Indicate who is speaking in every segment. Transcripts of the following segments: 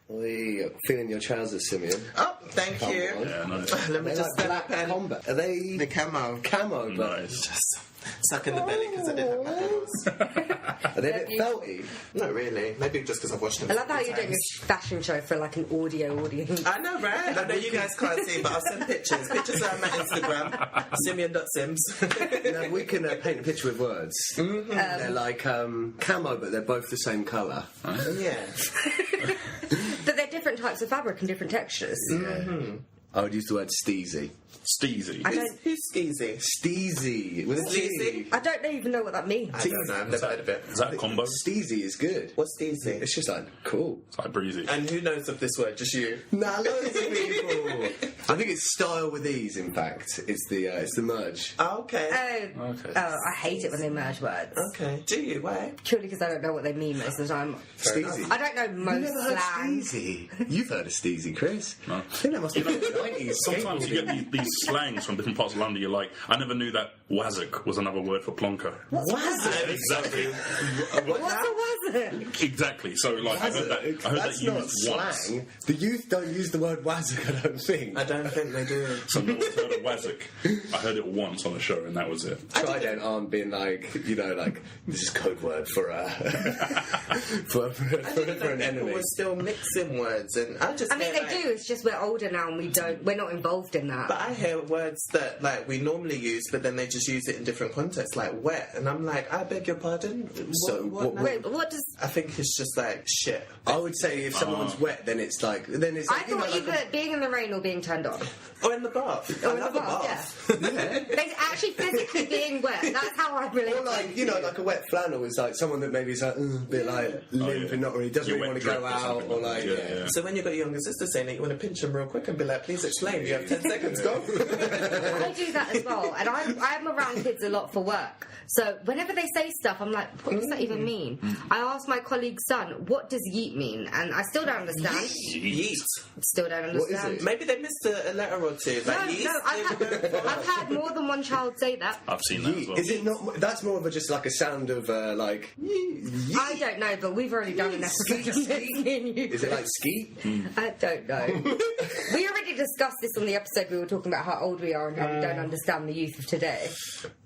Speaker 1: Oi, feeling your trousers, Simeon.
Speaker 2: Oh, thank you.
Speaker 3: Yeah, nice.
Speaker 2: Let me just
Speaker 1: like black
Speaker 2: pen.
Speaker 1: combat. Are they
Speaker 2: The camo.
Speaker 1: camo? But
Speaker 3: Nice.
Speaker 2: Just suck in the belly because I didn't have my heels.
Speaker 1: are they a bit felty?
Speaker 2: Not really. Maybe just because I've watched them.
Speaker 4: I love how
Speaker 2: few
Speaker 4: you're doing
Speaker 2: times.
Speaker 4: a fashion show for like an audio audience.
Speaker 2: I know, right? I know you guys can't see, but I'll send pictures. Pictures are on my Instagram, Simeon.Sims.
Speaker 1: No, we can paint a picture with words.
Speaker 2: Mm-hmm.
Speaker 1: They're like camo, but they're both the same colour.
Speaker 2: Yeah.
Speaker 4: But they're different types of fabric and different textures.
Speaker 2: Mm-hmm.
Speaker 1: I would use the word steezy.
Speaker 3: Steezy.
Speaker 2: Who's skeezy?
Speaker 1: Steezy. With a T.
Speaker 2: Sleazy?
Speaker 4: I don't even know what that means.
Speaker 2: I don't know. I've never heard of it.
Speaker 3: Is that a combo?
Speaker 1: Steezy is good.
Speaker 2: What's steezy?
Speaker 1: It's just like, cool.
Speaker 3: It's like breezy.
Speaker 2: And who knows of this word? Just you.
Speaker 1: Nah, loads of people. I think it's style with ease, in fact. It's the merge.
Speaker 2: Oh, okay.
Speaker 3: Okay.
Speaker 4: I hate it when they merge words.
Speaker 2: Okay. Do you? Why?
Speaker 4: Purely because I don't know what they mean most of the time.
Speaker 1: Steezy.
Speaker 4: I don't know
Speaker 1: You've
Speaker 4: most
Speaker 1: never heard
Speaker 4: slang.
Speaker 1: steezy? You've heard of steezy, Chris?
Speaker 3: No.
Speaker 1: I think that must be the 90s.
Speaker 3: Sometimes you get these slangs from different parts of London. You're like, I never knew that wazzock was another word for plonker.
Speaker 2: Wazzock?
Speaker 3: Exactly.
Speaker 4: What's a wazzock?
Speaker 3: Exactly. So, like, I heard that
Speaker 1: That's not
Speaker 3: used once.
Speaker 1: slang. The youth don't use the word wazzock, I don't think.
Speaker 2: I don't think they do.
Speaker 3: So no one's heard of wazzock. I heard it once on a show, and that was it.
Speaker 1: Trident arm being like, like, this is code word for for an
Speaker 2: People
Speaker 1: enemy.
Speaker 2: were still mixing words, and I just.
Speaker 4: I mean,
Speaker 2: hear,
Speaker 4: they do. It's just we're older now and we're not involved in that.
Speaker 2: But I hear words that like we normally use, but then they just use it in different contexts, like wet, and I'm like, I beg your pardon. What now?
Speaker 4: Wait, what does...
Speaker 2: I think it's just like shit.
Speaker 1: I would say if someone's wet, then it's like...
Speaker 4: I thought either being in the rain or being turned on.
Speaker 2: Or in the bath.
Speaker 4: Or
Speaker 2: I
Speaker 4: in the
Speaker 2: love a
Speaker 4: bath,
Speaker 2: bath.
Speaker 1: Yeah.
Speaker 4: They actually physically being wet. That's how I relate.
Speaker 1: Or like, like a wet flannel is like someone that maybe is like, a bit like limp and not really, doesn't
Speaker 3: Your
Speaker 1: really want
Speaker 3: wet
Speaker 1: to go
Speaker 3: drip or
Speaker 1: out,
Speaker 3: something
Speaker 1: or
Speaker 3: like
Speaker 1: like,
Speaker 3: that. Yeah.
Speaker 2: So when you've got your younger sister saying that you want to pinch them real quick and be like, please explain, you have 10 seconds, go.
Speaker 4: I do that as well, and I'm around kids a lot for work. So whenever they say stuff, I'm like, what does that even mean? I asked my colleague's son, what does yeet mean? And I still don't understand.
Speaker 2: Yeet.
Speaker 4: Still don't understand.
Speaker 1: is it?
Speaker 2: Maybe they missed a letter or two. Like yeast,
Speaker 4: No, I've had more than one child say that.
Speaker 3: I've seen that as well.
Speaker 1: Is it not... That's more of a just like a sound of like...
Speaker 4: I don't know, but we've already done an episode on this, me and you.
Speaker 1: Is it like skeet?
Speaker 4: I don't know. We already discussed this on the episode. We were talking about how old we are and how we don't understand the youth of today.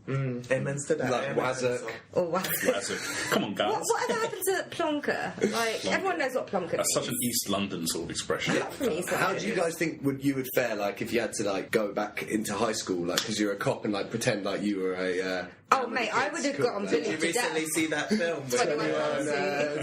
Speaker 2: Amens to that.
Speaker 1: Like
Speaker 2: Amen.
Speaker 1: wazzock.
Speaker 4: Or what?
Speaker 3: Wazzock. Come on, guys.
Speaker 4: Whatever happened to plonker? Like, everyone knows what plonker
Speaker 3: That's
Speaker 4: means.
Speaker 3: such an East London sort of expression.
Speaker 4: From East
Speaker 1: How
Speaker 4: London.
Speaker 1: do you guys think you would fare like if you had to like go back into high school, like because you're a cop and like pretend like you were a
Speaker 4: Oh, mate, I would have gotten
Speaker 2: Did
Speaker 4: bullied
Speaker 2: you
Speaker 4: to death.
Speaker 2: recently see that film?
Speaker 4: 21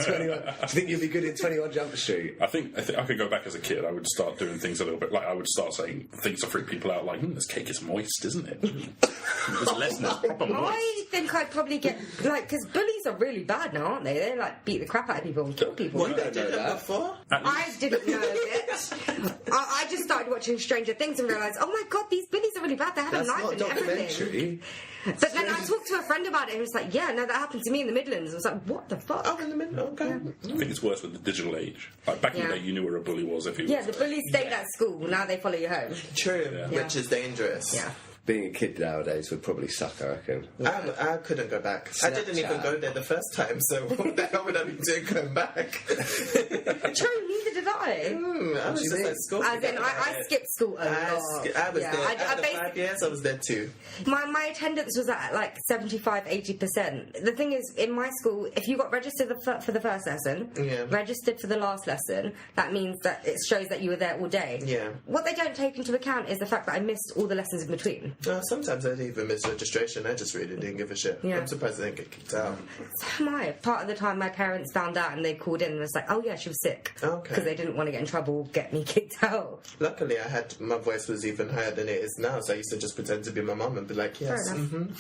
Speaker 1: 21. Do you think you'd be good in 21 Jump Street?
Speaker 3: I think I could go back as a kid. I would start doing things a little bit like I would start saying things to freak people out, like this cake is moist, isn't it? This lesson is proper moist.
Speaker 4: I think I'd probably get, like, because bullies are really bad now, aren't they? They, like, beat the crap out of people and kill people.
Speaker 2: What, they
Speaker 1: don't
Speaker 2: did
Speaker 1: know
Speaker 2: that
Speaker 1: that.
Speaker 2: before?
Speaker 4: I didn't know it. I just started watching Stranger Things and realised, oh my god, these bullies are really bad. They had a
Speaker 1: That's
Speaker 4: knife
Speaker 1: not
Speaker 4: and
Speaker 1: documentary.
Speaker 4: everything. But then I talked to a friend about it and he was like, yeah, no, that happened to me in the Midlands. I was like, what the fuck?
Speaker 2: Oh, in the middle, okay.
Speaker 3: I think it's worse with the digital age. Like back in the
Speaker 4: Yeah.
Speaker 3: day, you knew where a bully was if he was.
Speaker 4: Yeah, the bullies stayed at school. Now they follow you home.
Speaker 2: True,
Speaker 3: Yeah.
Speaker 2: which is dangerous.
Speaker 4: Yeah.
Speaker 1: Being a kid nowadays would probably suck, I reckon.
Speaker 2: I couldn't go back. I didn't even go there the first time, so what the hell would I be doing going back?
Speaker 4: True, neither did I.
Speaker 2: I was just at school.
Speaker 4: As in, I skipped school a lot.
Speaker 2: I was
Speaker 4: Yeah,
Speaker 2: there.
Speaker 4: I
Speaker 2: After 5 years, I was there too.
Speaker 4: My attendance was at like 75-80%. The thing is, in my school, if you got registered for the first lesson, registered for the last lesson, that means that it shows that you were there all day.
Speaker 2: Yeah.
Speaker 4: What they don't take into account is the fact that I missed all the lessons in between.
Speaker 2: Sometimes I didn't even miss registration. I just really didn't give a shit.
Speaker 4: Yeah.
Speaker 2: I'm surprised I didn't get kicked out.
Speaker 4: So am I. Part of the time, my parents found out and they called in and was like, oh yeah, she was sick.
Speaker 2: Okay.
Speaker 4: Because they didn't want to get in trouble, get me kicked out.
Speaker 2: Luckily, my voice was even higher than it is now, so I used to just pretend to be my mum and be like, yes,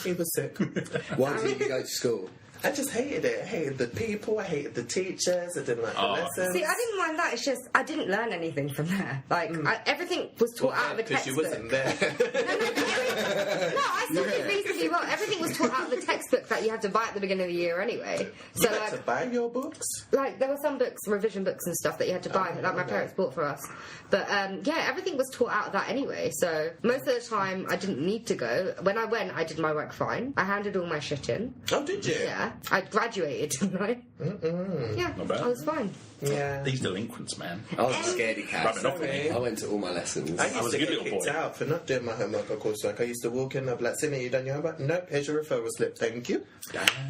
Speaker 2: he was sick.
Speaker 1: Why did you go to school?
Speaker 2: I just hated it. I hated the people. I hated the teachers. I didn't like the lessons.
Speaker 4: See, I didn't mind that. It's just I didn't learn anything from there. Like everything was taught out of the
Speaker 2: because
Speaker 4: textbook.
Speaker 2: you wasn't there.
Speaker 4: No, I still did reasonably well. Everything was taught out of the textbook that you had to buy at the beginning of the year anyway. So
Speaker 2: You had to buy your books?
Speaker 4: like there were some books, revision books and stuff that you had to buy that my parents bought for us. But yeah, everything was taught out of that anyway. So most of the time I didn't need to go. When I went, I did my work fine. I handed all my shit in.
Speaker 2: Oh, did you?
Speaker 4: Yeah, I graduated, didn't I? Yeah,
Speaker 3: Not bad.
Speaker 4: I was fine.
Speaker 2: Yeah.
Speaker 3: These delinquents, man.
Speaker 1: I was a scaredy cat.
Speaker 3: Rubbing off on
Speaker 2: Sorry.
Speaker 3: me.
Speaker 1: I went to all my lessons.
Speaker 2: I used
Speaker 3: was
Speaker 2: to
Speaker 3: a good
Speaker 2: get
Speaker 3: little
Speaker 2: kicked
Speaker 3: boy.
Speaker 2: out for not doing my homework, of course. Like, I used to walk in, I'd be like, Sydney, you done your homework? Nope, here's your referral slip, thank you.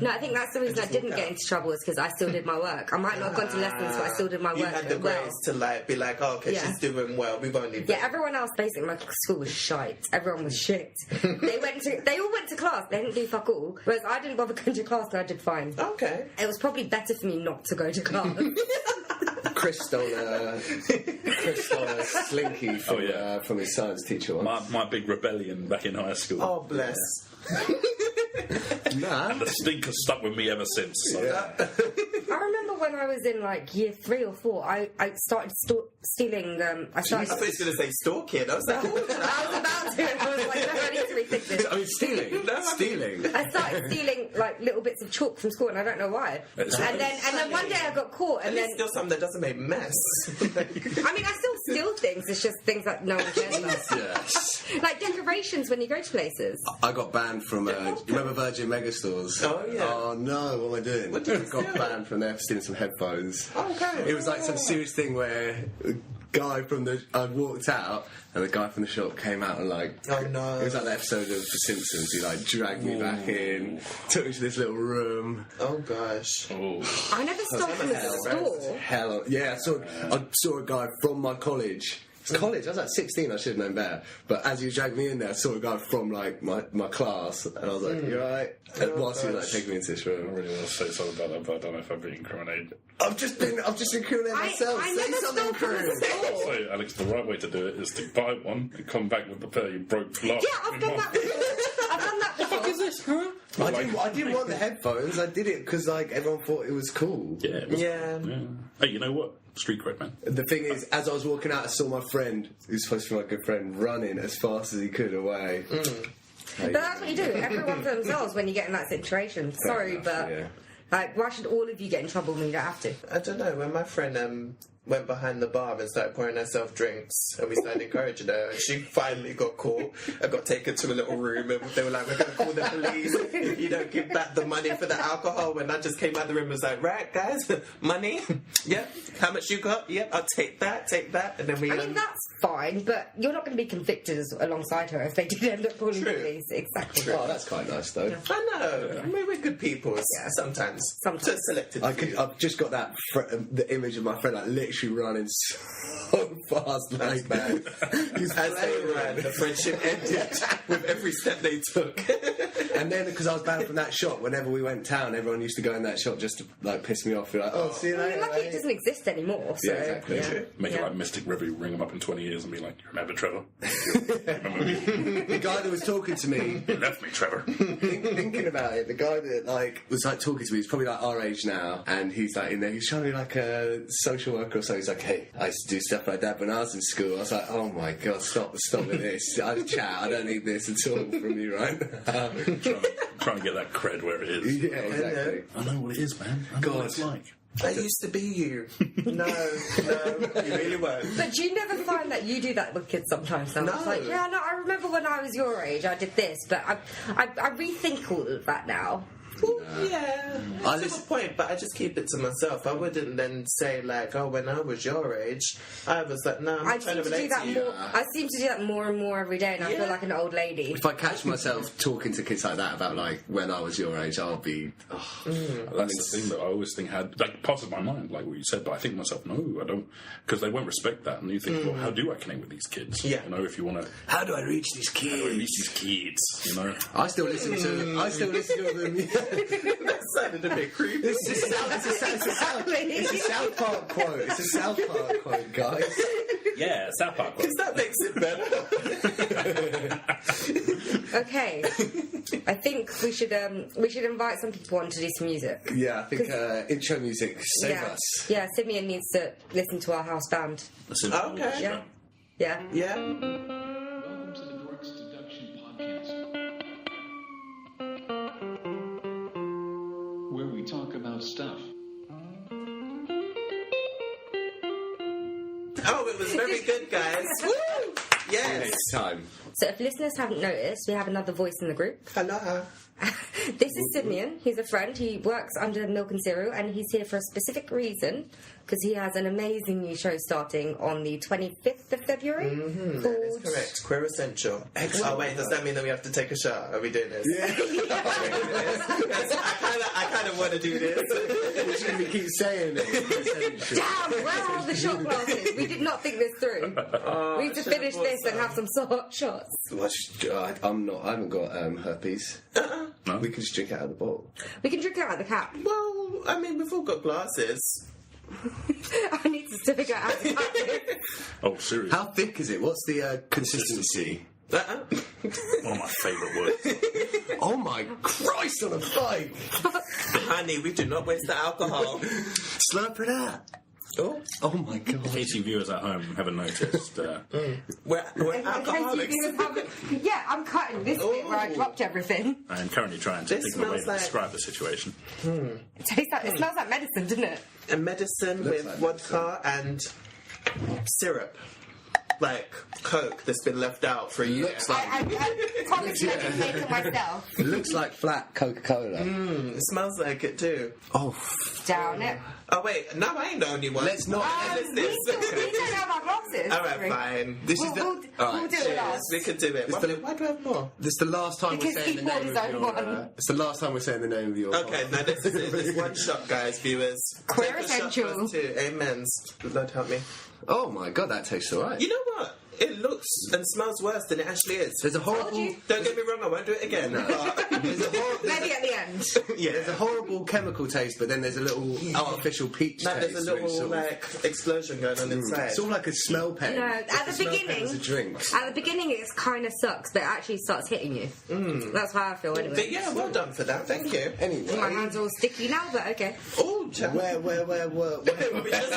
Speaker 4: No, I think that's the reason I
Speaker 2: just
Speaker 4: didn't
Speaker 2: walk
Speaker 4: get
Speaker 2: out.
Speaker 4: into trouble is because I still did my work. I might not have gone to lessons, but I still did my
Speaker 2: You
Speaker 4: work
Speaker 2: had the
Speaker 4: well.
Speaker 2: grace to, like, be like, oh, okay,
Speaker 4: Yeah.
Speaker 2: she's doing well, we've only...
Speaker 4: Yeah, everyone else basically in my school was shite. Everyone was shit. They all went to class. They didn't do fuck all. Whereas I didn't bother going to class and I did fine.
Speaker 2: Okay.
Speaker 4: It was probably better for me not to go to class.
Speaker 1: Chris stole a slinky from his science teacher once.
Speaker 3: My big rebellion back in high school.
Speaker 2: Oh, bless.
Speaker 1: Nah.
Speaker 3: And the stinker stuck with me ever since. So.
Speaker 4: I remember when I was in like year 3 or 4, I started stealing. I
Speaker 2: I
Speaker 4: started.
Speaker 2: thought you were going to say stalking. I was like,
Speaker 4: I was about to. I was like, no, I need to rethink this.
Speaker 1: I mean, stealing.
Speaker 4: I started stealing like little bits of chalk from school, and I don't know why. And then one day I got caught, and then
Speaker 2: still something that doesn't make mess.
Speaker 4: I mean I still steal things. It's just things that no one cares about.
Speaker 1: Yes.
Speaker 4: Like decorations when you go to places.
Speaker 1: I got banned from. You remember Virgin Megastores?
Speaker 2: Oh, yeah.
Speaker 1: Oh no, what am I doing?
Speaker 2: What did you
Speaker 1: I got
Speaker 2: steal?
Speaker 1: banned from there for stealing some headphones.
Speaker 2: Okay.
Speaker 1: It was like some serious thing where a guy from the I walked out and the guy from the shop came out and like
Speaker 2: Oh, no.
Speaker 1: It was like that episode of The Simpsons. He like dragged me back in, took me to this little room.
Speaker 2: Oh, gosh.
Speaker 3: Oh.
Speaker 4: I never stole from the store.
Speaker 1: Hell, yeah, I saw a guy from my college. It's college. I was like 16. I should have known better. But as he dragged me in there, I saw a guy from like my class, and I was like, "You alright?" And whilst he was like taking me into this
Speaker 3: I
Speaker 1: room,
Speaker 3: really want to say something about that, but I don't know if I've been incriminated.
Speaker 1: I've just incriminated myself.
Speaker 4: I
Speaker 1: Say
Speaker 4: never
Speaker 1: something,
Speaker 4: stole from
Speaker 1: Chris.
Speaker 4: the store.
Speaker 3: So, Alex, the right way to do it is to buy one and come back with the pair you broke last.
Speaker 4: Yeah, I've done that before. I've done that before.
Speaker 3: What is this, huh?
Speaker 1: I didn't want the headphones. I did it because like everyone thought it was cool.
Speaker 3: Yeah. It was,
Speaker 2: Yeah.
Speaker 3: Hey, you know what? Street cred, man.
Speaker 1: The thing is, as I was walking out, I saw my friend, who's supposed to be my good friend, running as fast as he could away.
Speaker 4: But that's what you do. Everyone for themselves when you get in that situation. Sorry,
Speaker 1: enough,
Speaker 4: but
Speaker 1: yeah.
Speaker 4: like, why should all of you get in trouble when you don't have to?
Speaker 2: I don't know. When my friend went behind the bar and started pouring herself drinks, and we started encouraging her, and she finally got caught and got taken to a little room, and they were like, "We're going to call the police if you don't give back the money for the alcohol." And I just came out of the room and was like, "Right, guys, money? Yep. How much you got? Yep. I'll take that. And then we.
Speaker 4: I mean, that's fine, but you're not going to be convicted alongside her if they did end up calling the
Speaker 2: True.
Speaker 4: police. Exactly.
Speaker 1: Oh, that's quite nice though.
Speaker 2: I know. I mean, we're good people sometimes. To a selected few.
Speaker 1: I've just got that the image of my friend like literally running so fast, like man. He's
Speaker 2: As they ran, the friendship ended with every step they took.
Speaker 1: And then because I was banned from that shop, whenever we went town, everyone used to go in that shop just to like piss me off. Be like, "Oh, see you
Speaker 4: I mean,
Speaker 1: later."
Speaker 4: lucky it
Speaker 1: mate."
Speaker 4: doesn't exist anymore. So,
Speaker 1: Yeah, exactly.
Speaker 4: Yeah.
Speaker 3: Make it
Speaker 4: Yeah.
Speaker 3: like Mystic River, you ring them up in 20 years and be like, "You remember Trevor?
Speaker 1: The guy that was talking to me,
Speaker 3: You left me, Trevor."
Speaker 1: thinking about it, the guy that like was like talking to me, he's probably like our age now, and he's like in there, he's trying to be like a social worker or something. He's like, "Hey, I used to do stuff like that when I was in school." I was like, "Oh my god, stop with this! I don't need this at all from you right now."
Speaker 3: trying to get that cred where it is.
Speaker 1: Yeah, exactly.
Speaker 3: I know what it is, man. I know what it's like.
Speaker 2: I used to be you. No, you really weren't.
Speaker 4: But do you never find that you do that with kids sometimes? I'm just
Speaker 2: No.
Speaker 4: like, yeah, no, I remember when I was your age, I did this, but I rethink all of that now.
Speaker 2: Well, yeah,
Speaker 1: I
Speaker 2: that's a good point, but I just keep it to myself. I wouldn't then say like, "Oh, when I was your age," I was like, "No, I'm
Speaker 4: I
Speaker 2: not trying
Speaker 4: seem
Speaker 2: to
Speaker 4: to do
Speaker 2: relate
Speaker 4: that
Speaker 2: to you."
Speaker 4: more. I seem to do that more and more every day, and I feel
Speaker 2: Yeah.
Speaker 4: like an old lady.
Speaker 1: If I catch myself talking to kids like that about like when I was your age, I'll be.
Speaker 3: That's the thing that I always think had like passes my mind, like what you said. But I think to myself, no, I don't, because they won't respect that. And you think, well, how do I connect with these kids?
Speaker 2: Yeah.
Speaker 3: You know, if you want to
Speaker 1: How do I reach these
Speaker 3: reach
Speaker 1: kids?
Speaker 3: these kids, you know.
Speaker 1: I still listen to them.
Speaker 2: That sounded a bit creepy.
Speaker 1: It's a South Park quote. It's a South Park quote, guys.
Speaker 3: Yeah, South Park.
Speaker 2: Because that makes it better.
Speaker 4: Okay, I think we should invite some people on to do some music.
Speaker 1: Yeah, I think intro music save
Speaker 4: yeah,
Speaker 1: us.
Speaker 4: yeah. Simeon needs to listen to our house band.
Speaker 2: Okay.
Speaker 4: Yeah, yeah.
Speaker 2: Yeah.
Speaker 5: Welcome to the Brooks Deduction Podcast, where we talk about stuff.
Speaker 2: Oh, it was very good, guys. Woo! Yes.
Speaker 1: It's time.
Speaker 4: So if listeners haven't noticed, we have another voice in the group.
Speaker 2: Hello.
Speaker 4: This is Simeon. He's a friend. He works under Milk and Cereal, and he's here for a specific reason. because he has an amazing new show starting on the 25th of February.
Speaker 2: That is
Speaker 4: called...
Speaker 2: correct. Queer Essential. Oh wait, does that mean that we have to take a shot? Are we doing this?
Speaker 1: Yeah.
Speaker 2: I kind of want to do this.
Speaker 1: We keep saying it.
Speaker 4: Damn, where are all the shot glasses? We did not think this through. We need to finish this and have some shots.
Speaker 1: I haven't got herpes.
Speaker 3: No?
Speaker 1: We can just drink it out of the bottle.
Speaker 4: We can drink it out of the cap.
Speaker 2: Well, I mean, we've all got glasses.
Speaker 4: I need to figure out how to cut this.
Speaker 3: Oh, seriously?
Speaker 1: How thick is it? What's the consistency?
Speaker 3: One of my favourite words.
Speaker 1: Oh my Christ on a bike!
Speaker 2: Honey, we do not waste the alcohol.
Speaker 1: Slurp it out.
Speaker 2: Oh,
Speaker 1: My God.
Speaker 3: In case you viewers at home haven't noticed,
Speaker 2: we're
Speaker 4: In case you
Speaker 2: alcoholics.
Speaker 4: viewers haven't- Yeah, I'm cutting this bit where I dropped everything.
Speaker 3: I am currently trying to
Speaker 2: This
Speaker 3: think of a way
Speaker 2: smells
Speaker 3: to
Speaker 2: like-
Speaker 3: describe the situation.
Speaker 4: It smells like medicine, doesn't it?
Speaker 2: A medicine
Speaker 1: Looks
Speaker 2: with
Speaker 1: like
Speaker 2: vodka and syrup. Like Coke that's been left out for a year.
Speaker 1: Looks like
Speaker 4: I promise you I didn't make it myself.
Speaker 1: it looks like flat Coca-Cola.
Speaker 2: It smells like it too.
Speaker 1: Oh,
Speaker 4: Down it.
Speaker 2: Oh wait, no, I ain't the only one.
Speaker 1: let's not.
Speaker 4: We don't have our glasses.
Speaker 2: Alright, fine.
Speaker 1: This
Speaker 4: We'll,
Speaker 1: is the.
Speaker 4: we'll,
Speaker 1: all
Speaker 4: we'll
Speaker 1: right,
Speaker 4: do it
Speaker 2: Cheers,
Speaker 4: last.
Speaker 2: we could do it. Why do I have more?
Speaker 1: This is the last time
Speaker 4: Because
Speaker 1: we're saying
Speaker 4: he
Speaker 1: the
Speaker 4: bought
Speaker 1: name
Speaker 4: his
Speaker 1: of
Speaker 4: own
Speaker 1: your.
Speaker 4: one.
Speaker 1: It's the last time we're saying the name of your.
Speaker 2: Okay, now this is it. This one shot, guys, viewers.
Speaker 4: Queer
Speaker 2: Take a shot
Speaker 4: Essential.
Speaker 2: for us too. Amen. Lord help me.
Speaker 1: Oh my God, that tastes alright.
Speaker 2: You know what? It looks and smells worse than it actually is.
Speaker 1: There's a horrible.
Speaker 4: Told you.
Speaker 2: Don't get me wrong, I won't do it again. But
Speaker 1: There's a
Speaker 4: Maybe at the end.
Speaker 2: yeah,
Speaker 1: There's a horrible chemical taste, but then there's a little artificial peach
Speaker 2: like
Speaker 1: taste.
Speaker 2: there's a
Speaker 1: which
Speaker 2: little
Speaker 1: sort of-
Speaker 2: like explosion going on inside.
Speaker 1: It's all like a smell pen.
Speaker 4: No, at the
Speaker 1: Smell pen
Speaker 4: beginning-
Speaker 1: is a drink.
Speaker 4: At the beginning, it kind of sucks, but it actually starts hitting you. That's how I feel
Speaker 2: But
Speaker 4: anyway.
Speaker 2: yeah, well done for that. Thank you.
Speaker 4: My
Speaker 1: Anyway,
Speaker 4: hands are all sticky now, but okay.
Speaker 2: Oh,
Speaker 1: where?
Speaker 2: we just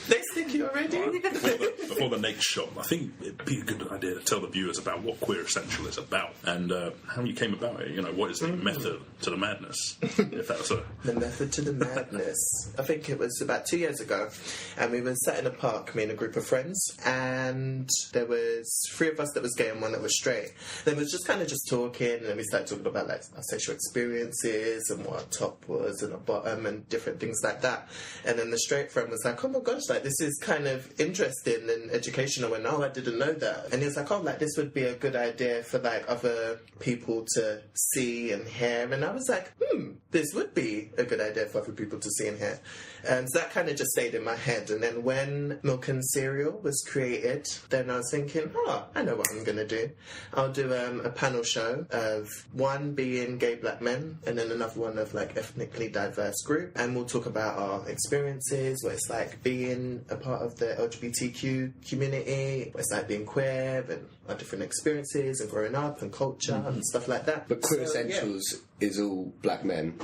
Speaker 2: they stick you already.
Speaker 3: Before the next shot, I think it'd be a good idea to tell the viewers about what Queer Essential is about and how you came about it. You know, what is the method to the madness? If that's a...
Speaker 2: The method to the madness. I think it was about 2 years ago, and we were sat in a park, me and a group of friends, and there was 3 of us that was gay and 1 that was straight. Then we was just kind of just talking, and then we started talking about like our sexual experiences and what our top was and our bottom and different things like that. And then the straight friend was like, "Oh my gosh, like this is kind of interesting and educational." And oh, I didn't know that. And he was like, "Oh, like this would be a good idea for like other people to see and hear." And I was like, this would be a good idea for other people to see and hear. And so that kind of just stayed in my head. And then when Milk and Cereal was created, then I was thinking, I know what I'm going to do. I'll do a panel show of one being gay black men and then another one of like ethnically diverse group. And we'll talk about our experiences, what it's like being a part of the LGBTQ community, what it's like being queer and our different experiences and growing up and culture and stuff like that.
Speaker 1: But Queer
Speaker 2: So,
Speaker 1: Essentials is all black men.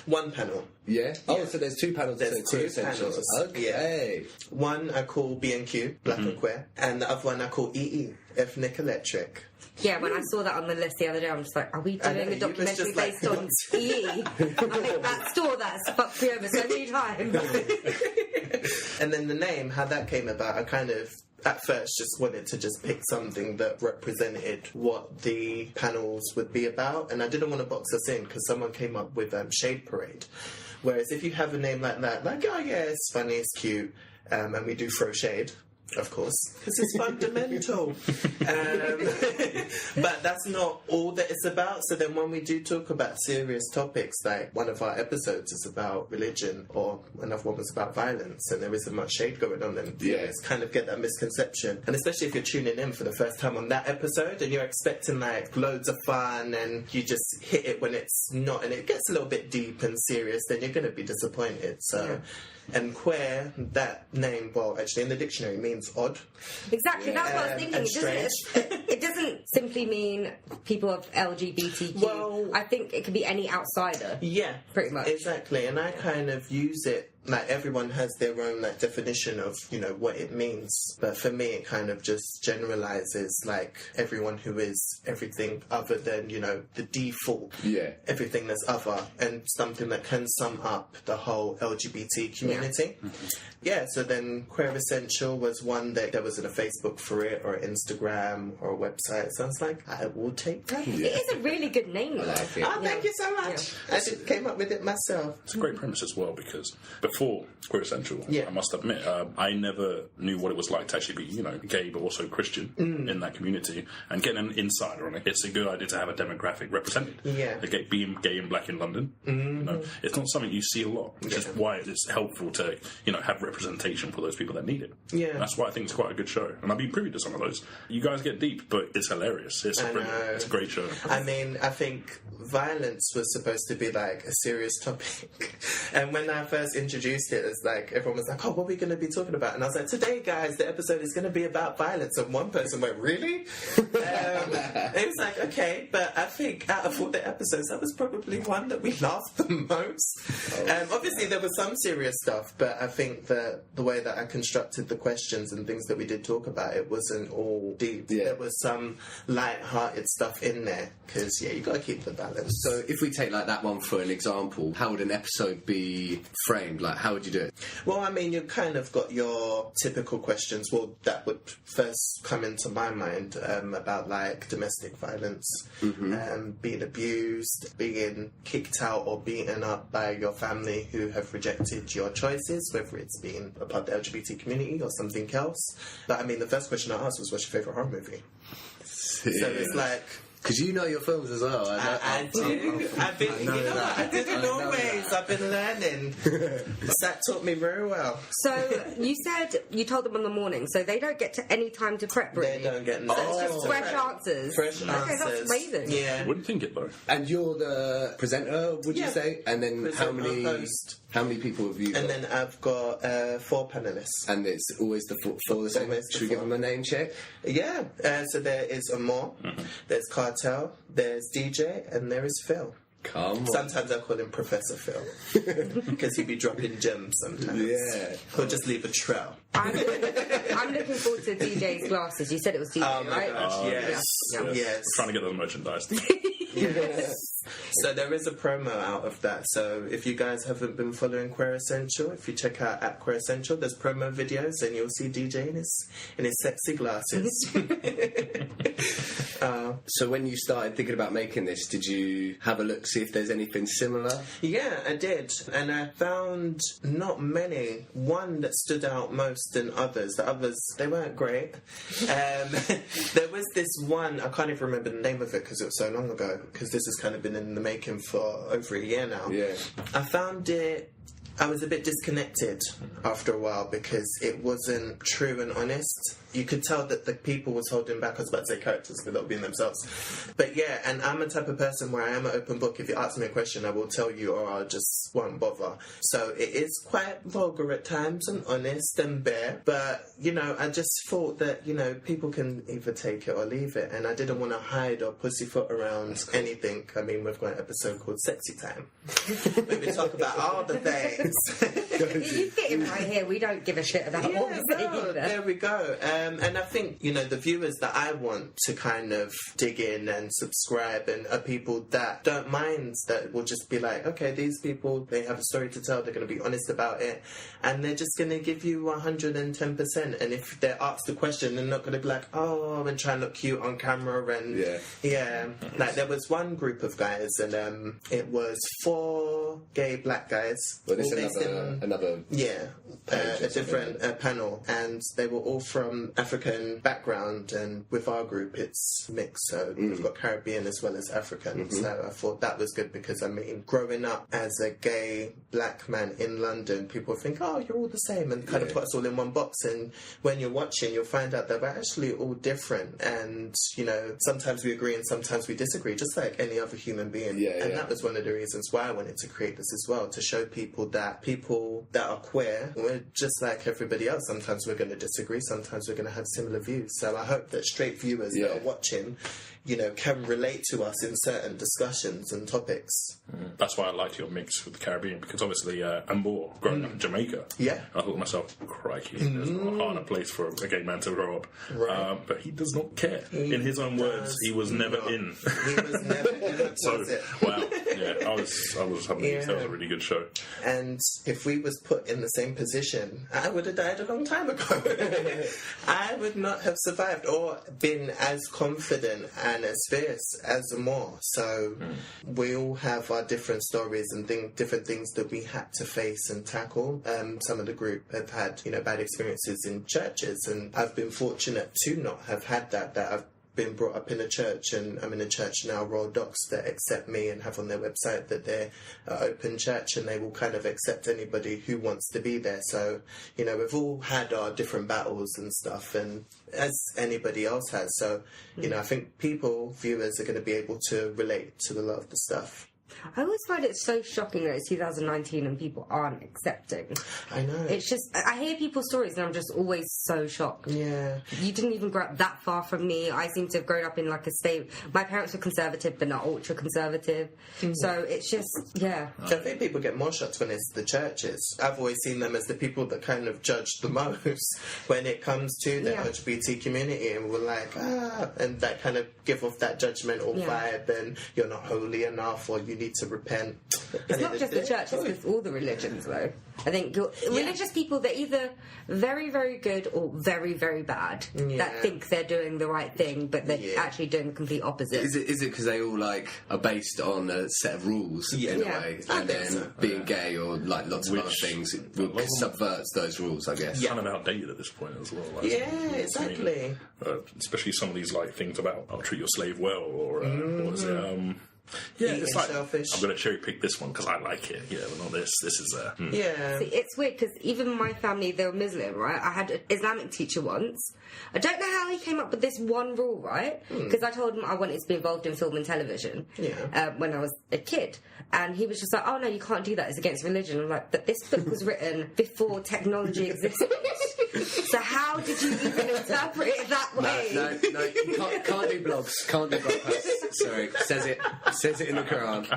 Speaker 2: One panel.
Speaker 1: Yeah? Oh, so there's 2 panels.
Speaker 2: There's
Speaker 1: so Queer
Speaker 2: 2
Speaker 1: Essentials.
Speaker 2: panels.
Speaker 1: Okay.
Speaker 2: One I call B&Q, Black and Queer, and the other one I call EE, Ethnic Electric.
Speaker 4: Yeah, when I saw that on the list the other day, I'm just like, are we
Speaker 2: I know,
Speaker 4: doing a
Speaker 2: you was
Speaker 4: documentary
Speaker 2: just like,
Speaker 4: based on EE? I think that store that's fucked me over so many times.
Speaker 2: And then the name, how that came about, I kind of at first just wanted to just pick something that represented what the panels would be about, and I didn't want to box us in because someone came up with Shade Parade. Whereas if you have a name like that, like, oh yeah, it's funny, it's cute, and we do throw shade, of course, because it's fundamental. But that's not all that it's about. So then when we do talk about serious topics, like one of our episodes is about religion or another one was about violence, and there isn't much shade going on, and it's kind of get that misconception. And especially if you're tuning in for the first time on that episode and you're expecting like loads of fun and you just hit it when it's not and it gets a little bit deep and serious, then you're going to be disappointed. So and queer, that name, well, actually in the dictionary means odd.
Speaker 4: Exactly, that's what I was thinking.
Speaker 2: And
Speaker 4: It doesn't simply mean people of LGBTQ.
Speaker 2: Well-
Speaker 4: I think it could be any outsider.
Speaker 2: Yeah,
Speaker 4: Pretty much.
Speaker 2: Exactly, and I kind of use it like everyone has their own like definition of, you know, what it means. But for me, it kind of just generalizes like everyone who is everything other than, you know, the default.
Speaker 1: Yeah.
Speaker 2: Everything that's other, and something that can sum up the whole LGBT community. Yeah, so then Queer Essential was one that there wasn't a Facebook for it or Instagram or a website. So I was like, I will take that.
Speaker 4: It is a really good name, though.
Speaker 1: like it.
Speaker 2: Oh, thank you so much. I just came up with it myself.
Speaker 3: It's a great premise as well, because before Queer Essential,
Speaker 2: Yeah.
Speaker 3: I must admit, I never knew what it was like to actually be, you know, gay but also Christian in that community, and getting an insider on it. It's a good idea to have a demographic represented.
Speaker 2: Yeah.
Speaker 3: Being gay and black in London, you know, it's not something you see a lot, which is why it's helpful to, you know, have representation for those people that need it.
Speaker 2: Yeah.
Speaker 3: That's why I think it's quite a good show, and I've been privy to some of those. You guys get deep, but it's hilarious. It's a great show.
Speaker 2: I mean, I think violence was supposed to be like a serious topic. And when I first introduced it, it's like everyone was like, oh, what are we going to be talking about? And I was like, today, guys, the episode is going to be about violence. And one person went, really? And it was like, okay. But I think out of all the episodes, that was probably one that we laughed the most. Obviously, there was some serious stuff, but I think that the way that I constructed the questions and things that we did talk about, it wasn't all deep.
Speaker 1: Yeah.
Speaker 2: There was some light-hearted stuff in there, because, yeah, you got to keep the balance.
Speaker 1: So if we take like that one for an example, how would an episode be framed? Like, how would you do it?
Speaker 2: Well, I mean, you kind of got your typical questions. Well, that would first come into my mind about, like, domestic violence, being abused, being kicked out or beaten up by your family who have rejected your choices, whether it's being a part of the LGBT community or something else. But, I mean, the first question I asked was, what's your favourite horror movie? So it's like...
Speaker 1: Because you know your films as well.
Speaker 2: I do. I've been, you know what? I didn't always. I've been learning. That taught me very well.
Speaker 4: So you said you told them in the morning, so they don't get to any time to prep, really?
Speaker 2: They don't get
Speaker 4: So it's just fresh answers.
Speaker 2: Fresh
Speaker 4: Okay,
Speaker 2: answers.
Speaker 4: that's amazing.
Speaker 2: Yeah.
Speaker 3: I wouldn't think it though.
Speaker 1: And you're the presenter, would you
Speaker 2: Yeah.
Speaker 1: say? And then
Speaker 2: Presenter, host.
Speaker 1: how many people have you got?
Speaker 2: And then I've got 4 panelists.
Speaker 1: And it's always the four the same.
Speaker 2: Always the
Speaker 1: Should we give
Speaker 2: four.
Speaker 1: them a name check?
Speaker 2: Yeah. So there is Amor, there's Cartel, there's DJ, and there is Phil.
Speaker 1: Come on.
Speaker 2: Sometimes I call him Professor Phil because he'd be dropping gems sometimes.
Speaker 1: Yeah.
Speaker 2: He'll just leave a trail.
Speaker 4: I'm looking forward to DJ's glasses. You said it was DJ,
Speaker 2: Oh my
Speaker 4: right?
Speaker 2: gosh, yes.
Speaker 4: Yeah.
Speaker 2: Yes.
Speaker 3: Trying to get those merchandise.
Speaker 2: Yes. So there is a promo out of that. So if you guys haven't been following Queer Essential, if you check out at Queer Essential, there's promo videos and you'll see DJ in his sexy glasses.
Speaker 1: So when you started thinking about making this, did you have a look, see if there's anything similar?
Speaker 2: Yeah, I did. And I found not many. One that stood out most than others. The others, they weren't great. There was this one, I can't even remember the name of it because it was so long ago, because this has kind of been in the making for over a year now.
Speaker 1: Yeah.
Speaker 2: I found it... I was a bit disconnected after a while because it wasn't true and honest. You could tell that the people was holding back. I was about to say characters, but they'll be themselves. But yeah, and I'm a type of person where I am an open book. If you ask me a question, I will tell you, or I'll just won't bother. So it is quite vulgar at times and honest and bare. But, you know, I just thought that, you know, people can either take it or leave it. And I didn't want to hide or pussyfoot around anything. I mean, we've got an episode called Sexy Time. Where we talk about all the things.
Speaker 4: You get him right here. We don't give a shit about what we say
Speaker 2: No,
Speaker 4: either.
Speaker 2: there we go. And I think, you know, the viewers that I want to kind of dig in and subscribe and are people that don't mind, that will just be like, okay, these people, they have a story to tell, they're going to be honest about it, and they're just going to give you 110%. And if they're asked a question, they're not going to be like, oh, and try and look cute on camera. And yeah. Like there was one group of guys, and it was 4 gay black guys.
Speaker 1: Well, this
Speaker 2: all
Speaker 1: is
Speaker 2: based
Speaker 1: another
Speaker 2: yeah,
Speaker 1: page or
Speaker 2: a different panel, and they were all from African background, and with our group it's mixed, so we've got Caribbean as well as African. So I thought that was good because, I mean, growing up as a gay black man in London, people think, oh, you're all the same, and kind of put us all in one box, and when you're watching you'll find out that we're actually all different, and, you know, sometimes we agree and sometimes we disagree, just like any other human being. And that was one of the reasons why I wanted to create this as well, to show people that are queer, we're just like everybody else. Sometimes we're going to disagree, sometimes we're going to have similar views. So I hope that straight viewers that are watching, can relate to us in certain discussions and topics.
Speaker 3: That's why I liked your mix with the Caribbean, because obviously I'm more growing up in Jamaica.
Speaker 2: Yeah.
Speaker 3: I thought to myself, crikey, there's not a harder place for a gay man to grow up.
Speaker 2: Right.
Speaker 3: But he does not care. In his own words, he was never in.
Speaker 2: He was never in.
Speaker 3: So, wow. Yeah, I was having that was a really good show.
Speaker 2: And if we was put in the same position, I would have died a long time ago. I would not have survived or been as confident and as fierce as more. So we all have our different stories and different things that we had to face and tackle. Some of the group have had, bad experiences in churches, and I've been fortunate to not have had that I've been brought up in a church, and I'm in a church now, Royal Docks, that accept me and have on their website that they're an open church and they will kind of accept anybody who wants to be there. So, we've all had our different battles and stuff, and as anybody else has. So, I think viewers are going to be able to relate to a lot of the stuff.
Speaker 4: I always find it so shocking that it's 2019 and people aren't accepting.
Speaker 2: I know.
Speaker 4: It's just, I hear people's stories and I'm just always so shocked.
Speaker 2: Yeah.
Speaker 4: You didn't even grow up that far from me. I seem to have grown up in like a state. My parents were conservative, but not ultra conservative. So it's just, yeah.
Speaker 2: I think people get more shocked when it's the churches. I've always seen them as the people that kind of judge the most when it comes to the LGBT community, and we're like, and that kind of give off that judgmental vibe, and you're not holy enough, or you need to repent.
Speaker 4: It's not just the church, it's with all the religions, though. I think religious people, they're either very, very good or very, very bad. That think they're doing the right thing, but they're actually doing the complete opposite.
Speaker 1: Is it because they all are based on a set of rules in a way, and then being gay or lots of other things subverts those rules, I guess.
Speaker 3: Kind of outdated at this point as well.
Speaker 2: Exactly.
Speaker 3: Especially some of these things about I'll treat your slave well, or what is it? It's like
Speaker 2: shellfish.
Speaker 3: I'm going to cherry pick this one because I like it. Yeah, but not this. This is
Speaker 2: Yeah.
Speaker 4: See, it's weird because even my family, they were Muslim, right? I had an Islamic teacher once. I don't know how he came up with this one rule, right? Because I told him I wanted to be involved in film and television when I was a kid. And he was just like, oh no, you can't do that, it's against religion. I'm like, but this book was written before technology existed. So how did you even interpret it that way?
Speaker 1: No, you can't do blogs. Can't do blog posts. Sorry, says it in the Quran.
Speaker 4: I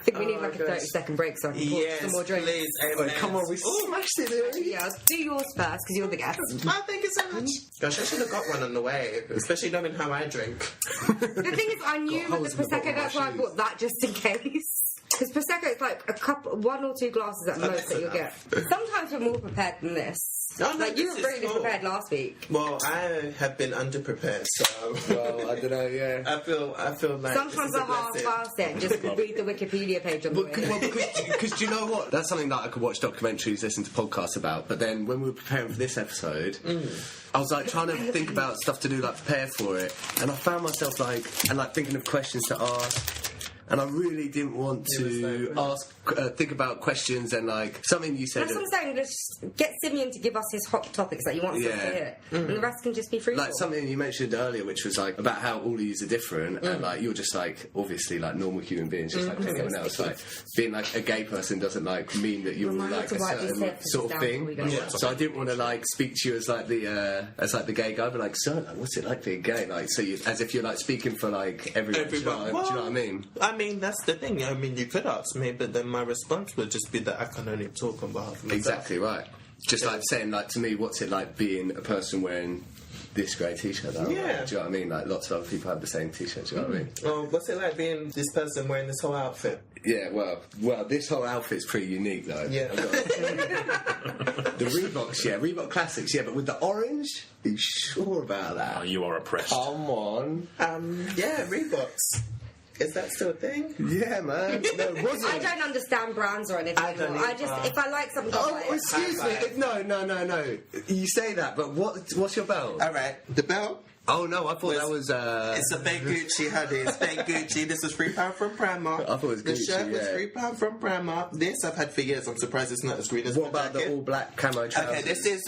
Speaker 4: think we need a 30-second break so I can pour some more drinks.
Speaker 2: Please.
Speaker 1: Oh, come on, we smashed it.
Speaker 4: Yeah, do yours first because you're the guest.
Speaker 2: Oh, thank you so much. Gosh, I should have got one on the way, especially knowing how I drink.
Speaker 4: The thing is, I knew with the Prosecco, that's why I bought that just in case. Because Prosecco is like one or two glasses at most that you'll get. Sometimes we're more prepared than this.
Speaker 2: No,
Speaker 4: you were really prepared last week.
Speaker 2: Well, I have been underprepared, so
Speaker 1: Well, I don't know. Yeah,
Speaker 2: I feel like
Speaker 4: sometimes I half-pass it and just read the Wikipedia page on the way.
Speaker 1: because do you know what? That's something that I could watch documentaries, listen to podcasts about. But then when we were preparing for this episode, I was trying to think about stuff to do, prepare for it, and I found myself thinking of questions to ask. And I really didn't want to think about questions and something you said.
Speaker 4: That's what I'm saying. Just get Simeon to give us his hot topics that he wants us to hear, and the rest can just be free.
Speaker 1: Something you mentioned earlier, which was about how all of you are different, and you're just obviously normal human beings, just like anyone else. Being a gay person doesn't mean that you're a certain sort of thing. So I didn't want to speak to you as the gay guy, but so what's it like being gay? So as if you're speaking for everyone. Do you know what I mean?
Speaker 2: I mean, that's the thing. I mean, you could ask me, but then my response would just be that I can only talk on behalf of myself.
Speaker 1: Exactly right. Just saying, to me, what's it like being a person wearing this grey t-shirt? Do you know what I mean? Lots of other people have the same t-shirt. Do you know what I mean?
Speaker 2: Well, what's it like being this person wearing this whole outfit?
Speaker 1: Yeah, well, this whole outfit's pretty unique, though.
Speaker 2: Yeah.
Speaker 1: The Reeboks, Reebok Classics, but with the orange, are you sure about that?
Speaker 3: Oh, you are oppressed.
Speaker 1: Come on.
Speaker 2: Reeboks. Is that still a thing?
Speaker 1: Yeah, man. No, it wasn't.
Speaker 4: I don't understand brands or anything anymore. If I like something,
Speaker 1: excuse me. No. You say that, but what's your belt?
Speaker 2: All right, the belt.
Speaker 1: Oh no, I thought that was.
Speaker 2: It's a fake Gucci, honey. It's fake Gucci. This was £3 from Primark.
Speaker 1: I thought it was Gucci.
Speaker 2: The shirt was £3 from Primark. This I've had for years. I'm surprised it's not as green as
Speaker 1: what about
Speaker 2: jacket.
Speaker 1: The all black camo trousers?
Speaker 2: Okay, this is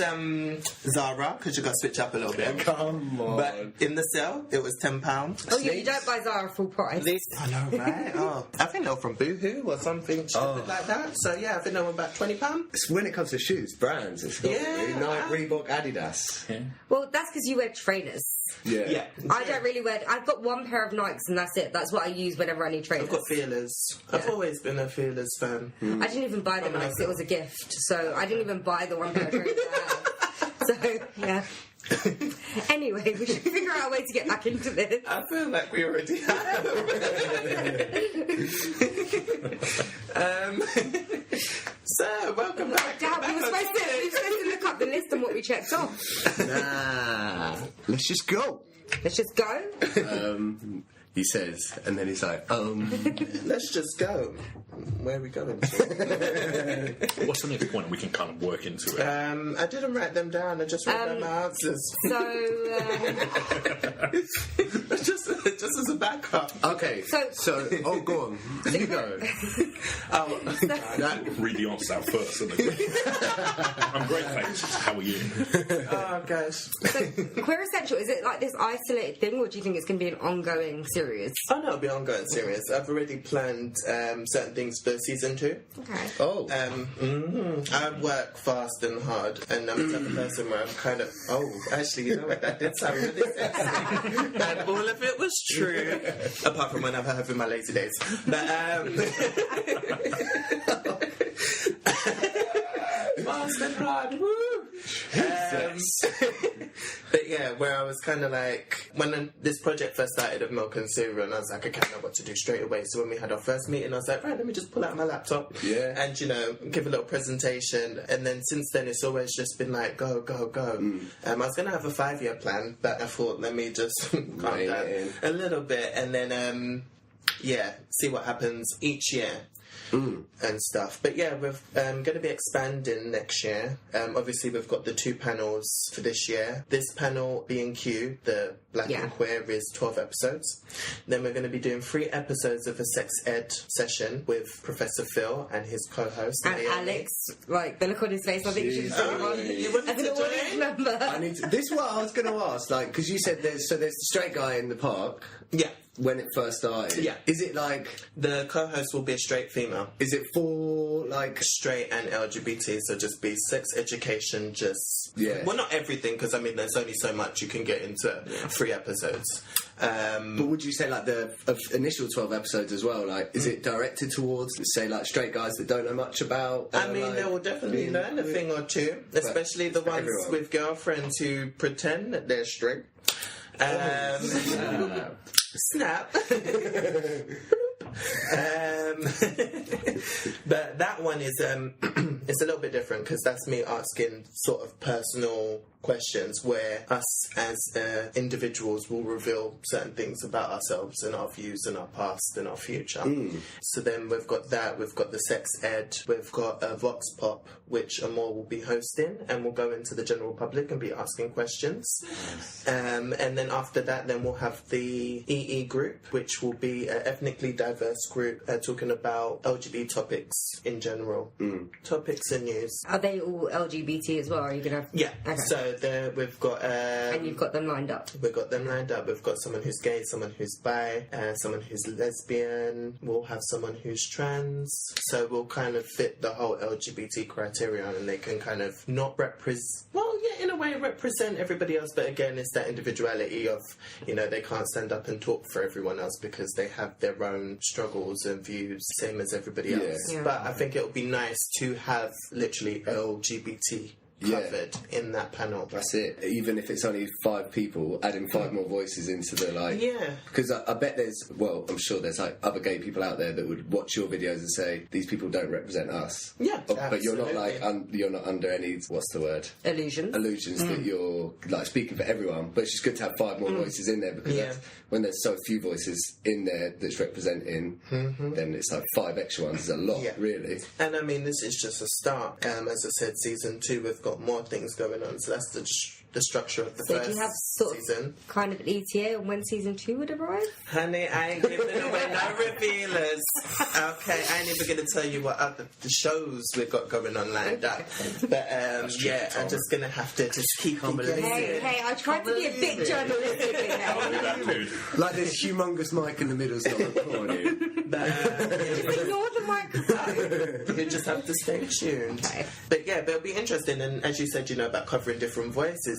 Speaker 2: Zara because you got to switch up a little bit.
Speaker 1: Come on.
Speaker 2: But in the sale, it was £10.
Speaker 4: Oh yeah, you don't buy Zara full price.
Speaker 2: I know, right? I think they were from Boohoo or something like that. So yeah, I think they were about £20.
Speaker 1: When it comes to shoes, brands, it's got
Speaker 2: Nike,
Speaker 1: Reebok, Adidas.
Speaker 3: Yeah.
Speaker 4: Well, that's because you wear trainers.
Speaker 1: Yeah.
Speaker 4: I don't really wear. I've got one pair of Nikes and that's it. That's what I use whenever I need trainers.
Speaker 2: I've got feelers. I've always been a feelers fan.
Speaker 4: I didn't even buy the Nikes. It was a gift, so I didn't even buy the one pair of trainers I have. So yeah. Anyway, we should figure out a way to get back into this.
Speaker 2: I feel like we already have. So, welcome back.
Speaker 4: Dad, we were supposed to look up the list and what we checked off.
Speaker 1: Nah. Let's just go.
Speaker 4: Let's just go.
Speaker 1: He says, and then he's like,
Speaker 2: Let's just go. Where are we going to?
Speaker 3: What's the next point? We can kind of work into it.
Speaker 2: I didn't write them down. I just wrote down my answers. just as a backup.
Speaker 1: Okay. So, oh, go on. You go.
Speaker 3: Read the answers out first. I'm great, thanks. How are you?
Speaker 2: Oh, gosh.
Speaker 4: So, Queer Essential, is it like this isolated thing, or do you think it's going to be an ongoing series?
Speaker 2: Oh, no, it'll be an ongoing series. I've already planned certain things for season 2.
Speaker 4: Okay.
Speaker 1: Oh.
Speaker 2: I work fast and hard, and I'm the type of person where I'm kind of, actually, you know what, that did sound really sexy. And all of it was true, apart from when I'm having my lazy days. But, fast and hard, woo! But yeah, where I was kind of like, when this project first started of Milk and Cereal, and I was like, okay, I know what to do straight away. So when we had our first meeting, I was like, right, let me just pull out my laptop and, give a little presentation. And then since then, it's always just been like, go, go, go. I was going to have a 5-year plan, but I thought, let me just calm down a little bit and then, see what happens each year. And stuff. But yeah, we're going to be expanding next year. Obviously, we've got the 2 panels for this year. This panel, B&Q, the Black and Queer, is 12 episodes. Then we're going to be doing 3 episodes of a sex ed session with Professor Phil and his co-host.
Speaker 4: And Alex, like, the look on his face, I think you should have one.
Speaker 2: You wanted to join?
Speaker 4: Member.
Speaker 1: This is what I was going to ask, like, because you said there's the straight guy in the park.
Speaker 2: Yeah.
Speaker 1: When it first started.
Speaker 2: Yeah.
Speaker 1: Is it like...
Speaker 2: The co-host will be a straight female.
Speaker 1: Is it for, like...
Speaker 2: Straight and LGBT, so just be sex education, just...
Speaker 1: Yeah.
Speaker 2: Well, not everything, because, there's only so much you can get into 3 episodes.
Speaker 1: But would you say, like, the initial 12 episodes as well, like, is it directed towards, say, like, straight guys that don't know much about...
Speaker 2: like, they will definitely learn a thing or two, especially the ones with girlfriends who pretend that they're straight. Snap. But that one is it's a little bit different because that's me asking sort of personal questions where us as individuals will reveal certain things about ourselves and our views and our past and our future. So then we've got that, we've got the sex ed, we've got Vox Pop, which Amor will be hosting, and we'll go into the general public and be asking questions. And then after that, then we'll have the EE group, which will be an ethnically diverse group talking about LGBT topics in general. Topics and news.
Speaker 4: Are they all LGBT as well? Are you going to...
Speaker 2: Yeah.
Speaker 4: Okay.
Speaker 2: So we've got...
Speaker 4: and you've got them lined up?
Speaker 2: We've got them lined up. We've got someone who's gay, someone who's bi, someone who's lesbian. We'll have someone who's trans. So we'll kind of fit the whole LGBT criterion, and they can kind of not represent... Well, yeah, in a way represent everybody else, but again, it's that individuality of, they can't stand up and talk for everyone else because they have their own struggles and views, same as everybody else.
Speaker 4: Yeah.
Speaker 2: But I think it would be nice to have literally LGBT covered in that panel.
Speaker 1: That's it. Even if it's only 5 people, adding 5 more voices into the, like...
Speaker 2: Yeah.
Speaker 1: Because I bet there's... Well, I'm sure there's, like, other gay people out there that would watch your videos and say, these people don't represent us.
Speaker 2: Yeah,
Speaker 1: But you're not, like... you're not under any... What's the word?
Speaker 4: Illusions
Speaker 1: That you're, like, speaking for everyone. But it's just good to have 5 more voices in there, because that's, when there's so few voices in there that's representing, then it's like 5 extra ones is a lot, really.
Speaker 2: And this is just a start. As I said, season 2, we've got more things going on, so that's the structure of the first
Speaker 4: do you have
Speaker 2: season.
Speaker 4: Kind of an ETA on when season 2 would arrive?
Speaker 2: Honey, I ain't giving away no revealers. Okay, I ain't even going to tell you what other the shows we've got going on lined up. But I'm just going to have to just keep on believing.
Speaker 4: Hey, I tried to be a bit journalistic again.
Speaker 1: Like this humongous mic in the middle's not recording.
Speaker 4: Ignore the microphone.
Speaker 2: You just have to stay tuned.
Speaker 4: Okay.
Speaker 2: But it'll be interesting, and as you said, about covering different voices,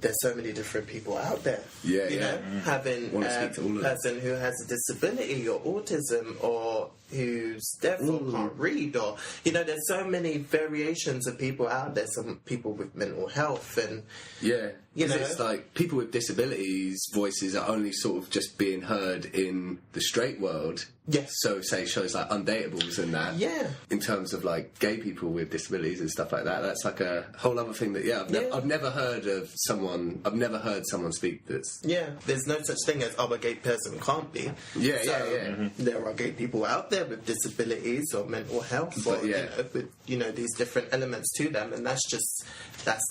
Speaker 2: there's so many different people out there.
Speaker 1: Yeah,
Speaker 2: you
Speaker 1: yeah.
Speaker 2: know, having
Speaker 1: Wanna
Speaker 2: a
Speaker 1: speak to all of them.
Speaker 2: person who has a disability or autism or who's deaf or can't read, or there's so many variations of people out there. Some people with mental health, and
Speaker 1: Yeah,
Speaker 2: You
Speaker 1: 'cause
Speaker 2: know?
Speaker 1: it's like people with disabilities' voices are only sort of just being heard in the straight world.
Speaker 2: Yes.
Speaker 1: So, say shows like Undateables and that.
Speaker 2: Yeah.
Speaker 1: In terms of like gay people with disabilities and stuff like that, that's like a whole other thing that I've never heard of someone. I've never heard someone speak that's.
Speaker 2: yeah, there's no such thing as a gay person can't be.
Speaker 1: Yeah,
Speaker 2: So,
Speaker 1: yeah.
Speaker 2: There are gay people out there with disabilities or mental health,
Speaker 1: But,
Speaker 2: or
Speaker 1: yeah.
Speaker 2: with these different elements to them, and that's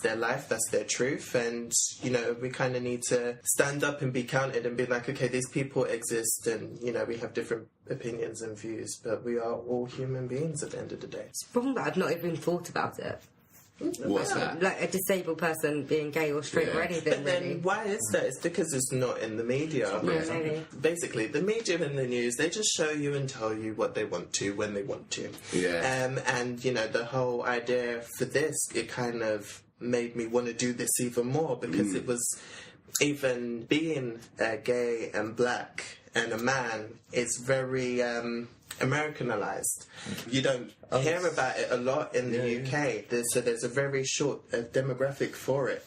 Speaker 2: their life, that's their truth, and we kind of need to stand up and be counted and be like, okay, these people exist, and we have different opinions and views, but we are all human beings at the end of the day.
Speaker 4: It's wrong that I've not even thought about it.
Speaker 1: What's that?
Speaker 4: Like a disabled person being gay or straight or
Speaker 1: Yeah.
Speaker 4: anything,
Speaker 2: But then
Speaker 4: really.
Speaker 2: why is that? It's because it's not in the media.
Speaker 4: Yeah, maybe.
Speaker 2: Basically, the media and the news, they just show you and tell you what they want to when they want to.
Speaker 1: Yeah.
Speaker 2: And the whole idea for this, it kind of made me want to do this even more, because it was, even being gay and black and a man is very Americanized. You don't hear about it a lot in the UK. There's a very short demographic for it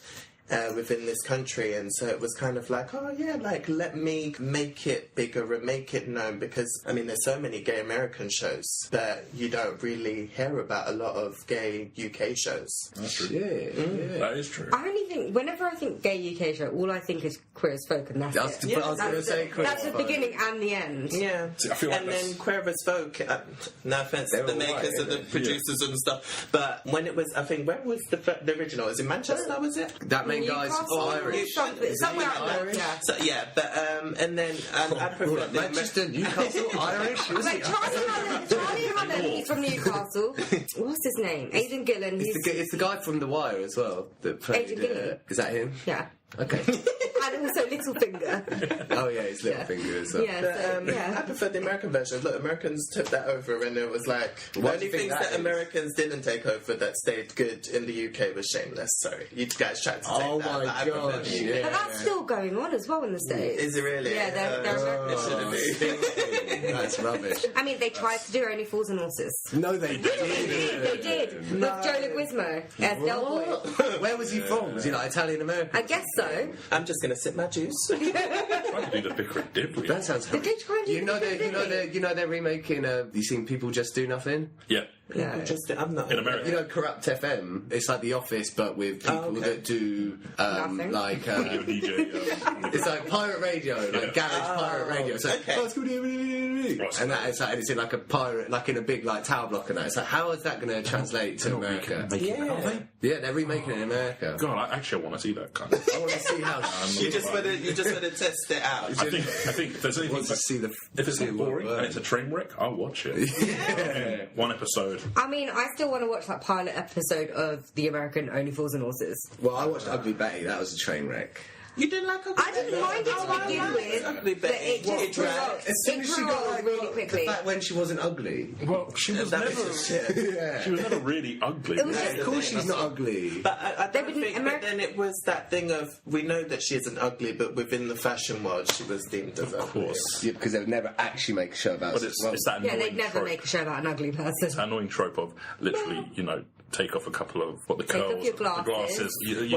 Speaker 2: within this country, and so it was kind of like, let me make it bigger and make it known, because there's so many gay American shows, but you don't really hear about a lot of gay UK shows.
Speaker 3: That's true.
Speaker 1: Yeah.
Speaker 3: That is true.
Speaker 4: I only think, whenever I think gay UK show, all I think is Queer as Folk, and that's it.
Speaker 1: I was going to say Queer
Speaker 4: That's
Speaker 1: as
Speaker 4: the
Speaker 1: Folk.
Speaker 4: beginning and the end.
Speaker 2: Yeah,
Speaker 3: I feel like
Speaker 2: and
Speaker 3: that's-
Speaker 2: then Queer as Folk, no offense to
Speaker 1: They're
Speaker 2: the
Speaker 1: all
Speaker 2: makers
Speaker 1: right,
Speaker 2: and the
Speaker 1: yeah.
Speaker 2: producers and stuff, but when it was, I think, where was the original? Was it Manchester, was it?
Speaker 1: That main guy's
Speaker 4: Newcastle,
Speaker 1: Irish.
Speaker 4: Somewhere out there,
Speaker 1: Irish?
Speaker 4: yeah.
Speaker 2: So, yeah, but, and then I prefer the
Speaker 1: Manchester, Newcastle, Irish. Was
Speaker 4: Wait,
Speaker 1: it?
Speaker 4: Charlie Hunnam, he's from Newcastle. What's his name? Aidan Gillen.
Speaker 1: It's the guy from The Wire as well that played.
Speaker 4: Aidan Gillen.
Speaker 1: Is that him?
Speaker 4: Yeah.
Speaker 1: Okay.
Speaker 4: And also Littlefinger.
Speaker 1: Oh yeah, his little finger as well.
Speaker 4: Yeah,
Speaker 2: But,
Speaker 4: so,
Speaker 2: I
Speaker 4: yeah.
Speaker 2: prefer the American version. Look, Americans took that over, and it was like the
Speaker 1: What do
Speaker 2: only
Speaker 1: you think
Speaker 2: things
Speaker 1: that
Speaker 2: that
Speaker 1: is?
Speaker 2: Americans didn't take over that stayed good in the UK was Shameless. Sorry, you guys tried to take
Speaker 1: Oh
Speaker 2: that.
Speaker 1: my
Speaker 2: but I prefer
Speaker 1: gosh,
Speaker 2: the UK.
Speaker 1: yeah.
Speaker 4: But that's still going on as well in the States.
Speaker 2: Is it really?
Speaker 4: Yeah, they're
Speaker 2: it shouldn't be.
Speaker 1: That's rubbish.
Speaker 4: I mean, they tried to do Only Fools and Horses.
Speaker 1: No, they
Speaker 4: They
Speaker 1: did.
Speaker 4: did. With Joe Leguizamo as Del Boy.
Speaker 1: Where was he from? Was he like Italian American?
Speaker 4: I guess so.
Speaker 2: I'm just gonna sip my juice.
Speaker 3: Trying to do the Vicar of Dibley.
Speaker 1: That sounds.
Speaker 4: Did they try and do
Speaker 1: You know
Speaker 4: the
Speaker 1: they're remaking. You seen People Just Do Nothing?
Speaker 3: Yeah.
Speaker 4: Yeah.
Speaker 2: I'm not
Speaker 3: In America.
Speaker 1: You know Corrupt FM? It's like The Office, but with people
Speaker 2: okay.
Speaker 1: that do
Speaker 4: Nothing.
Speaker 1: like.
Speaker 3: Radio DJ.
Speaker 1: It's like pirate radio, like garage pirate radio. It's like,
Speaker 2: okay.
Speaker 1: oh, it's called and that is like, and it's in like a pirate, like in a big like tower block and that. It's like, how is that going to translate to America?
Speaker 2: Yeah.
Speaker 1: Yeah, they're remaking it in America.
Speaker 3: God, I want to see that kind of.
Speaker 1: I want to see how.
Speaker 2: You just want to test it out.
Speaker 3: I think if there's
Speaker 1: I
Speaker 3: anything
Speaker 1: want to see the.
Speaker 3: if it's
Speaker 1: see
Speaker 3: not
Speaker 1: what
Speaker 3: boring and
Speaker 1: works.
Speaker 3: it's a train wreck, I'll watch it. Yeah. One episode.
Speaker 4: I mean, I still want to watch that pilot episode of the American Only Fools and Horses.
Speaker 1: Well, I watched Ugly Betty. That was a train wreck.
Speaker 2: You didn't like
Speaker 4: I didn't mind it to begin with,
Speaker 2: Ugly
Speaker 4: but
Speaker 2: Betty.
Speaker 4: it just grew up.
Speaker 1: As soon
Speaker 4: It
Speaker 1: as she
Speaker 4: grew
Speaker 1: got
Speaker 4: up
Speaker 1: like
Speaker 4: really
Speaker 1: the
Speaker 4: quickly.
Speaker 1: fact when she wasn't ugly.
Speaker 3: Well, she was
Speaker 2: That
Speaker 3: never.
Speaker 2: was just shit.
Speaker 1: Yeah.
Speaker 3: She was never really ugly.
Speaker 4: It was
Speaker 3: was
Speaker 4: just-
Speaker 3: she?
Speaker 1: Of course, she's not ugly.
Speaker 2: But I
Speaker 4: They
Speaker 2: don't
Speaker 4: wouldn't-
Speaker 2: think. But then it was that thing of, we know that she isn't ugly, but within the fashion world, she was deemed as ugly.
Speaker 3: Of course.
Speaker 1: Yeah, because they would never actually make a show about.
Speaker 3: But it's that
Speaker 4: Yeah,
Speaker 3: annoying
Speaker 4: they'd never
Speaker 3: trope.
Speaker 4: make a show about an ugly person.
Speaker 3: That annoying trope of literally, take off a couple of the
Speaker 4: Take off
Speaker 3: curls,
Speaker 4: your
Speaker 3: the
Speaker 4: glasses.
Speaker 3: glasses.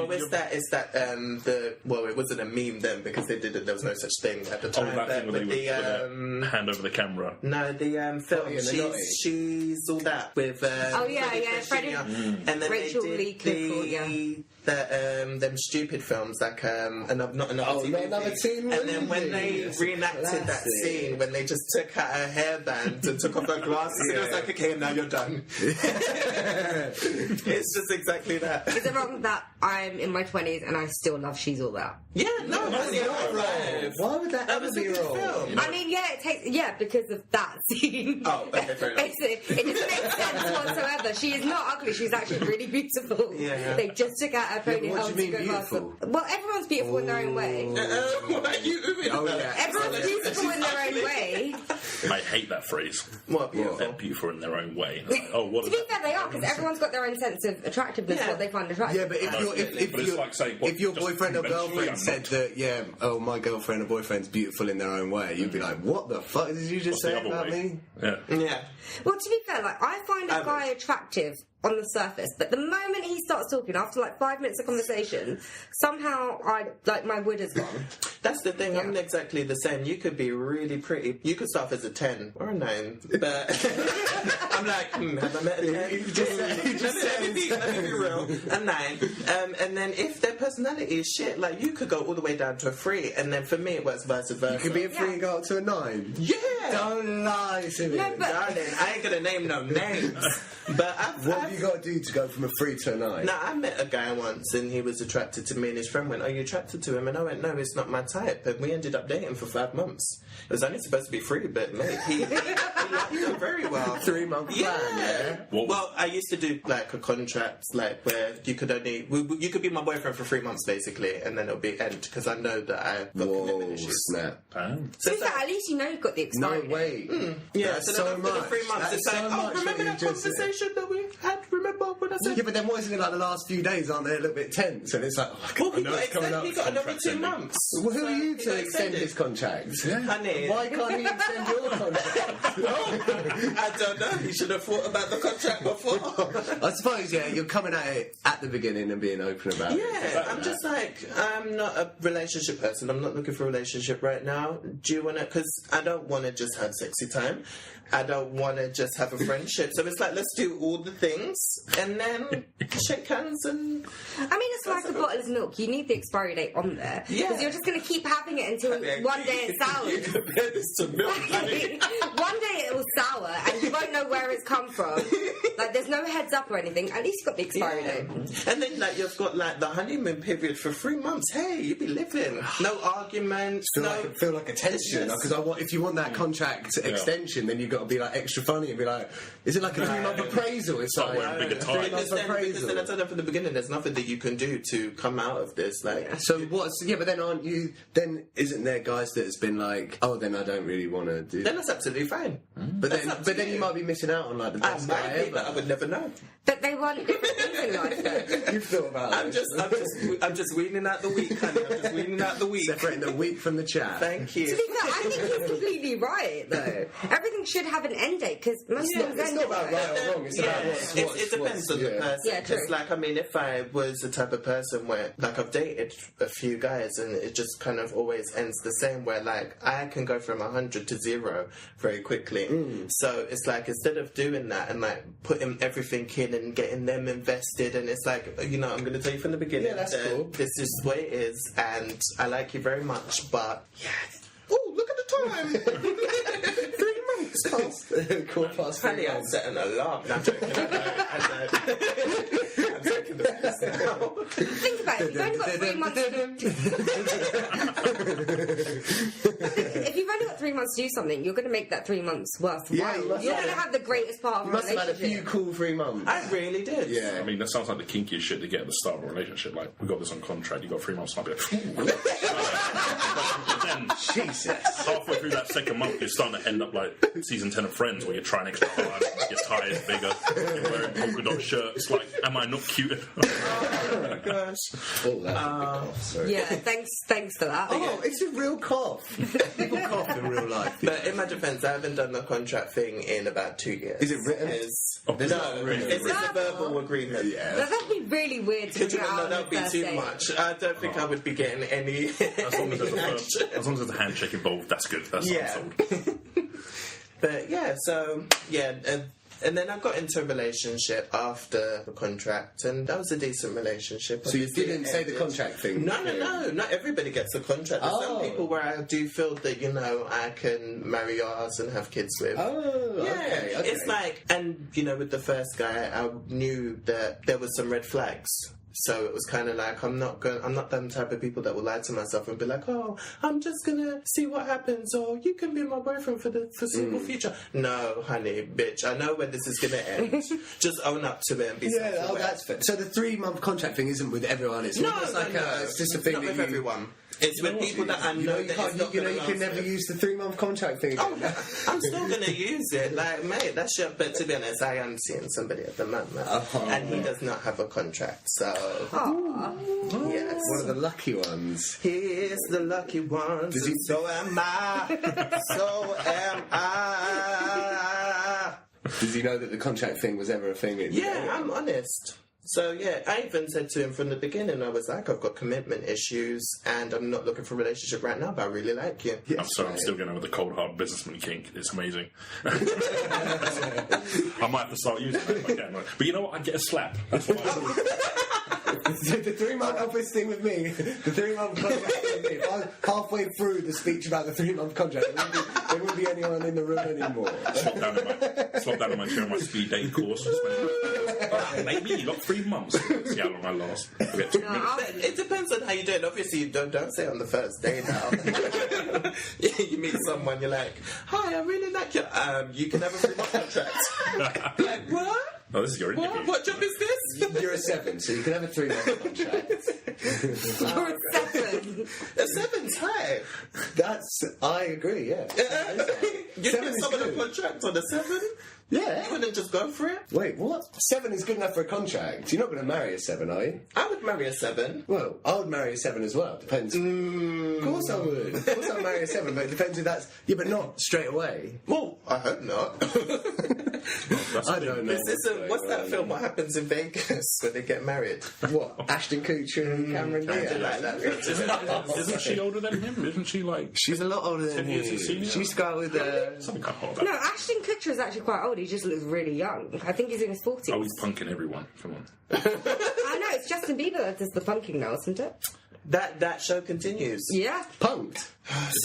Speaker 2: Well, it wasn't a meme then, because there was no such thing at the
Speaker 3: Oh,
Speaker 2: time.
Speaker 3: that
Speaker 2: but
Speaker 3: thing when
Speaker 2: with
Speaker 3: they would put
Speaker 2: the
Speaker 3: their hand over the camera.
Speaker 2: no, the film.
Speaker 1: and the naughty.
Speaker 2: She's all that with.
Speaker 4: Oh, yeah,
Speaker 2: Freddie
Speaker 4: yeah,
Speaker 2: Fresh
Speaker 4: Freddie-
Speaker 2: Jr. And then
Speaker 4: Rachel
Speaker 2: they
Speaker 4: Lee
Speaker 2: did
Speaker 4: Clifford, yeah.
Speaker 2: them stupid films like another
Speaker 1: Oh,
Speaker 2: TV
Speaker 1: not another
Speaker 2: movie.
Speaker 1: teen
Speaker 2: And then when
Speaker 1: movie.
Speaker 2: they
Speaker 1: It's a
Speaker 2: reenacted that
Speaker 1: classic.
Speaker 2: scene, when they just took out her hairband and took off her glasses, it was
Speaker 1: Yeah.
Speaker 2: like, okay, now you're done. It's just exactly that.
Speaker 4: Is it wrong that I'm in my 20s and I still love She's All That?
Speaker 2: Yeah, no,
Speaker 1: That's
Speaker 2: it's
Speaker 1: not wrong. Why would that ever
Speaker 2: was a
Speaker 1: be
Speaker 2: good
Speaker 1: wrong?
Speaker 2: film.
Speaker 4: I mean, because of that scene.
Speaker 2: Oh, okay, fair enough.
Speaker 4: Basically, it doesn't make sense whatsoever. She is not ugly. She's actually really beautiful.
Speaker 2: Yeah.
Speaker 4: They just took out at a
Speaker 1: Yeah, but
Speaker 4: ponytail
Speaker 1: what do you
Speaker 4: to
Speaker 1: mean
Speaker 4: go past
Speaker 1: beautiful?
Speaker 4: them. Well, everyone's beautiful in their own way.
Speaker 2: What are you doing?
Speaker 1: Oh, yeah.
Speaker 4: Everyone's beautiful in their own way.
Speaker 3: I hate that phrase.
Speaker 2: What?
Speaker 3: They're beautiful in their own way. Like, oh, what
Speaker 4: To
Speaker 3: is
Speaker 4: be fair, they are, because everyone's got their own sense of attractiveness,
Speaker 2: Yeah.
Speaker 4: what they find attractive.
Speaker 1: Yeah, but
Speaker 3: But it's like saying, what,
Speaker 1: if your
Speaker 3: just
Speaker 1: boyfriend or
Speaker 3: conventionally,
Speaker 1: girlfriend
Speaker 3: I'm
Speaker 1: said
Speaker 3: not.
Speaker 1: that, yeah, oh, my girlfriend or boyfriend's beautiful in their own way, you'd be like, what the fuck did you just
Speaker 3: What's the
Speaker 1: say
Speaker 3: other
Speaker 1: about
Speaker 3: way?
Speaker 1: me?
Speaker 3: Yeah.
Speaker 2: Yeah.
Speaker 4: Well, to be fair, like, I find a guy attractive on the surface, but the moment he starts talking, after like 5 minutes of conversation, somehow my wood is gone.
Speaker 2: That's the thing. I'm exactly the same. You could be really pretty. You could start off as a 10 or a 9, but I'm like, have I met a 10? Let me be real. A 9. And then if their personality is shit, like you could go all the way down to a 3, and then for me it was vice versa.
Speaker 1: You could be a 3 and go up to a 9.
Speaker 2: Yeah.
Speaker 1: Don't lie to me.
Speaker 4: No, but-
Speaker 2: Darling, I ain't gonna name no names, but
Speaker 1: What have you got to do to go from a 3 to a 9?
Speaker 2: Now, I met a guy once and he was attracted to me, and his friend went, "Are you attracted to him?" And I went, "No, it's not my type." And we ended up dating for 5 months. It was only supposed to be 3, but mate, he liked him very well.
Speaker 1: 3-month plan, yeah?
Speaker 2: Well, I used to do like a contract, like where you could only you could be my boyfriend for 3 months basically, and then it'll be end because I know that I've got commitment
Speaker 1: Whoa,
Speaker 2: issues.
Speaker 1: snap.
Speaker 3: Damn.
Speaker 4: To be fair, at least you know you've got the
Speaker 1: No
Speaker 4: expiry date.
Speaker 1: way.
Speaker 2: Yeah,
Speaker 1: That's
Speaker 2: so,
Speaker 1: so
Speaker 2: then after the
Speaker 1: much.
Speaker 2: 3 months,
Speaker 1: That's
Speaker 2: it's like,
Speaker 1: so
Speaker 2: oh,
Speaker 1: much
Speaker 2: remember
Speaker 1: that
Speaker 2: that
Speaker 1: you just said.
Speaker 2: conversation that we had? Remember when I said?
Speaker 1: Yeah, but then wasn't it like the last few days, aren't they a little bit tense? And it's like, oh,
Speaker 2: Well, he
Speaker 1: I know
Speaker 2: got,
Speaker 1: it's coming up.
Speaker 2: he got another
Speaker 3: contract
Speaker 2: 2
Speaker 3: ending.
Speaker 2: months.
Speaker 1: Well, who
Speaker 2: So
Speaker 1: are you
Speaker 2: he
Speaker 1: to
Speaker 2: got
Speaker 1: extend
Speaker 2: extended.
Speaker 1: his contract?
Speaker 2: Honey.
Speaker 1: Why can't he extend your contract?
Speaker 2: I don't know. He should have thought about the contract before.
Speaker 1: I suppose, yeah, you're coming at it at the beginning and being open about it.
Speaker 2: Yeah, I'm just like, I'm not a relationship person. I'm not looking for a relationship right now. Do you want to? Because I don't want to just have sexy time. I don't want to just have a friendship. So it's like, let's do all the things and then shake hands and...
Speaker 4: I mean, it's like a bottle of milk. You need the expiry date on there.
Speaker 2: Yeah.
Speaker 4: Because you're just going to keep having it until one day it's sour.
Speaker 2: You compare this to milk, honey.
Speaker 4: One day it will sour and you won't know where it's come from. Like, there's no heads up or anything. At least you've got the expiry date.
Speaker 2: And then, like, you've got, like, the honeymoon period for 3 months. Hey, you be living. No arguments,
Speaker 1: Feel like a tension
Speaker 2: It's just-
Speaker 1: because if you want that contract extension, then you've got to be like extra funny and be like, is it like a 3-month appraisal? It's
Speaker 3: Like
Speaker 1: like
Speaker 3: wearing bigger ties.
Speaker 1: 3-month
Speaker 2: Because then I
Speaker 1: appraisal.
Speaker 2: told them from the beginning, there's nothing that you can do to come out of this. Like,
Speaker 1: So what's but then aren't you? Then isn't there guys that has been like, oh, then I don't really want to do.
Speaker 2: then that's absolutely fine.
Speaker 1: But
Speaker 2: That's up to
Speaker 1: then you might be missing out on like the
Speaker 2: I
Speaker 1: best guy
Speaker 2: might be, but I
Speaker 1: ever.
Speaker 2: would never know.
Speaker 4: But they want different things in life, though.
Speaker 1: You've thought about
Speaker 2: I'm
Speaker 1: this.
Speaker 2: I'm just weaning out the week, honey. I'm just weaning out the week.
Speaker 1: Separating the wheat from the chaff.
Speaker 2: Thank
Speaker 4: To
Speaker 2: you.
Speaker 4: be fair, I think he's completely right, though. Everything should have an end date, because most
Speaker 2: Yeah,
Speaker 4: things
Speaker 1: It's
Speaker 4: end
Speaker 1: not about
Speaker 4: anyway.
Speaker 1: right or wrong. It's about what's
Speaker 2: it depends on the person.
Speaker 4: Yeah, true.
Speaker 2: It's like, I mean, if I was the type of person where, like, I've dated a few guys and it just kind of always ends the same, where, like, I can go from 100 to 0 very quickly. So it's like, instead of doing that and, like, putting everything in and getting them invested, and it's like, you know, I'm going to tell you from the beginning,
Speaker 1: Yeah, that's
Speaker 2: that
Speaker 1: cool.
Speaker 2: this is the way it is, and I like you very much, but, yeah. Oh, look at the time! 3 months past.
Speaker 1: 3
Speaker 2: Honey, I'll set an alarm. No, I'm joking. I'm taking the piss now.
Speaker 4: Think about it. If you've only got 3 months if you've only got 3 months to do something, you're going to make that 3 months worthwhile.
Speaker 1: Yeah, you must
Speaker 4: You're
Speaker 1: have-
Speaker 4: going to have the greatest part of
Speaker 1: You
Speaker 4: a
Speaker 1: must have had a
Speaker 4: relationship.
Speaker 1: few cool 3 months.
Speaker 2: I really did.
Speaker 1: Yeah.
Speaker 3: I mean, that sounds like the kinkiest shit to get at the start of a relationship. Like, we got this on contract, you got 3 months, and I'll be like, ooh. But then,
Speaker 1: Jesus.
Speaker 3: halfway through that second month, you're starting to end up like season 10 of Friends, where you're trying extra hard, your tie is bigger, you're wearing polka dot shirts. Like, am I not cute?
Speaker 2: Oh my gosh.
Speaker 1: Oh, that's a big cough. Sorry.
Speaker 4: Yeah, thanks for that.
Speaker 1: Oh, it's a real cough. People cough in real life.
Speaker 2: But in my defence, I haven't done the contract thing in about 2 years.
Speaker 1: Is it written?
Speaker 2: No,
Speaker 1: not written.
Speaker 2: it's a verbal agreement.
Speaker 1: Yeah.
Speaker 4: That'd be really weird to
Speaker 2: Could
Speaker 4: do
Speaker 2: you
Speaker 4: it out
Speaker 2: know
Speaker 4: on
Speaker 2: that
Speaker 4: the
Speaker 2: would be
Speaker 4: first
Speaker 2: too
Speaker 4: date.
Speaker 2: much? I don't think I would be getting any.
Speaker 3: As long as there's
Speaker 2: action.
Speaker 3: as long as there's a handshake involved, that's good. That's
Speaker 2: Yeah.
Speaker 3: sold.
Speaker 2: But yeah, so yeah, and then I got into a relationship after the contract, and that was a decent relationship.
Speaker 1: So you
Speaker 2: Obviously,
Speaker 1: didn't
Speaker 2: it
Speaker 1: say the
Speaker 2: ended.
Speaker 1: contract thing?
Speaker 2: No. Not everybody gets a contract. There's some
Speaker 1: Oh.
Speaker 2: people where I do feel that, you know, I can marry your ass and have kids with.
Speaker 1: Oh,
Speaker 2: Yeah,
Speaker 1: okay.
Speaker 2: it's like, and you know, with the first guy, I knew that there was some red flags. So it was kind of like, I'm not them type of people that will lie to myself and be like, oh, I'm just gonna see what happens, or you can be my boyfriend for the foreseeable future. No, honey, bitch, I know when this is gonna end. Just own up to it and be
Speaker 1: Yeah, that's fair. So the 3-month contract thing isn't with everyone. It's almost like it's just a thing
Speaker 2: not
Speaker 1: that
Speaker 2: with
Speaker 1: you...
Speaker 2: everyone. It's with people that I know that it's not
Speaker 1: you
Speaker 2: gonna
Speaker 1: can
Speaker 2: last
Speaker 1: never
Speaker 2: with.
Speaker 1: use the 3-month contract thing again.
Speaker 2: Oh, I'm still gonna use it, like, mate. That's your. But to be honest, I am seeing somebody at the moment, and he does not have a contract. So, yes,
Speaker 1: One of the lucky ones.
Speaker 2: he is the lucky one.
Speaker 1: Does he-
Speaker 2: So am I. So am I.
Speaker 1: Does he know that the contract thing was ever a thing?
Speaker 2: Yeah, I'm honest. So yeah, I even said to him from the beginning, I was like, I've got commitment issues, and I'm not looking for a relationship right now, but I really like you.
Speaker 3: I'm sorry, I'm still going over the cold hard businessman kink. It's amazing. I might have to start using that if I can. But you know what? I get a slap. That's what I do.
Speaker 1: The 3-month office thing with me, the 3-month contract thing with me. If I'm halfway through the speech about the 3-month contract, there wouldn't be anyone in the room anymore.
Speaker 3: Slop down in my chair on my speed dating course. Just went, maybe you got 3 months. See how long I last. I get 2 minutes.
Speaker 2: But it depends on how you do it. Obviously, you don't say on the first day now. You meet someone, you're like, hi, I really like you. You can have a 3-month contract. Like, what?
Speaker 3: Oh, this is your interview.
Speaker 2: What job is this?
Speaker 1: You're a 7, so you can have a 3-month contract.
Speaker 4: You're a 7.
Speaker 2: A 7's high.
Speaker 1: I agree, yeah.
Speaker 2: You
Speaker 1: 7
Speaker 2: give
Speaker 1: is
Speaker 2: someone a
Speaker 1: good.
Speaker 2: contract on a 7?
Speaker 1: Yeah.
Speaker 2: You wouldn't just go for it?
Speaker 1: Wait, what? 7 is good enough for a contract. You're not going to marry a 7, are you?
Speaker 2: I would marry a 7.
Speaker 1: Well, I would marry a 7 as well. Depends. Of course I would. Of course I'd marry a 7, but it depends if that's... Yeah, but not straight away.
Speaker 2: Well, I hope not.
Speaker 1: I don't know.
Speaker 2: What's that film, What Happens in Vegas, where they get married?
Speaker 1: What? Ashton Kutcher and Cameron
Speaker 2: I
Speaker 1: Diaz?
Speaker 2: do like that film.
Speaker 3: Isn't she older than him? Isn't she like...
Speaker 1: She's a lot older than
Speaker 3: 10 years
Speaker 1: him.
Speaker 3: his senior?
Speaker 1: She used to go out with...
Speaker 3: Something can't hold that.
Speaker 4: No, Ashton Kutcher is actually quite old. He just looks really young. I think he's in his 40s.
Speaker 3: Oh, he's punking everyone. Come on.
Speaker 4: I know, it's Justin Bieber that does the punking now, isn't it?
Speaker 2: That show continues.
Speaker 4: Yeah.
Speaker 1: Punked.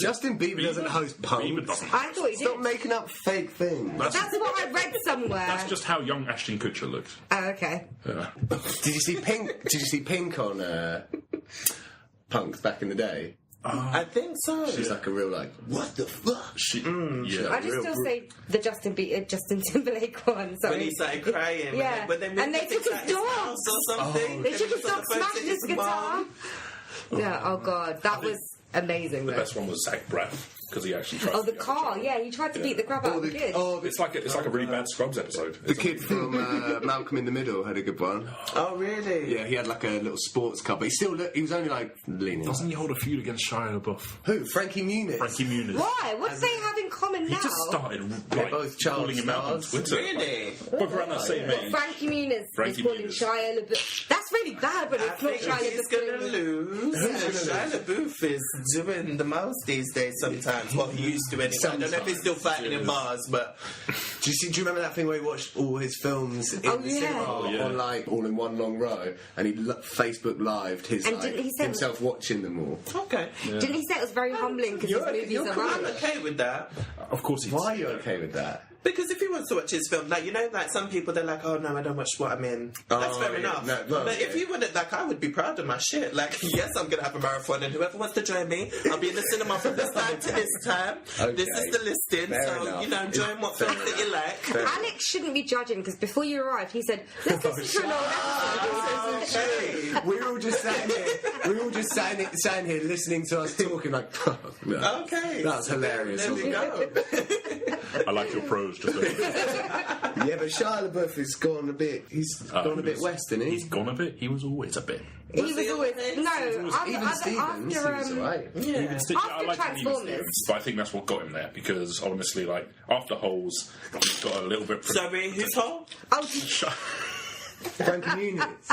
Speaker 1: Justin Bieber doesn't host
Speaker 3: Bieber
Speaker 1: Punked.
Speaker 3: doesn't.
Speaker 4: I thought he did.
Speaker 1: Stop making up fake things.
Speaker 4: That's what I read somewhere.
Speaker 3: That's just how young Ashton Kutcher looks.
Speaker 4: Oh, okay.
Speaker 3: Yeah.
Speaker 1: Did you see Pink? Did you see Pink on Punked back in the day?
Speaker 2: I think so.
Speaker 1: She's like a real what the fuck?
Speaker 3: Yeah.
Speaker 4: I just still say the Justin Timberlake one. Sorry.
Speaker 2: When he started crying.
Speaker 4: Yeah.
Speaker 2: And
Speaker 4: they took his dogs.
Speaker 2: Or something.
Speaker 4: They took his dog, smashed his guitar. Yeah. Oh god, that was amazing.
Speaker 3: The
Speaker 4: though.
Speaker 3: best one was Zach Braff because he actually tried.
Speaker 4: Oh,
Speaker 3: to
Speaker 4: the
Speaker 3: be out of
Speaker 4: car.
Speaker 3: jail.
Speaker 4: Yeah, he tried to beat the crap out of the kid.
Speaker 3: It's like a really bad Scrubs episode.
Speaker 1: The kid from Malcolm in the Middle had a good one.
Speaker 2: Oh, really?
Speaker 1: Yeah, he had like a little sports car, but he was only like leaning.
Speaker 3: Doesn't he hold a feud against Shia LaBeouf?
Speaker 1: Who? Frankie Muniz.
Speaker 3: Frankie Muniz.
Speaker 4: Why? What do they have in common
Speaker 3: He
Speaker 4: now?
Speaker 3: just started
Speaker 1: They're both child
Speaker 3: calling him out on
Speaker 1: stars.
Speaker 3: Twitter.
Speaker 2: Really?
Speaker 3: Both around that same age.
Speaker 4: Frankie Muniz
Speaker 3: Frankie
Speaker 4: is calling
Speaker 3: Muniz.
Speaker 4: Shia LaBeouf. That's really bad, but
Speaker 2: I
Speaker 4: it's not
Speaker 2: think
Speaker 4: Shia
Speaker 2: he's
Speaker 4: LaBeouf.
Speaker 2: gonna lose. Shia LaBeouf is doing the most these days sometimes. Well, he used to anyway. I don't know if he's still fighting in bars, but...
Speaker 1: Do you remember that thing where he watched all his films in the
Speaker 4: yeah.
Speaker 1: cinema
Speaker 3: Oh, yeah.
Speaker 1: on like all in one long row, and he Facebook lived his
Speaker 4: And didn't he say-
Speaker 1: himself watching them all?
Speaker 2: Okay.
Speaker 4: Didn't he say it was very humbling because his movies are
Speaker 2: I'm
Speaker 4: right?
Speaker 2: okay with that.
Speaker 3: Of course, he's.
Speaker 1: Why are you okay with that?
Speaker 2: Because if he wants to watch his film, like, you know, like some people, they're like, oh no, I don't watch what I'm in. That's
Speaker 1: Oh,
Speaker 2: fair
Speaker 1: yeah.
Speaker 2: enough.
Speaker 1: No, well,
Speaker 2: but if
Speaker 1: okay.
Speaker 2: he wouldn't, like, I would be proud of my shit. Like, yes, I'm going to have a marathon, and whoever wants to join me, I'll be in the cinema from this time to this time.
Speaker 1: Okay.
Speaker 2: This is the listing,
Speaker 1: Fair
Speaker 2: so,
Speaker 1: enough.
Speaker 2: you know, enjoying what films that you like.
Speaker 4: Alex shouldn't be judging because before you arrived, he said, "Let's listen to an old episode."
Speaker 2: Okay.
Speaker 1: We're all just sat here. We're all just sat here listening to us talking like. Oh, no.
Speaker 2: Okay.
Speaker 1: That's hilarious.
Speaker 2: There we go.
Speaker 3: I like your prose. Just
Speaker 1: Yeah, but Shia LaBeouf has gone a bit. He's gone a bit west, isn't he?
Speaker 3: He's gone a bit. He was always a bit.
Speaker 4: He was always
Speaker 1: Even Stevens, he was alright.
Speaker 2: Yeah.
Speaker 3: I like him,
Speaker 4: Transformers.
Speaker 3: Stevens, but I think that's what got him there because honestly, like after Holes, he got a little bit.
Speaker 2: Sorry, who's home?
Speaker 4: Oh,
Speaker 1: Frankie Muniz.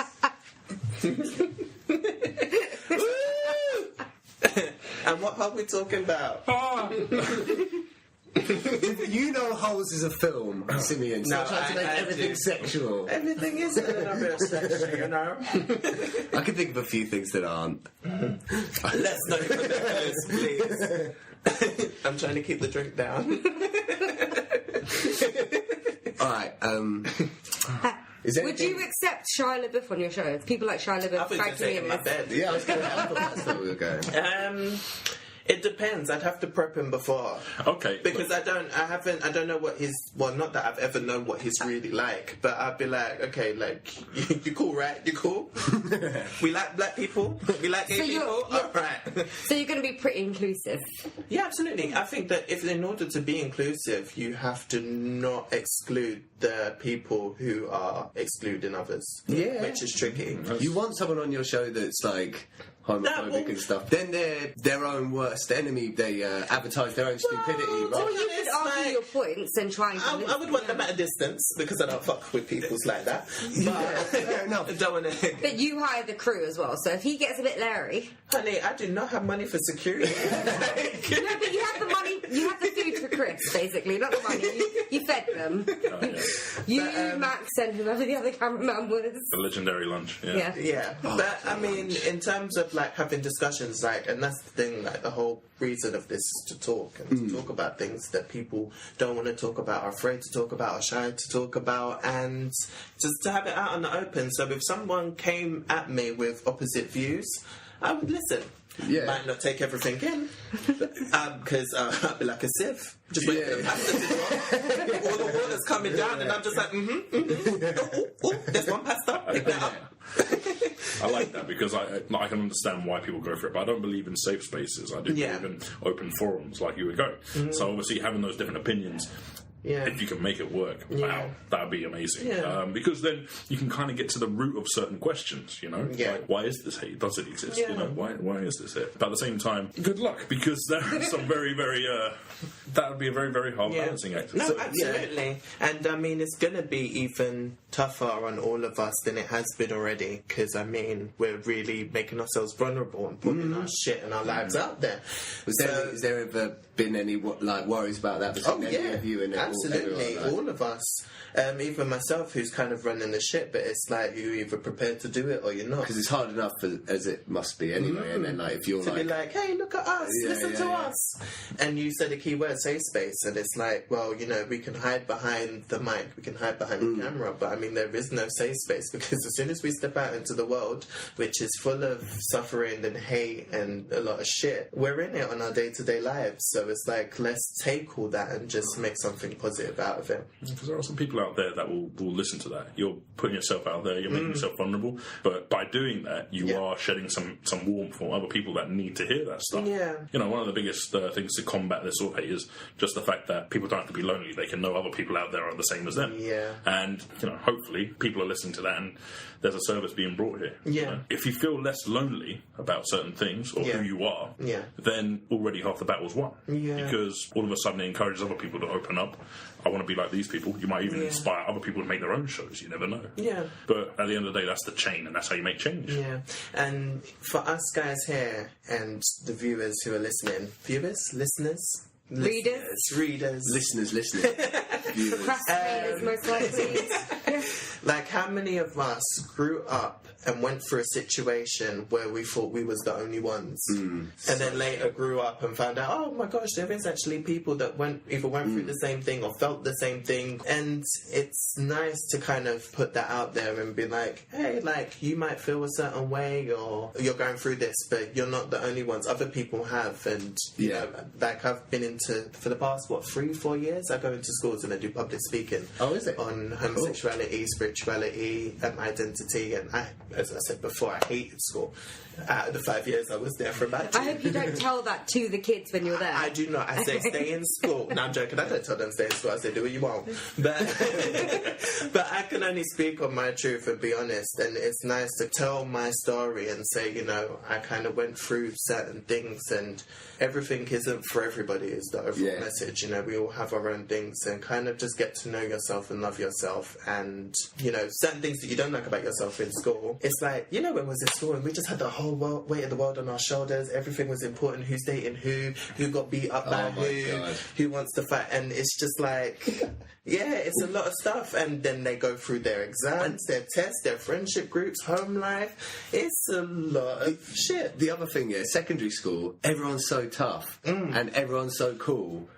Speaker 2: And what are we talking about?
Speaker 1: You know Holes is a film, Simeon. So
Speaker 2: No,
Speaker 1: trying to make
Speaker 2: I
Speaker 1: everything
Speaker 2: do.
Speaker 1: sexual.
Speaker 2: Everything is a little bit sexy, you know?
Speaker 1: I can think of a few things that aren't.
Speaker 2: Let's not even those, please. I'm trying to keep the drink down.
Speaker 1: Alright, Is there
Speaker 4: Would you accept Shia LaBeouf on your show? People like Shia
Speaker 2: I
Speaker 4: LaBeouf,
Speaker 2: thought you were
Speaker 4: Frankie
Speaker 2: saying in my
Speaker 4: Muniz.
Speaker 2: bed.
Speaker 1: Yeah, I was going to that's where we were going.
Speaker 2: It depends. I'd have to prep him before.
Speaker 3: Okay.
Speaker 2: Because I don't know what not that I've ever known what he's really like, but I'd be like, okay, like, you cool, right? You cool? We like black people? We like gay people? Alright.
Speaker 4: So you're going to be pretty inclusive.
Speaker 2: Yeah, absolutely. I think that if in order to be inclusive, you have to not exclude the people who are excluding others.
Speaker 1: Yeah.
Speaker 2: Which is tricky.
Speaker 1: You want someone on your show that's like homophobic and stuff. Then they're their own worst enemy. They advertise their own stupidity.
Speaker 4: Or
Speaker 1: Right?
Speaker 4: you could
Speaker 2: It's
Speaker 4: argue
Speaker 2: like-
Speaker 4: your points and try and convince
Speaker 2: I would want them at a distance because I don't fuck with peoples like that. But
Speaker 1: Fair enough.
Speaker 2: I don't want to.
Speaker 4: But you hire the crew as well, so if he gets a bit leery...
Speaker 2: Honey, I do not have money for security.
Speaker 4: No, but you have the money, you have the food for Chris, basically, not the money. You fed them. You, Max, and whoever the other cameraman was.
Speaker 3: The legendary lunch. Yeah.
Speaker 4: Yeah.
Speaker 2: Yeah, but I mean, in terms of like having discussions, like, and that's the thing, like the whole reason of this is to talk and to talk about things that people don't want to talk about, are afraid to talk about, are shy to talk about, and just to have it out in the open. So if someone came at me with opposite views, I would listen.
Speaker 1: Yeah.
Speaker 2: Might not take everything in because I'd be like a sieve. Just wait for the pasta to drop. All the water's coming down, and I'm just like, there's one pasta. Pick that up.
Speaker 3: I like that because I can understand why people go for it, but I don't believe in safe spaces. I do
Speaker 2: Yeah.
Speaker 3: believe in open forums like you would go. So obviously having those different opinions,
Speaker 2: Yeah.
Speaker 3: if you can make it work, wow, that'd be amazing.
Speaker 2: Yeah.
Speaker 3: Because then you can kind of get to the root of certain questions, you know?
Speaker 2: Yeah.
Speaker 3: Like, why is this hate? Does it exist?
Speaker 2: Yeah.
Speaker 3: You know, why is this here? But at the same time, good luck, because there are some very, very, that would be a very, very hard balancing act.
Speaker 2: No,
Speaker 3: So,
Speaker 2: absolutely. And I mean, it's going to be even tougher on all of us than it has been already, because I mean, we're really making ourselves vulnerable and putting our shit and our lives out there.
Speaker 1: Has there ever been any worries about that between any of you and
Speaker 2: absolutely,
Speaker 1: everyone,
Speaker 2: all of us. Even myself, who's kind of running the shit, but it's like you're either prepared to do it or you're not.
Speaker 1: Because it's hard enough as it must be anyway. And then if you're
Speaker 2: To be like, hey, look at us, listen to us. And you said a key word, safe space, and it's like, well, you know, we can hide behind the mic, we can hide behind the camera, but I mean, there is no safe space, because as soon as we step out into the world, which is full of suffering and hate and a lot of shit, we're in it on our day-to-day lives. So it's like, let's take all that and just make something positive out of it.
Speaker 3: Because there are some people out there that will listen to that. You're putting yourself out there, you're making yourself vulnerable, but by doing that, you are shedding some warmth for other people that need to hear that stuff.
Speaker 2: Yeah.
Speaker 3: You know, one of the biggest things to combat this sort of hate is just the fact that people don't have to be lonely. They can know other people out there are the same as them.
Speaker 2: Yeah.
Speaker 3: And, you know, hopefully people are listening to that and there's a service being brought here.
Speaker 2: Yeah.
Speaker 3: You know? If you feel less lonely about certain things or who you are, then already half the battle's won.
Speaker 2: Yeah.
Speaker 3: Because all of a sudden it encourages other people to open up. I want to be like these people. You might even inspire other people to make their own shows. You never know.
Speaker 2: Yeah.
Speaker 3: But at the end of the day, that's the chain, and that's how you make change.
Speaker 2: Yeah. And for us guys here and the viewers who are listening, listeners,
Speaker 1: listeners, viewers.
Speaker 4: Procrastinators, most likely.
Speaker 2: Like, how many of us grew up and went through a situation where we thought we was the only ones, and then later grew up and found out, oh my gosh, there is actually people that either went through the same thing or felt the same thing. And it's nice to kind of put that out there and be like, hey, like, you might feel a certain way or you're going through this, but you're not the only ones. Other people have. And you know, like, I've been for the past 3-4 years, I go into schools and I do public speaking.
Speaker 1: Oh, is it?
Speaker 2: On homosexuality, spirituality, and identity. And as I said before, I hated school. Out of the 5 years I was there for about 2.
Speaker 4: I hope you don't tell that to the kids when you're there.
Speaker 2: I do not. I say stay in school. No, I'm joking. I don't tell them stay in school. I say do what you want. But but I can only speak on my truth and be honest. And it's nice to tell my story and say, you know, I kind of went through certain things, and everything isn't for everybody is the overall message. You know, we all have our own things, and kind of just get to know yourself and love yourself. And, you know, certain things that you don't like about yourself in school, it's like, you know, when we was in school and we just had the whole weight of the world on our shoulders. Everything was important. Who's dating who got beat up by who wants to fight. And it's just like, it's a lot of stuff. And then they go through their exams, their tests, their friendship groups, home life. It's a lot of shit.
Speaker 1: The other thing, secondary school, everyone's so tough and everyone's so cool.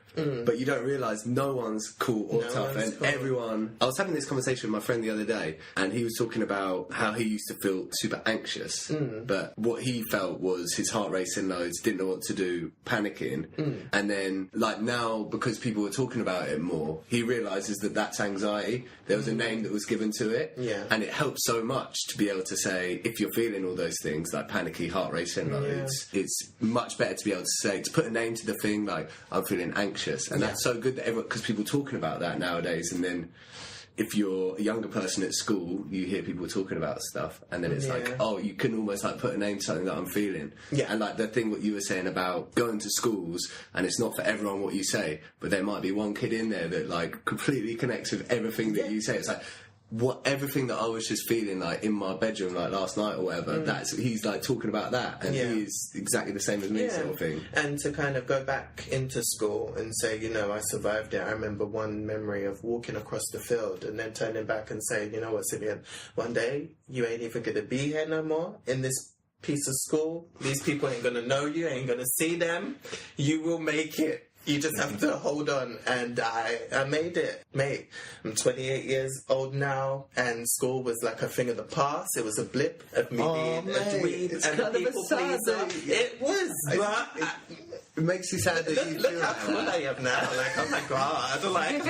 Speaker 1: but you don't realise no one's cool or tough,
Speaker 2: one's
Speaker 1: and
Speaker 2: cool.
Speaker 1: everyone. I was having this conversation with my friend the other day, and he was talking about how he used to feel super anxious, but what he felt was his heart racing loads, didn't know what to do, panicking, and then like now because people were talking about it more, he realises that that's anxiety. There was a name that was given to it, and it helps so much to be able to say if you're feeling all those things like panicky, heart racing loads, it's much better to be able to say, to put a name to the thing, like I'm feeling anxious, and that's so good that everyone, because people are talking about that nowadays, and then if you're a younger person at school, you hear people talking about stuff, and then it's like, oh, you can almost like put a name to something that I'm feeling. And like the thing what you were saying about going to schools, and it's not for everyone what you say, but there might be one kid in there that like completely connects with everything that you say. It's like everything that I was just feeling like in my bedroom like last night or whatever, he's like talking about that, and he's exactly the same as me, sort of thing.
Speaker 2: And to kind of go back into school and say, you know, I survived it. I remember one memory of walking across the field and then turning back and saying, you know what, Simeon, one day you ain't even gonna be here no more in this piece of school. These people ain't gonna know you, ain't gonna see them. You will make it. You just have to hold on, and I made it, mate. I'm 28 years old now, and school was like a thing of the past. It was a blip of me being a dweeb and a people pleaser. It was, but
Speaker 1: it makes you sad that you
Speaker 2: look
Speaker 1: feel
Speaker 2: how
Speaker 1: that
Speaker 2: cool
Speaker 1: way.
Speaker 2: I am now. Like, oh my god, like.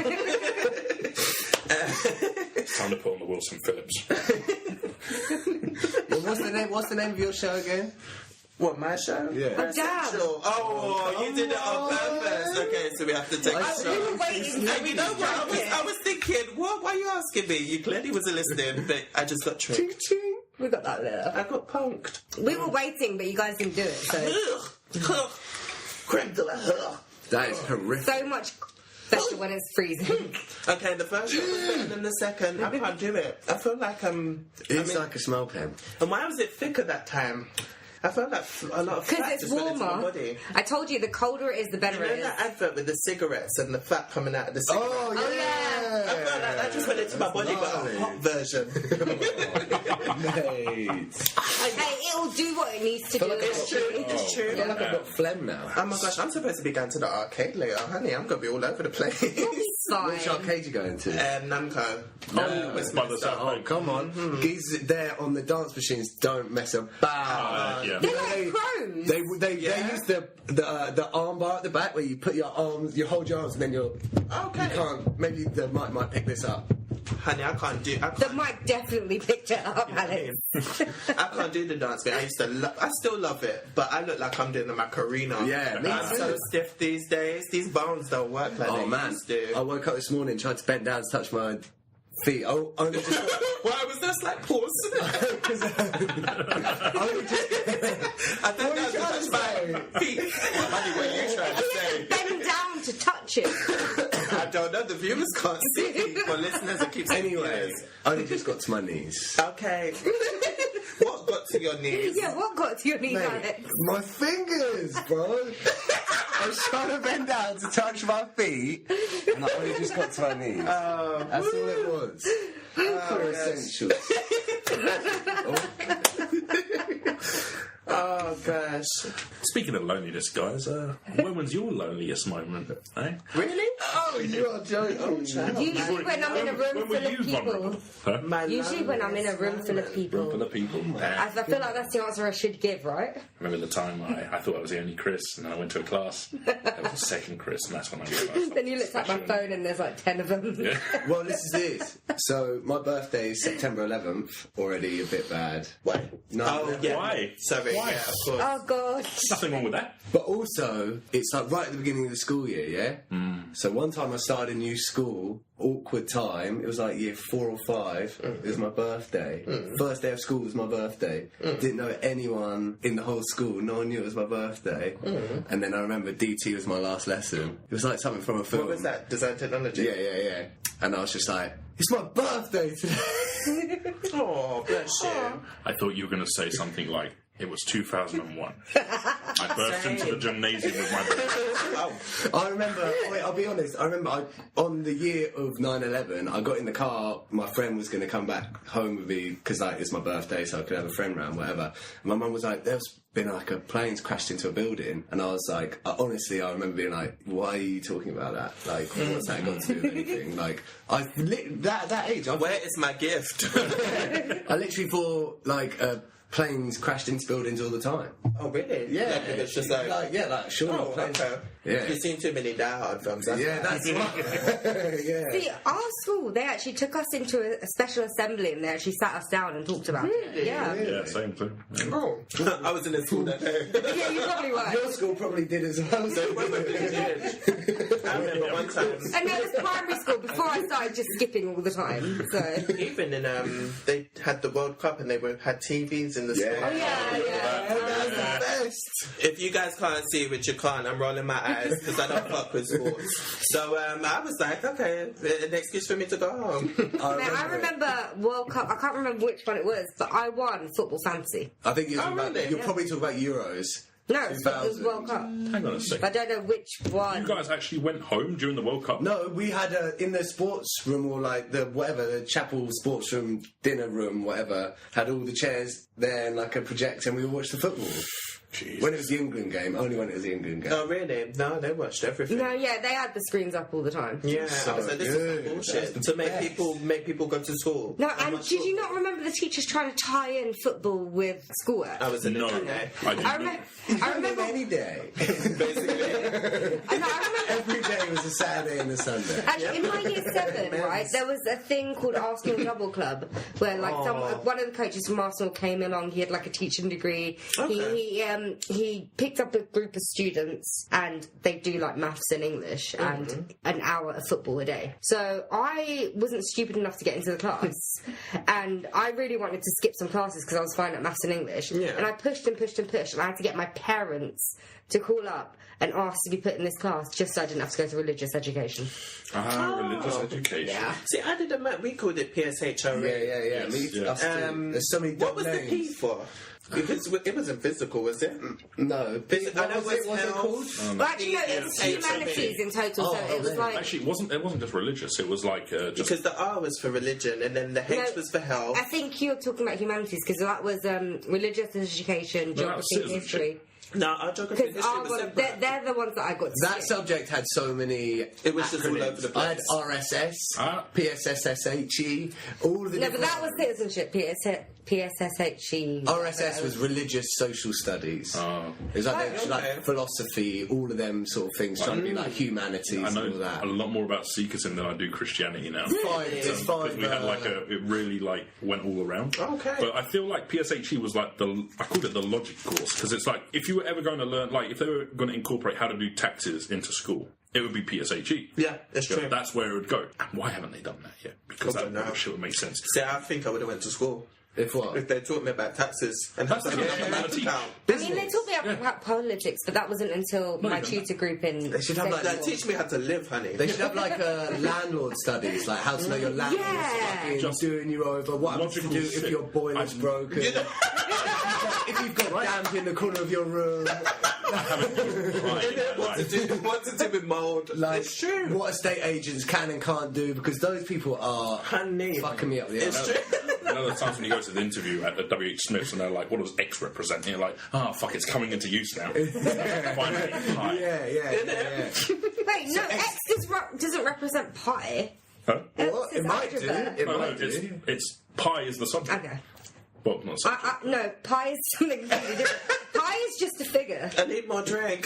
Speaker 3: It's time to put on the Wilson Phillips.
Speaker 1: Well, what's the name of your show again?
Speaker 2: What, my show?
Speaker 1: Yeah.
Speaker 2: Prosecco. Oh, you did it on purpose. Okay, so we have to take a shot.
Speaker 4: We were waiting.
Speaker 2: And you know what? I was thinking, what? Why are you asking me? You clearly wasn't listening, but I just got tricked.
Speaker 4: We got that little.
Speaker 2: I got punked.
Speaker 4: We were waiting, but you guys didn't do it. So
Speaker 2: Creme de la ugh.
Speaker 1: That is horrific.
Speaker 4: so much better when it's freezing.
Speaker 2: Okay, the first shot was better than the second. I can't do it. I feel like
Speaker 1: It's like a smell pen.
Speaker 2: And why was it thicker that time? I felt like a lot of fat
Speaker 4: Because it's
Speaker 2: just went into my
Speaker 4: warmer.
Speaker 2: body.
Speaker 4: I told you, the colder it is, the better
Speaker 2: You know
Speaker 4: it is.
Speaker 2: that advert with the cigarettes and the fat coming out of the cigarette?
Speaker 1: Oh, yeah.
Speaker 4: Oh, yeah.
Speaker 2: I felt like that just went into my body, but a hot version.
Speaker 1: Mate.
Speaker 4: Hey, it'll do what it needs to do.
Speaker 2: It's true, it's true.
Speaker 1: I feel like I've got phlegm now.
Speaker 2: Oh my gosh, I'm supposed to be going to the arcade later, honey. I'm going to be all over the place.
Speaker 4: You'll be fine.
Speaker 1: Which arcade you going to?
Speaker 2: Namco.
Speaker 3: It's by the South
Speaker 1: Oh,
Speaker 3: Bank.
Speaker 1: come on. Geezers there on the dance machines don't mess about.
Speaker 3: Yeah.
Speaker 4: They're like chromes.
Speaker 1: They use the arm bar at the back where you put your arms, you hold your arms, and then you can't. Maybe the mic might pick this up.
Speaker 2: Honey, I can't do.
Speaker 4: The mic definitely picked it up, Alex.
Speaker 2: I can't do the dance bit. I used to. I still love it, but I look like I'm doing the Macarena.
Speaker 1: Yeah, me
Speaker 2: I'm
Speaker 1: too.
Speaker 2: so stiff these days. These bones don't work like
Speaker 1: Oh
Speaker 2: they
Speaker 1: man,
Speaker 2: used to.
Speaker 1: I woke up this morning, tried to bend down to touch my feet. Oh, only just.
Speaker 2: Why was that like pause? I think that was my feet. Honey, what are you trying to say?
Speaker 4: Bend down to touch it.
Speaker 2: I don't know. The viewers can't see. For listeners, it keeps saying
Speaker 1: Anyway,
Speaker 2: viewers.
Speaker 1: only just got to my knees.
Speaker 2: Okay. What got to your knees?
Speaker 4: Yeah, what got to your knees, Alex?
Speaker 1: My fingers, bro. I was trying to bend down to touch my feet, and I only just got to my knees. That's all it was. For essentials.
Speaker 2: Oh gosh.
Speaker 3: Speaking of loneliness, guys, when was your loneliest moment? Eh?
Speaker 2: Really?
Speaker 1: Oh, you are joking.
Speaker 4: Usually when I'm in a room
Speaker 3: When were
Speaker 4: full
Speaker 3: you
Speaker 4: of people.
Speaker 3: vulnerable? Huh?
Speaker 2: My
Speaker 4: Usually when I'm in a room full of
Speaker 3: Room
Speaker 4: people.
Speaker 3: full of people.
Speaker 4: I feel like that's the answer I should give, right?
Speaker 3: Remember the time I thought I was the only Chris, and then I went to a class. There was a second Chris, and that's when I realised.
Speaker 4: Then you looked at my phone and there's like 10 of them.
Speaker 3: Yeah.
Speaker 1: Well, this is it. So, my birthday is September 11th. Already a bit bad.
Speaker 2: What?
Speaker 1: No.
Speaker 2: Oh, yeah.
Speaker 3: Why?
Speaker 2: Sorry.
Speaker 3: Why?
Speaker 2: Yeah, of course.
Speaker 4: Oh, God.
Speaker 3: Nothing wrong with that.
Speaker 1: But also, it's like right at the beginning of the school year, yeah? So one time I started a new school, awkward time, it was like year 4 or 5, it was my birthday. First day of school was my birthday. Didn't know anyone in the whole school, no one knew it was my birthday. And then I remember DT was my last lesson. It was like something from a film.
Speaker 2: What was that? Design technology?
Speaker 1: Yeah. And I was just like, it's my birthday today!
Speaker 2: Oh, bless you.
Speaker 3: I thought you were going to say something like, it was 2001. I I burst into the gymnasium with my brother.
Speaker 1: I remember, I'll be honest, on the year of 9/11, I got in the car, my friend was going to come back home with me, because like, it's my birthday, so I could have a friend round, whatever. And my mum was like, there's been like a plane's crashed into a building, and I was like, honestly, I remember being like, why are you talking about that? Like, what's that got to do with anything? Like, that age,
Speaker 2: Where is my gift?
Speaker 1: I literally thought, like, planes crashed into buildings all the time.
Speaker 2: Oh, really?
Speaker 1: Yeah.
Speaker 2: Like, it's just like
Speaker 1: surely
Speaker 2: oh,
Speaker 1: planes.
Speaker 2: okay.
Speaker 1: Yeah.
Speaker 2: You've seen too many Die Hard films. That's
Speaker 1: Yeah.
Speaker 4: See, our school, they actually took us into a special assembly and they actually sat us down and talked about it. Yeah.
Speaker 3: Yeah, same thing. Yeah.
Speaker 2: Oh, I was in a school that day.
Speaker 4: Yeah, you probably were.
Speaker 1: Your school probably did as well. So
Speaker 2: I remember one time.
Speaker 4: And that was primary school before I started just skipping all the time. So.
Speaker 2: Even in they had the World Cup and they had TVs in the school.
Speaker 4: Oh yeah.
Speaker 2: If you guys can't see it, which you can't, I'm rolling my eyes because I don't fuck with sports. So I was like, okay, an excuse for me to go home.
Speaker 4: I remember World Cup. I can't remember which one it was, but I won football fantasy.
Speaker 1: I think you're
Speaker 2: really?
Speaker 1: probably talking about Euros.
Speaker 4: No, it was World Cup.
Speaker 3: Hang on a second.
Speaker 4: I don't know which one.
Speaker 3: You guys actually went home during the World Cup?
Speaker 1: No, we had in the sports room, or like the chapel sports room, dinner room, whatever, had all the chairs there and like a projector, and we watched the football.
Speaker 3: Jeez.
Speaker 1: When it was the England game, only when it was the England game.
Speaker 2: Oh, really? No, they watched everything.
Speaker 4: No, yeah, they had the screens up all the time.
Speaker 2: Yeah,
Speaker 1: So
Speaker 2: I was like, this
Speaker 1: good.
Speaker 2: is bullshit.
Speaker 1: That's the
Speaker 2: To make
Speaker 1: best.
Speaker 2: people go to school.
Speaker 4: No, and did you not remember the teachers trying to tie in football with schoolwork?
Speaker 2: I was in
Speaker 3: No,
Speaker 2: it day.
Speaker 3: I did
Speaker 4: I
Speaker 3: not.
Speaker 4: remember.
Speaker 1: Any day.
Speaker 2: Basically.
Speaker 4: I remember.
Speaker 1: Every day was a Saturday and a Sunday.
Speaker 4: Actually, in my year 7, right, there was a thing called Arsenal Double Club, where like one of the coaches from Arsenal came along. He had like a teaching degree.
Speaker 2: Okay.
Speaker 4: He picked up a group of students, and they do like maths and English and an hour of football a day. So I wasn't stupid enough to get into the class, and I really wanted to skip some classes because I was fine at maths and English.
Speaker 2: Yeah.
Speaker 4: And I pushed and pushed and pushed, and I had to get my parents to call up and ask to be put in this class just so I didn't have to go to religious education.
Speaker 3: Religious education.
Speaker 4: Yeah.
Speaker 2: See, I did we called it PSHRE.
Speaker 1: Yeah.
Speaker 3: Yes,
Speaker 1: Me,
Speaker 3: yeah.
Speaker 1: us too. There's so many
Speaker 2: What was
Speaker 1: names.
Speaker 2: the P for? Because it wasn't physical, was it?
Speaker 1: No.
Speaker 2: I know
Speaker 1: What's it
Speaker 2: health.
Speaker 1: called?
Speaker 4: Well, actually, no, it was humanities in total, so it was like...
Speaker 3: Actually, it wasn't just religious. It was like just.
Speaker 2: Because the R was for religion, and then the H
Speaker 4: No,
Speaker 2: was for health.
Speaker 4: I think you're talking about humanities, because that was religious education,
Speaker 3: that was
Speaker 4: geography,
Speaker 3: citizenship.
Speaker 4: history.
Speaker 2: No, our geography and
Speaker 4: Because
Speaker 2: history was separate.
Speaker 4: they're the ones that I got to
Speaker 1: That
Speaker 4: skip.
Speaker 1: subject had so many.
Speaker 2: It was just all
Speaker 1: acronyms.
Speaker 2: over the
Speaker 1: I had
Speaker 2: place.
Speaker 1: RSS, PSSSHE, all of the.
Speaker 4: No, but
Speaker 1: different
Speaker 4: that was citizenship, PSSHE.
Speaker 1: RSS was religious social studies.
Speaker 3: Oh.
Speaker 1: It was like,
Speaker 2: Oh,
Speaker 1: like
Speaker 2: okay.
Speaker 1: philosophy, all of them sort of things, trying to be like humanities
Speaker 3: I
Speaker 1: and
Speaker 3: know
Speaker 1: all that.
Speaker 3: a lot more about Sikhism than I do Christianity now.
Speaker 1: It's fine.
Speaker 3: Because we had like it really like went all around.
Speaker 2: Okay.
Speaker 3: But I feel like PSHE was like I called it the logic course because it's like if you were ever going to learn, like if they were going to incorporate how to do taxes into school, it would be PSHE.
Speaker 2: Yeah, that's true.
Speaker 3: That's where it would go. And why haven't they done that yet? Because
Speaker 2: I don't know.
Speaker 3: that shit would make sense.
Speaker 2: See, I think I would have went to school.
Speaker 1: If what?
Speaker 2: If they taught me about taxes and how to
Speaker 3: That's
Speaker 2: make
Speaker 3: what
Speaker 2: a
Speaker 3: I'm
Speaker 2: bank
Speaker 3: gonna teach.
Speaker 2: account.
Speaker 4: I mean, they taught me about politics, but that wasn't until my
Speaker 3: even
Speaker 4: tutor group in...
Speaker 1: They should have like
Speaker 2: Like, teach me how to live, honey.
Speaker 1: They should have like landlord studies, like how to know your landlord's
Speaker 4: Yeah.
Speaker 1: fucking
Speaker 3: Just
Speaker 1: doing you over, what happens to
Speaker 3: logical
Speaker 1: do if
Speaker 3: shit.
Speaker 1: your boiler's broken, if you've got damp in the corner of your room,
Speaker 2: What to do with mould?
Speaker 1: like
Speaker 2: It's true.
Speaker 1: what estate agents can and can't do, because those people are
Speaker 2: Honey.
Speaker 1: fucking me up the
Speaker 2: It's
Speaker 1: ass.
Speaker 2: true.
Speaker 3: Another times when you go to the interview at W.H. Smith's and they're like, what does X represent? And you're like, fuck, it's coming into use now. Finally. Hi.
Speaker 1: Yeah.
Speaker 4: Wait, no, X doesn't represent pi.
Speaker 3: Huh?
Speaker 4: X
Speaker 1: What?
Speaker 4: is
Speaker 1: It might do.
Speaker 4: algebra.
Speaker 1: It
Speaker 3: No,
Speaker 1: might
Speaker 3: it's,
Speaker 1: do.
Speaker 3: it's pi is the subject.
Speaker 4: Okay.
Speaker 3: Well, not subject.
Speaker 4: No, pi is something completely different. Pi is just a figure.
Speaker 2: I need more drink.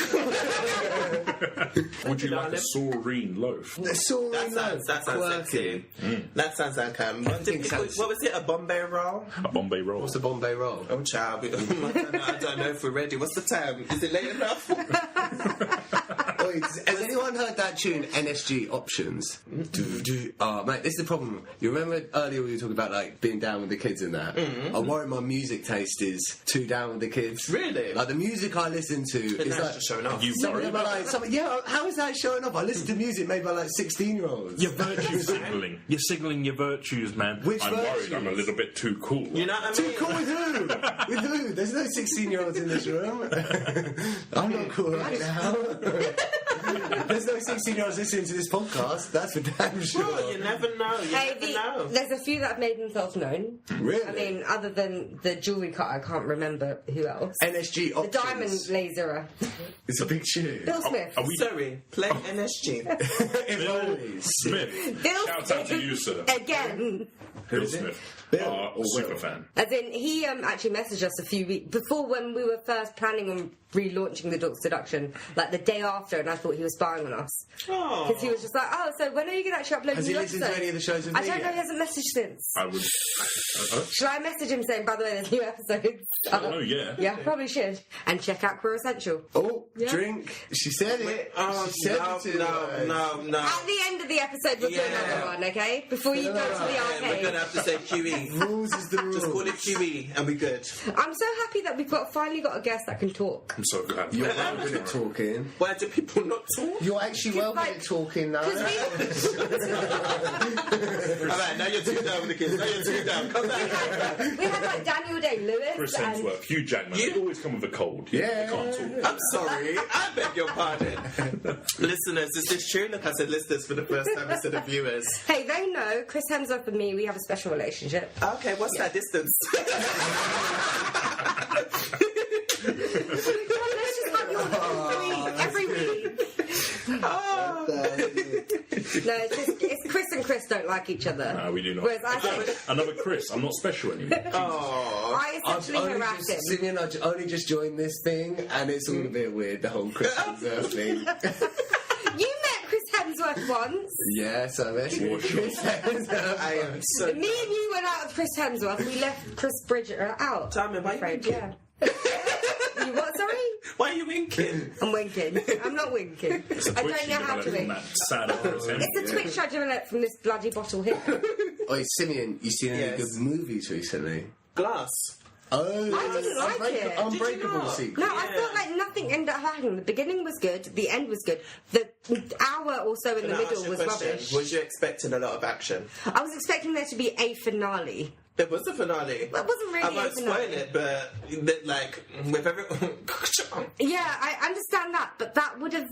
Speaker 3: Would you like a saurine loaf?
Speaker 2: That sounds
Speaker 1: quirky.
Speaker 2: sexy. That sounds like
Speaker 1: Everything sounds-
Speaker 2: what was it? A Bombay roll?
Speaker 3: A Bombay roll.
Speaker 1: What's the Bombay roll?
Speaker 2: Oh, child. I don't know if we're ready. What's the time? Is it late enough?
Speaker 1: Wait, has anyone heard that tune, NSG Options? Oh, mate, this is the problem. You remember earlier we were talking about, like, being down with the kids and that? I worry my music taste is too down with the kids.
Speaker 2: Really?
Speaker 1: Like, the music I listen to is
Speaker 2: that's
Speaker 1: like...
Speaker 2: just showing off.
Speaker 3: You
Speaker 1: Some of
Speaker 3: worry
Speaker 1: them are
Speaker 3: about
Speaker 1: like... how is that showing off? I listen to music made by, like, 16-year-olds.
Speaker 3: You're virtue signalling. You're signalling your virtues, man.
Speaker 1: Which
Speaker 3: I'm
Speaker 1: virtues?
Speaker 3: worried I'm a little bit too cool.
Speaker 2: You know what I mean?
Speaker 1: Too cool with who? With who? There's no 16-year-olds in this room. I'm not cool right now. There's no 16-year-olds listening to this podcast. That's for damn sure.
Speaker 2: Oh, you never know. You never know.
Speaker 4: There's a few that have made themselves known.
Speaker 1: Really?
Speaker 4: I mean, other than the jewellery cut, I can't remember who else.
Speaker 1: NSG
Speaker 4: The
Speaker 1: Options.
Speaker 4: diamond laserer.
Speaker 1: It's a big tune.
Speaker 4: Bill Smith.
Speaker 3: Are we
Speaker 2: Sorry, play NSG.
Speaker 3: Bill Smith?
Speaker 4: Bill
Speaker 3: Shout out to you, sir.
Speaker 4: Again.
Speaker 3: Bill Smith.
Speaker 1: Bill or
Speaker 3: Super
Speaker 1: Will?
Speaker 3: fan.
Speaker 4: As in, he actually messaged us a few weeks before when we were first planning on relaunching the Dorks Deduction, like the day after, and I thought he was spying on us.
Speaker 2: Oh.
Speaker 4: Because he was just like, oh, so when are you going to actually upload
Speaker 1: Has
Speaker 4: new
Speaker 1: he listened to
Speaker 4: episodes?
Speaker 1: any of the shows with
Speaker 4: I
Speaker 1: me
Speaker 4: don't know,
Speaker 1: yet?
Speaker 4: he hasn't messaged since.
Speaker 3: I would.
Speaker 4: Shall I message him saying, by the way, there's new episodes?
Speaker 3: I don't know, yeah.
Speaker 4: Yeah, probably should. And check out Queer Essential.
Speaker 1: Oh,
Speaker 4: Yeah.
Speaker 1: drink. She said it.
Speaker 2: Oh,
Speaker 1: she said it to us.
Speaker 2: no.
Speaker 4: At the end of the episode, we'll do
Speaker 2: Yeah.
Speaker 4: another one, okay? Before you go to the
Speaker 2: Yeah, we're
Speaker 4: arcade.
Speaker 2: gonna have to say QE.
Speaker 1: Rules is the rules.
Speaker 2: Just call it QE and we good.
Speaker 4: I'm so happy that we've finally got a guest that can talk.
Speaker 3: I'm so glad.
Speaker 1: You're well good at talking.
Speaker 2: Why do people not talk?
Speaker 1: You're actually well good
Speaker 4: like-
Speaker 1: at talking now.
Speaker 4: Because
Speaker 2: Alright, now you're too down with the kids. Now you're too down. Come back.
Speaker 4: we had like Daniel Day-Lewis
Speaker 3: Chris
Speaker 4: and...
Speaker 3: Hemsworth, Hugh Jackman, they always come with a cold.
Speaker 1: Yeah.
Speaker 3: They can't talk.
Speaker 2: I'm sorry. I beg your pardon. Listeners, is this true? Look, I said listeners for the first time instead of viewers.
Speaker 4: Hey, they know Chris Hemsworth and me, we have a special relationship.
Speaker 2: Okay, what's that distance?
Speaker 4: Let's just have you every week.
Speaker 2: Oh.
Speaker 4: No, it's Chris and Chris don't like each other.
Speaker 3: No, we do not.
Speaker 4: Whereas I think
Speaker 3: Another Chris. I'm not special anymore.
Speaker 2: Oh.
Speaker 4: I essentially harassed him.
Speaker 1: Simeon, I only just joined this thing, and it's all a bit weird, the whole Christian thing.
Speaker 4: You met Chris Hemsworth once.
Speaker 1: Yes, I met Chris Hemsworth.
Speaker 2: I am so.
Speaker 4: Me and you went out with Chris Hemsworth. We left Chris Bridger out.
Speaker 2: Tell me, why you
Speaker 4: Afraid,
Speaker 2: winking?
Speaker 4: yeah. You what? Sorry,
Speaker 2: Why are you winking?
Speaker 4: I'm winking. I'm not winking.
Speaker 3: It's a
Speaker 4: I
Speaker 3: twitch
Speaker 4: don't know how to
Speaker 3: developed from
Speaker 4: wink.
Speaker 3: that sad Chris Hemsworth.
Speaker 4: It's a twitch I developed from this bloody bottle here.
Speaker 1: Oi, Simeon, you seen any
Speaker 2: Yes.
Speaker 1: good movies recently?
Speaker 2: Glass.
Speaker 1: Oh,
Speaker 4: I didn't like it.
Speaker 1: Unbreakable
Speaker 2: not?
Speaker 1: Secret.
Speaker 4: No, I felt like nothing ended up happening. The beginning was good, the end was good. The hour or so in the
Speaker 2: Can I ask
Speaker 4: middle
Speaker 2: you a
Speaker 4: was
Speaker 2: question?
Speaker 4: rubbish.
Speaker 2: Was you expecting a lot of action?
Speaker 4: I was expecting there to be a finale.
Speaker 2: There was a finale.
Speaker 4: Well, it wasn't really
Speaker 2: I won't
Speaker 4: a finale.
Speaker 2: spoil it, but like with everyone.
Speaker 4: Yeah, I understand that, but that would have.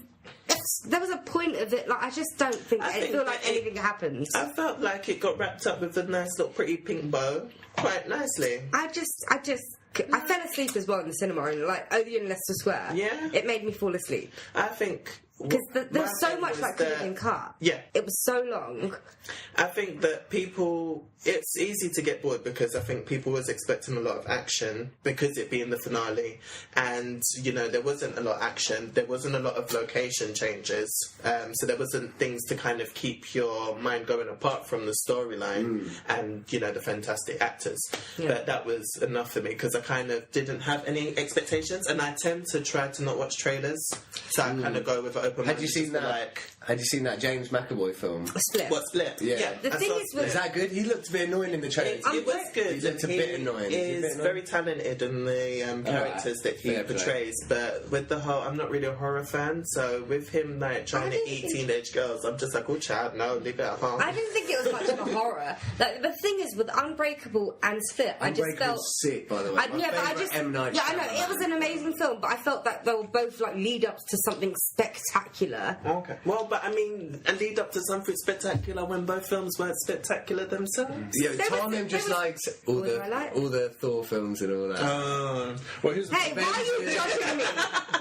Speaker 4: There was a point of it. Like I just don't think.
Speaker 2: I
Speaker 4: I
Speaker 2: think
Speaker 4: feel like
Speaker 2: that it-
Speaker 4: anything happens.
Speaker 2: I felt like it got wrapped up with a nice little pretty pink bow, quite nicely.
Speaker 4: I fell asleep as well in the cinema, and like, oh, the universe to swear.
Speaker 2: Yeah.
Speaker 4: It made me fall asleep
Speaker 2: I think
Speaker 4: because there
Speaker 2: my
Speaker 4: was so
Speaker 2: thing
Speaker 4: much
Speaker 2: was
Speaker 4: that could have
Speaker 2: that-
Speaker 4: been cut.
Speaker 2: Yeah.
Speaker 4: It was so long.
Speaker 2: I think that people, it's easy to get bored because I think people was expecting a lot of action because it being the finale, and you know there wasn't a lot of action. There wasn't a lot of location changes, so there wasn't things to kind of keep your mind going apart from the storyline and you know the fantastic actors.
Speaker 4: Yeah.
Speaker 2: But that was enough for me because I kind of didn't have any expectations, and I tend to try to not watch trailers, so I kind of go with an open mind.
Speaker 1: Had you seen
Speaker 2: just to,
Speaker 1: that?
Speaker 2: Like,
Speaker 1: Had you seen that James McAvoy film?
Speaker 4: Split.
Speaker 2: what Split?
Speaker 1: Yeah.
Speaker 4: The
Speaker 2: I
Speaker 4: thing
Speaker 2: saw
Speaker 4: is
Speaker 2: Split.
Speaker 4: with-
Speaker 1: Is that good? He looked a bit annoying in the trailer.
Speaker 2: It was good.
Speaker 1: He looked a bit annoying.
Speaker 2: He
Speaker 1: Is he a bit
Speaker 2: is
Speaker 1: annoying?
Speaker 2: very talented in the characters that he
Speaker 1: Fair play.
Speaker 2: portrays, but with the whole, I'm not really a horror fan, so with him like trying to
Speaker 4: didn't
Speaker 2: eat
Speaker 4: think-
Speaker 2: teenage girls, I'm just like, oh child, no, leave it at home.
Speaker 4: I didn't think it was much of a horror. Like the thing is, with Unbreakable and Split, I just felt.
Speaker 1: Unbreakable's sick, by the way. My
Speaker 4: Yeah, but I
Speaker 1: favourite
Speaker 4: just.
Speaker 1: M. Night
Speaker 4: Yeah, I know
Speaker 1: Shyamalan.
Speaker 4: it was an amazing film, but I felt that they were both like lead ups to something spectacular.
Speaker 2: Okay. Well, but I mean, and lead up to something spectacular when both films weren't spectacular themselves.
Speaker 1: Yeah,
Speaker 4: There was-
Speaker 1: Tarnum just
Speaker 4: there was-
Speaker 1: likes all
Speaker 4: What do I like?
Speaker 1: the Thor films and all that.
Speaker 3: Well, here's the
Speaker 4: Hey, why are you judging me?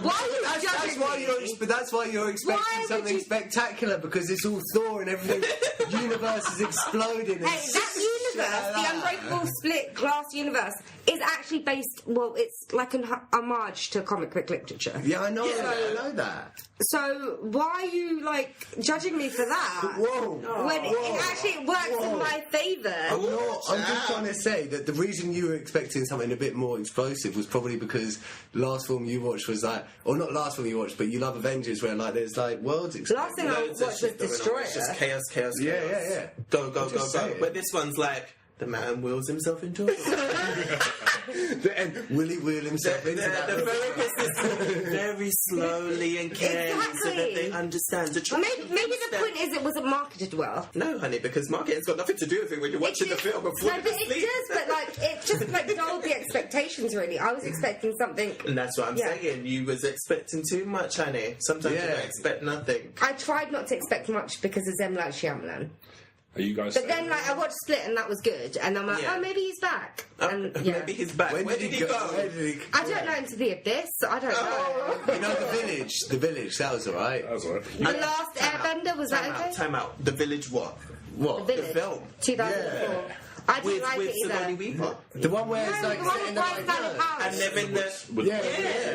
Speaker 4: Why are you
Speaker 1: That's
Speaker 4: judging
Speaker 1: why
Speaker 4: me?
Speaker 1: but that's why you're expecting
Speaker 4: Why would
Speaker 1: something
Speaker 4: you-
Speaker 1: spectacular because it's all Thor and everything. Universe is exploding. and
Speaker 4: Hey, that
Speaker 1: shit
Speaker 4: universe,
Speaker 1: like
Speaker 4: the
Speaker 1: that.
Speaker 4: Unbreakable Split Glass universe, is actually based. Well, it's like an homage to comic book literature.
Speaker 1: Yeah, I know. I know that.
Speaker 4: So why are you like judging me for that?
Speaker 1: Whoa!
Speaker 4: When it actually works in my favour.
Speaker 1: I'm just trying to say that the reason you were expecting something a bit more explosive was probably because the last film you watched was like, or not last film you watched, but you love Avengers, where like there's like worlds exploding.
Speaker 4: Last thing I watched was Destroyer.
Speaker 2: It's just chaos, chaos, chaos.
Speaker 1: Yeah.
Speaker 2: Go.
Speaker 1: saying.
Speaker 2: But this one's like, the man wheels himself into a
Speaker 1: And will he wheel himself into that?
Speaker 2: The therapist is very slowly and carefully so that they
Speaker 4: Exactly.
Speaker 2: understand.
Speaker 4: Well, maybe the point is it wasn't marketed well.
Speaker 2: No, honey, because marketing's got nothing to do with it when you're watching the film before
Speaker 4: No,
Speaker 2: you
Speaker 4: but
Speaker 2: sleep.
Speaker 4: it does. But like, it just like dulled the expectations. Really, I was expecting something.
Speaker 2: And that's what I'm saying. You was expecting too much, honey. Sometimes you don't expect nothing.
Speaker 4: I tried not to expect much because of M. Night Shyamalan.
Speaker 3: Are you guys?
Speaker 4: But then, like, I watched Split and that was good, and I'm like,
Speaker 2: Yeah.
Speaker 4: oh, maybe he's back. And
Speaker 2: Maybe he's back. Where did he go?
Speaker 1: Where did he
Speaker 4: I don't know, Into the Abyss. I don't know.
Speaker 1: You know, The Village, that was alright.
Speaker 3: That was all right.
Speaker 4: The Last Airbender, was that okay?
Speaker 2: Time out. The Village what?
Speaker 1: What?
Speaker 4: The Village,
Speaker 2: film.
Speaker 4: 2004. I didn't like
Speaker 2: With
Speaker 4: it either.
Speaker 2: Sigourney Weaver.
Speaker 1: The one where it's
Speaker 4: No,
Speaker 1: like
Speaker 4: the one
Speaker 1: set in
Speaker 4: with
Speaker 1: the
Speaker 4: Bryce Dallas Howard.
Speaker 2: And they're in the...
Speaker 3: With-
Speaker 2: Yeah,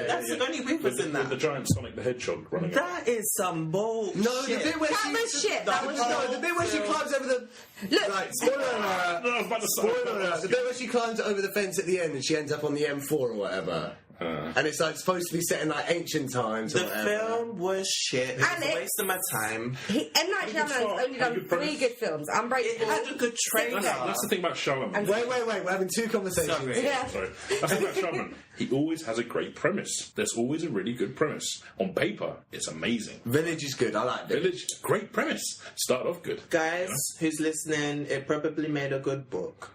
Speaker 2: that's Sigourney Weaver's in
Speaker 3: with the
Speaker 2: that.
Speaker 3: giant Sonic the Hedgehog running around.
Speaker 2: That is some bullshit.
Speaker 1: No, the bit where
Speaker 4: That was shit. That was
Speaker 1: No, the bit where she climbs over the...
Speaker 4: Look.
Speaker 1: Like, spoiler alert.
Speaker 3: No, I was about to say-
Speaker 1: Spoiler alert. The bit where she climbs over the fence at the end and she ends up on the M4 or whatever. And it's like supposed to be set in like ancient times or
Speaker 2: The
Speaker 1: whatever.
Speaker 2: film was shit. It was
Speaker 4: And
Speaker 2: a waste of my time.
Speaker 4: M. Night Shyamalan's only done
Speaker 3: good
Speaker 4: 3
Speaker 3: premise.
Speaker 4: good films. Unbreakable.
Speaker 2: It had a good trailer.
Speaker 3: That's the thing about Shyamalan.
Speaker 1: Wait, we're having two conversations.
Speaker 2: Sorry.
Speaker 4: Yeah.
Speaker 3: Sorry. That's the thing about Shyamalan. He always has a great premise. There's always a really good premise. On paper, it's amazing.
Speaker 1: Village is good, I like Village.
Speaker 3: Village, great premise. Started off good.
Speaker 2: Guys who's listening, it probably made a good book.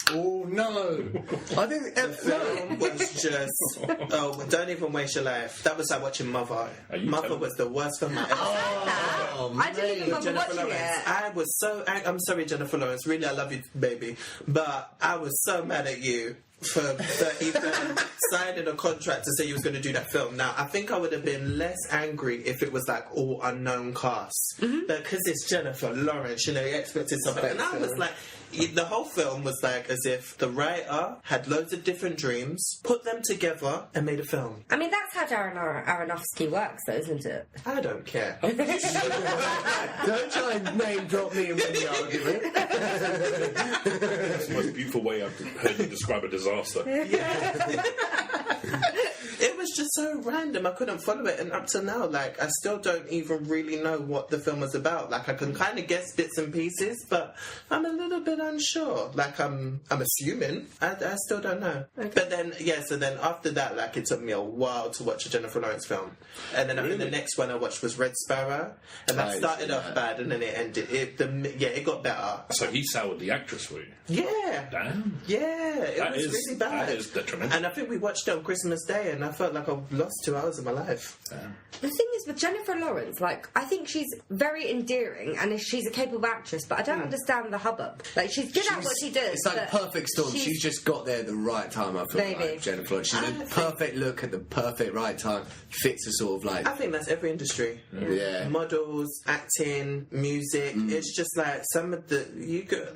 Speaker 1: Oh no! I think
Speaker 2: The film was just... Oh, don't even waste your life. That was like watching Mother.
Speaker 3: Are you
Speaker 2: Mother
Speaker 3: telling
Speaker 2: was the worst film I ever
Speaker 1: Oh,
Speaker 4: I didn't even bother
Speaker 2: Jennifer
Speaker 4: watching
Speaker 2: Lawrence.
Speaker 4: it.
Speaker 2: I was so... I'm sorry, Jennifer Lawrence. Really, I love you, baby. But I was so mad at you for even signing a contract to say you was going to do that film. Now, I think I would have been less angry if it was like all unknown casts. Because it's Jennifer Lawrence, you know, you expected something. And I was like... The whole film was like as if the writer had loads of different dreams, put them together, and made a film.
Speaker 4: I mean, that's how Darren Aronofsky works, though, isn't it?
Speaker 2: I don't care.
Speaker 1: Don't try and name drop me and win the argument.
Speaker 3: That's the most beautiful way I've heard you describe a disaster.
Speaker 2: It was just so random. I couldn't follow it, and up to now, like, I still don't even really know what the film was about. Like, I can kind of guess bits and pieces, but I'm a little bit unsure. Like, I'm assuming. I still don't know. Okay. But then, so then after that, like, it took me a while to watch a Jennifer Lawrence film. And then I think the next one I watched was Red Sparrow, and that started off bad, and then it ended. It got better.
Speaker 3: So he soured the actress for you.
Speaker 2: Yeah.
Speaker 3: Damn.
Speaker 2: Yeah, it
Speaker 3: That
Speaker 2: was
Speaker 3: is-
Speaker 2: really bad.
Speaker 3: that is detrimental.
Speaker 2: And I think we watched it on Christmas Day, and I felt like I've lost 2 hours of my life.
Speaker 4: The thing is with Jennifer Lawrence, like, I think she's very endearing and she's a capable actress, but I don't understand the hubbub. Like, she's good at what she does.
Speaker 1: It's like
Speaker 4: but
Speaker 1: perfect storm. She's just got there at the right time, I feel
Speaker 4: Maybe.
Speaker 1: like, Jennifer Lawrence. She's a perfect look at the perfect right time. Fits a sort of like...
Speaker 2: I think that's every industry.
Speaker 1: Yeah.
Speaker 2: Models, acting, music. It's just like some of the...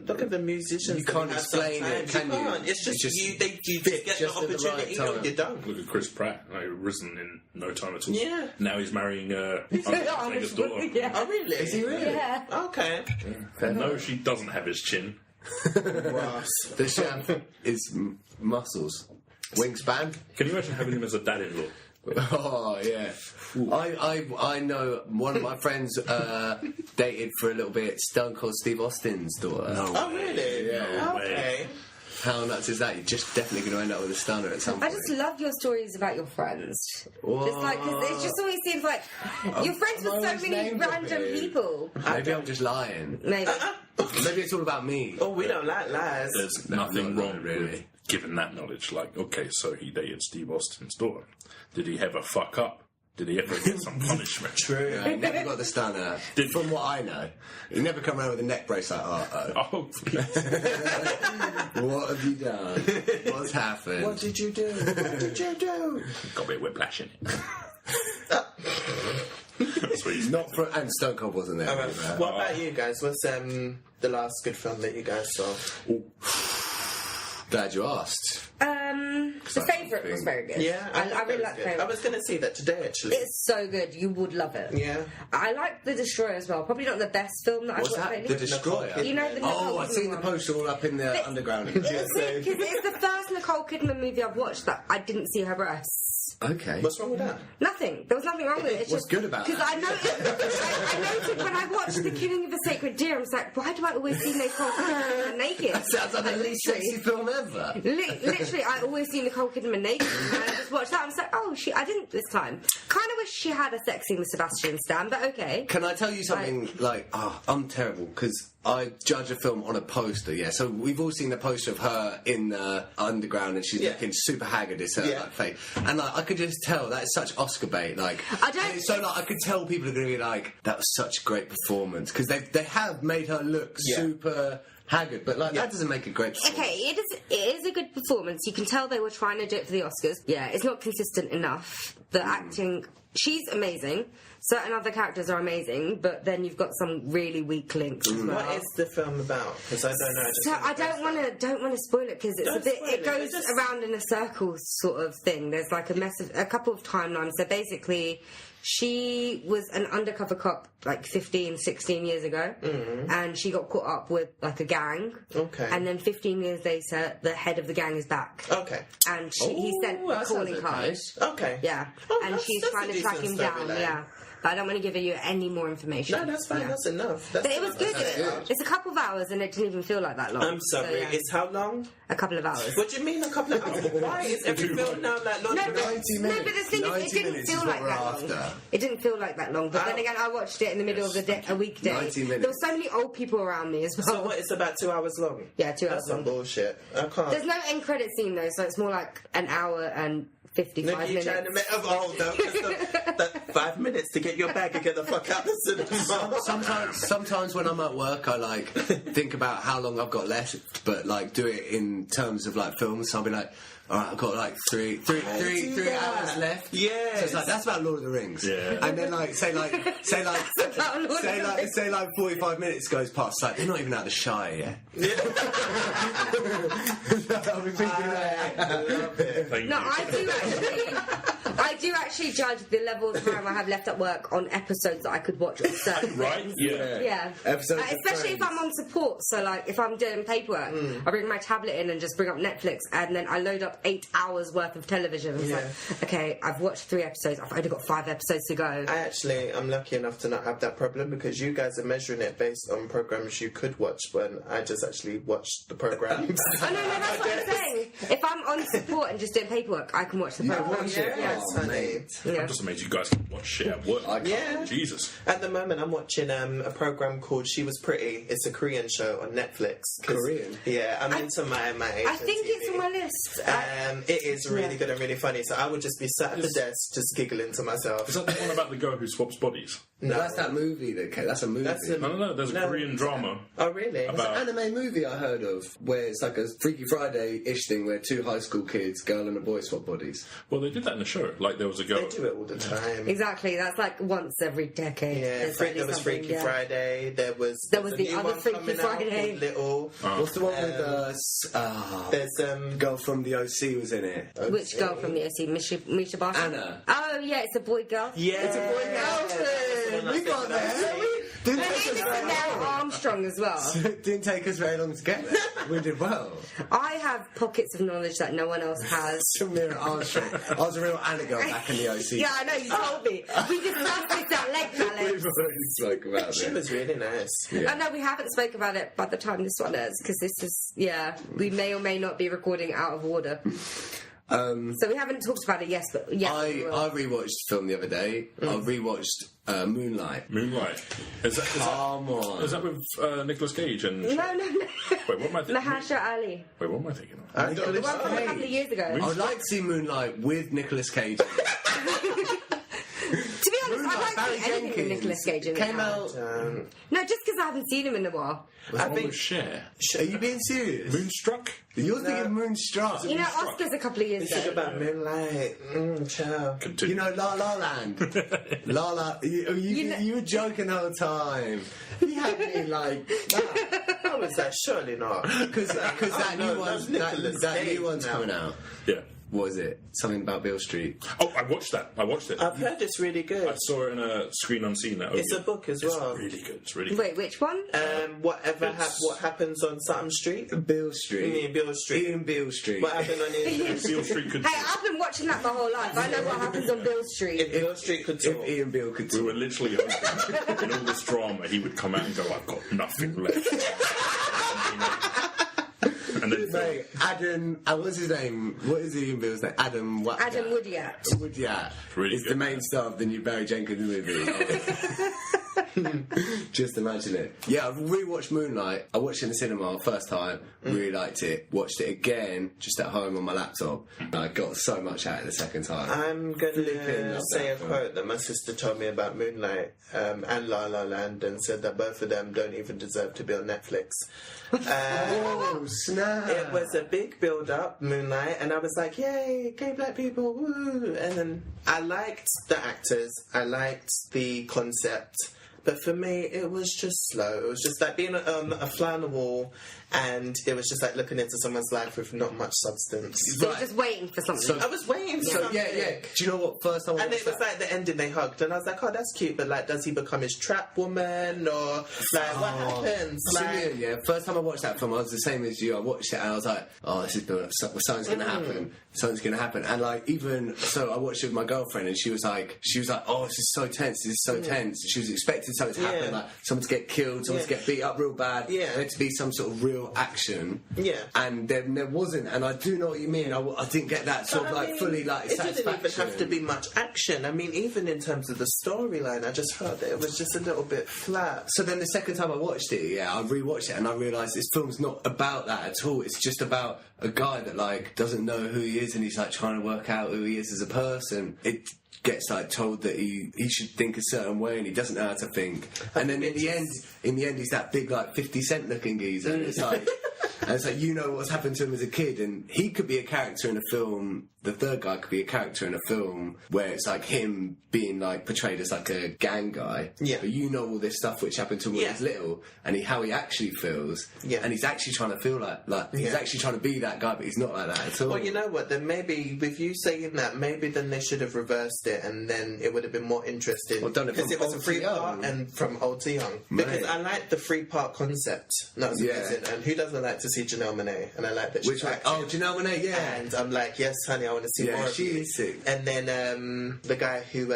Speaker 2: Look at the musicians.
Speaker 1: You
Speaker 2: that
Speaker 1: can't
Speaker 2: we have
Speaker 1: explain it,
Speaker 2: sometimes.
Speaker 1: can you?
Speaker 2: Can't. It's just,
Speaker 1: It's just
Speaker 2: you
Speaker 1: fit
Speaker 2: get
Speaker 1: just
Speaker 2: the
Speaker 1: at the right
Speaker 2: opportunity
Speaker 1: time.
Speaker 2: or you don't.
Speaker 3: Look at Chris Pratt, like, risen in no time at all.
Speaker 2: Yeah.
Speaker 3: Now he's marrying Arnold Schwarzenegger's daughter.
Speaker 4: Yeah.
Speaker 2: Oh, really?
Speaker 1: Is he really?
Speaker 4: Yeah.
Speaker 2: Okay.
Speaker 3: No, she doesn't have his chin.
Speaker 2: Ross.
Speaker 1: The chef is muscles. Wingspan?
Speaker 3: Can you imagine having him as a dad-in-law?
Speaker 1: Oh, yeah. I know one of my friends dated for a little bit Stone Cold Steve Austin's daughter.
Speaker 2: Oh, really?
Speaker 1: Yeah.
Speaker 2: Okay.
Speaker 1: How nuts is that? You're just definitely going to end up with a stunner at some
Speaker 4: I
Speaker 1: point.
Speaker 4: just love your stories about your friends.
Speaker 1: Whoa.
Speaker 4: Just like, 'cause it just always seems like you're friends with so
Speaker 1: always
Speaker 4: many
Speaker 1: name
Speaker 4: random
Speaker 1: dropping.
Speaker 4: people.
Speaker 1: Maybe I'm just lying.
Speaker 4: Maybe.
Speaker 1: Maybe it's all about me.
Speaker 2: Oh, we don't like lies.
Speaker 3: There's
Speaker 1: No,
Speaker 3: nothing
Speaker 1: not
Speaker 3: wrong
Speaker 1: really.
Speaker 3: with giving that knowledge. Like, okay, so he dated Steve Austin's daughter. Did he ever fuck up? Did he ever get some punishment?
Speaker 2: True.
Speaker 1: Yeah, he never got the stunner. From what I know, he never come around with a neck brace like,
Speaker 3: Oh, please.
Speaker 1: what have you done? What's happened?
Speaker 2: What did you do? What did you do?
Speaker 3: Got a bit of whiplash in it. That's what he's
Speaker 1: Not for, and Stone Cold wasn't there.
Speaker 2: Alright,
Speaker 1: either.
Speaker 2: what about you guys? What's the last good film that you guys saw?
Speaker 1: Glad you asked.
Speaker 4: The Favourite was very good.
Speaker 2: Yeah,
Speaker 4: I really like
Speaker 2: it.
Speaker 4: Favourite.
Speaker 2: I was going to see that today, actually.
Speaker 4: It's so good. You would love it.
Speaker 2: Yeah.
Speaker 4: I like The Destroyer as well. Probably not the best film that I've
Speaker 1: What's
Speaker 4: watched
Speaker 1: that?
Speaker 4: lately.
Speaker 1: The Destroyer?
Speaker 4: You know the
Speaker 1: Oh,
Speaker 4: Nicole
Speaker 1: I've
Speaker 4: Kidman
Speaker 1: seen the
Speaker 4: one.
Speaker 1: poster all up in the underground.
Speaker 4: Because it's the first Nicole Kidman movie I've watched that I didn't see her breasts.
Speaker 1: Okay.
Speaker 2: What's wrong with that?
Speaker 4: Nothing. There was nothing wrong with it. It's
Speaker 1: What's
Speaker 4: just
Speaker 1: good about
Speaker 4: because
Speaker 1: that?
Speaker 4: I noticed when I watched The Killing of a Sacred Deer, I was like, why do I always see Nicole Kidman naked?
Speaker 1: That sounds like the least sexy film ever.
Speaker 4: Literally, I always see Nicole Kidman naked, and I just watched that. I was like, oh, I didn't this time. Kind of wish she had a sex scene with Sebastian Stan, but okay.
Speaker 1: Can I tell you something? I'm terrible because I judge a film on a poster. Yeah, so we've all seen the poster of her in the underground, and she's looking super haggard. It's her like face, and like I could just tell that is such Oscar bait. Like
Speaker 4: I don't.
Speaker 1: So like I could tell people are going to be like, that was such a great performance because they have made her look super haggard, but like that doesn't make a great performance.
Speaker 4: Okay, it is a good performance. You can tell they were trying to do it for the Oscars. Yeah, it's not consistent enough. The acting, she's amazing. Certain other characters are amazing, but then you've got some really weak links as well.
Speaker 2: What is the film about? Because I don't know.
Speaker 4: So I don't want to spoil it because it goes around in a circle sort of thing. There's like a couple of timelines. So basically, she was an undercover cop like 15, 16 years ago, and she got caught up with like a gang.
Speaker 2: Okay.
Speaker 4: And then 15 years later, the head of the gang is back.
Speaker 2: Okay.
Speaker 4: And he sent a calling card.
Speaker 2: Okay.
Speaker 4: Yeah.
Speaker 2: Oh,
Speaker 4: and she's
Speaker 2: that's
Speaker 4: trying
Speaker 2: a
Speaker 4: to track him
Speaker 2: decent
Speaker 4: down.
Speaker 2: storyline.
Speaker 4: Yeah. But I don't want to give you any more information.
Speaker 2: No, that's fine.
Speaker 4: Yeah.
Speaker 2: That's enough.
Speaker 4: But it was good.
Speaker 2: That's
Speaker 4: It's a couple of hours and it didn't even feel like that long.
Speaker 2: I'm sorry.
Speaker 4: So, yeah.
Speaker 2: It's how long?
Speaker 4: A couple of hours.
Speaker 2: What do you mean a couple of hours? Why is every film now like longer?
Speaker 4: No, but
Speaker 1: 90
Speaker 4: the
Speaker 1: minutes.
Speaker 4: thing is,
Speaker 1: 90
Speaker 4: it didn't
Speaker 1: minutes
Speaker 4: feel
Speaker 1: is
Speaker 4: like
Speaker 1: what
Speaker 4: that
Speaker 1: we're
Speaker 4: long.
Speaker 1: after.
Speaker 4: It didn't feel like that long. But then again, I watched it in the middle of a weekday.
Speaker 1: 90 minutes.
Speaker 4: There were so many old people around me as well.
Speaker 2: So what? It's about 2 hours long.
Speaker 4: Yeah, 2 hours
Speaker 2: That's some
Speaker 4: long.
Speaker 2: bullshit. I can't.
Speaker 4: There's no end credit scene though, so it's more like an hour and 55
Speaker 2: Look, you
Speaker 4: minutes.
Speaker 2: trying to make that 5 minutes to get your bag and get the fuck out of the cinema.
Speaker 1: Sometimes when I'm at work, I like think about how long I've got left, but like do it in terms of like films. So I'll be like, all right, I've got like three hours left.
Speaker 2: Yes.
Speaker 1: So it's like that's about Lord of the Rings.
Speaker 3: Yeah.
Speaker 1: And then like say 45 minutes goes past. Like they're not even out of the Shire yet. I'll be thinking that.
Speaker 2: I love it.
Speaker 3: Thank
Speaker 4: No,
Speaker 3: you.
Speaker 4: I do actually judge the level of time I have left at work on episodes that I could watch on certain
Speaker 3: Right?
Speaker 4: days.
Speaker 3: Yeah.
Speaker 4: Yeah.
Speaker 1: Episodes of
Speaker 4: Especially if
Speaker 1: Friends.
Speaker 4: I'm on support. So, like, if I'm doing paperwork, I bring my tablet in and just bring up Netflix, and then I load up 8 hours worth of television. It's like, okay, I've watched 3 episodes. I've only got 5 episodes to go.
Speaker 2: I'm lucky enough to not have that problem because you guys are measuring it based on programs you could watch when I just actually watched the programs.
Speaker 4: Oh, no, that's what I'm saying. If I'm on support and just doing paperwork, I can watch the program.
Speaker 2: Yes, honey.
Speaker 4: Yeah.
Speaker 3: I'm just amazed you guys can watch shit at work.
Speaker 2: Yeah.
Speaker 3: Jesus.
Speaker 2: At the moment, I'm watching a program called She Was Pretty. It's a Korean show on Netflix.
Speaker 1: Korean?
Speaker 2: Yeah, I'm into my
Speaker 4: I think
Speaker 2: TV.
Speaker 4: it's on my list.
Speaker 2: It is really good and really funny. So I would just be sat at the desk, just giggling to myself.
Speaker 3: Is that the one about the girl who swaps bodies?
Speaker 2: No,
Speaker 1: That's that movie. That's a movie.
Speaker 3: No. There's a Korean drama.
Speaker 2: Oh, really?
Speaker 3: About-
Speaker 1: It's an anime movie I heard of where it's like a Freaky Friday-ish thing where 2 high school kids, girl and a boy, swap bodies.
Speaker 3: Well, they did that in the show. Like, there was a girl.
Speaker 2: They do it all the time.
Speaker 4: Exactly, that's like once every decade.
Speaker 2: Yeah,
Speaker 4: There's
Speaker 2: there
Speaker 4: always
Speaker 2: was
Speaker 4: something,
Speaker 2: Freaky
Speaker 4: yeah.
Speaker 2: Friday. There was
Speaker 4: the
Speaker 2: a new
Speaker 4: other
Speaker 2: one
Speaker 4: Freaky
Speaker 2: coming out
Speaker 4: Friday.
Speaker 2: called Little.
Speaker 1: What's the one with
Speaker 2: There's
Speaker 1: girl from the OC was in it?
Speaker 4: Which girl from the OC? Misha Barton?
Speaker 1: Anna.
Speaker 4: Oh, yeah, it's a boy girl.
Speaker 2: yeah,
Speaker 1: It's a boy girl. We got there. Didn't
Speaker 4: Her
Speaker 1: take
Speaker 4: name
Speaker 1: us
Speaker 4: is
Speaker 1: very
Speaker 4: Sarah
Speaker 1: long.
Speaker 4: Armstrong as well.
Speaker 1: Didn't take us very long to get there. We did well.
Speaker 4: I have pockets of knowledge that no one else has.
Speaker 1: Samira Armstrong. I was a real Anna girl back in the OC.
Speaker 4: Yeah, I know, you told me. We discussed this at length, Alex.
Speaker 1: We've already spoke about
Speaker 2: She
Speaker 1: it.
Speaker 2: was really nice.
Speaker 4: Oh, no, we haven't spoke about it by the time this one is, because this is, we may or may not be recording out of order. So we haven't talked about it yet, but yeah.
Speaker 1: I rewatched the film the other day. I rewatched Moonlight.
Speaker 3: Moonlight. Is
Speaker 1: Come on.
Speaker 3: that with Nicolas Cage and...
Speaker 4: No.
Speaker 3: Wait, what am I thinking?
Speaker 4: Mahershala Ali.
Speaker 3: Wait, what am I thinking of?
Speaker 2: I don't
Speaker 4: The one from a couple of years ago.
Speaker 1: I would like to see Moonlight with Nicolas Cage.
Speaker 4: To be honest, I like
Speaker 1: Barry
Speaker 4: anything with
Speaker 1: Jenkins
Speaker 4: Nicolas Cage in it.
Speaker 1: came out.
Speaker 4: No, just because I haven't seen him in a while.
Speaker 3: I think Cher.
Speaker 1: Are you being serious?
Speaker 3: Moonstruck?
Speaker 1: You're thinking Moonstruck.
Speaker 4: You know, Oscars a couple of years
Speaker 2: Think
Speaker 4: ago.
Speaker 2: about Moonlight. Ciao.
Speaker 3: Continue.
Speaker 1: You know, La La Land. You were joking the whole time. You had me like that.
Speaker 2: I was like, surely not.
Speaker 1: Because that new
Speaker 2: that's
Speaker 1: one's
Speaker 2: Nicolas
Speaker 1: that
Speaker 2: Cage
Speaker 1: new one's
Speaker 2: now.
Speaker 1: coming out.
Speaker 3: Yeah.
Speaker 1: What is it? Something about Beale Street.
Speaker 3: Oh, I watched that.
Speaker 2: I've heard it's really good.
Speaker 3: I saw it in a Screen Unseen. That
Speaker 2: It's a book as well.
Speaker 3: It's really good. It's really good.
Speaker 4: Wait, which one?
Speaker 2: What happens on Sutton Street?
Speaker 1: Beale Street.
Speaker 2: You mean Beale Street?
Speaker 1: Ian Beale Street.
Speaker 2: What happened on Ian
Speaker 3: Beale Street could.
Speaker 4: Hey, I've been watching that my whole life. I know what happens on Beale Street.
Speaker 2: If Beale Street could talk.
Speaker 1: If Ian Beale could
Speaker 3: We were
Speaker 1: talk.
Speaker 3: literally hoping in all this drama he would come out and go, "I've got nothing left." And then
Speaker 1: Mate, Adam, what's his name? What is Ian Beale's name? Adam what?
Speaker 4: Adam Woodyard.
Speaker 1: Woodyard.
Speaker 3: Really
Speaker 1: Is
Speaker 3: good.
Speaker 1: the main star of the new Barry Jenkins movie. Just imagine it. Yeah, I've rewatched Moonlight. I watched it in the cinema first time, really liked it. Watched it again, just at home on my laptop. I got so much out of it the second time.
Speaker 2: I'm going
Speaker 1: Flipping
Speaker 2: to
Speaker 1: love
Speaker 2: say
Speaker 1: that
Speaker 2: a
Speaker 1: film.
Speaker 2: quote that my sister told me about Moonlight and La La Land, and said that both of them don't even deserve to be on Netflix.
Speaker 1: Oh, snap.
Speaker 2: It was a big build-up, Moonlight, and I was like, yay, gay black people, woo! And then I liked the actors, I liked the concept, but for me, it was just slow. It was just like being a fly on the wall, and it was just like looking into someone's life with not much substance.
Speaker 4: So you're just waiting for something.
Speaker 2: I was waiting for
Speaker 1: So,
Speaker 2: something.
Speaker 1: yeah. Do you know what? First time I
Speaker 2: And
Speaker 1: watched
Speaker 2: it was
Speaker 1: that-
Speaker 2: like the ending, they hugged, and I was like, "Oh, that's cute." But like, does he become his trap woman, or like, what happens?
Speaker 1: Simeon,
Speaker 2: Like,
Speaker 1: yeah. First time I watched that film, I was the same as you. I watched it and I was like, "Oh, this is something's going to happen. Something's going to happen." And like, even so, I watched it with my girlfriend, and she was like, "Oh, this is so tense. This is so tense." She was expecting something to happen,
Speaker 2: Yeah.
Speaker 1: like someone to get killed, someone to get beat up real bad.
Speaker 2: Yeah.
Speaker 1: There to be some sort of real action.
Speaker 2: Yeah.
Speaker 1: And there wasn't. And I do know what you mean. I didn't get that sort of
Speaker 2: I
Speaker 1: like
Speaker 2: mean,
Speaker 1: fully like
Speaker 2: it didn't
Speaker 1: satisfaction.
Speaker 2: even have to be much action. I mean, even in terms of the storyline, I just felt that it was just a little bit flat.
Speaker 1: So then the second time I watched it, I rewatched it and I realised this film's not about that at all. It's just about a guy that like doesn't know who he is and he's like trying to work out who he is as a person. It gets like told that he should think a certain way and he doesn't know how to think. And then in the end he's that big like 50 Cent looking geezer. And it's like and it's like, you know what's happened to him as a kid, and he could be a character in a film. The third guy could be a character in a film where it's like him being like portrayed as like a gang guy.
Speaker 2: Yeah.
Speaker 1: But you know all this stuff which happened to him when he was little, and how he actually feels.
Speaker 2: Yeah.
Speaker 1: And he's actually trying to feel like he's actually trying to be that guy, but he's not like that at all.
Speaker 2: Well, you know what? Then maybe with you saying that, maybe then they should have reversed it, and then it would have been more interesting.
Speaker 1: Well, done it
Speaker 2: because
Speaker 1: from
Speaker 2: it was a
Speaker 1: old to
Speaker 2: free
Speaker 1: young.
Speaker 2: part and from old to young.
Speaker 1: Mate.
Speaker 2: Because I like the free part concept. That was
Speaker 1: Yeah.
Speaker 2: amazing. And who doesn't like to see Janelle Monáe? And I like that she's
Speaker 1: Which one?
Speaker 2: active.
Speaker 1: Oh, Janelle Monáe, yeah.
Speaker 2: And I'm like, yes, honey, I want to see
Speaker 1: Yeah,
Speaker 2: more of
Speaker 1: she
Speaker 2: you.
Speaker 1: is sick.
Speaker 2: And then the guy who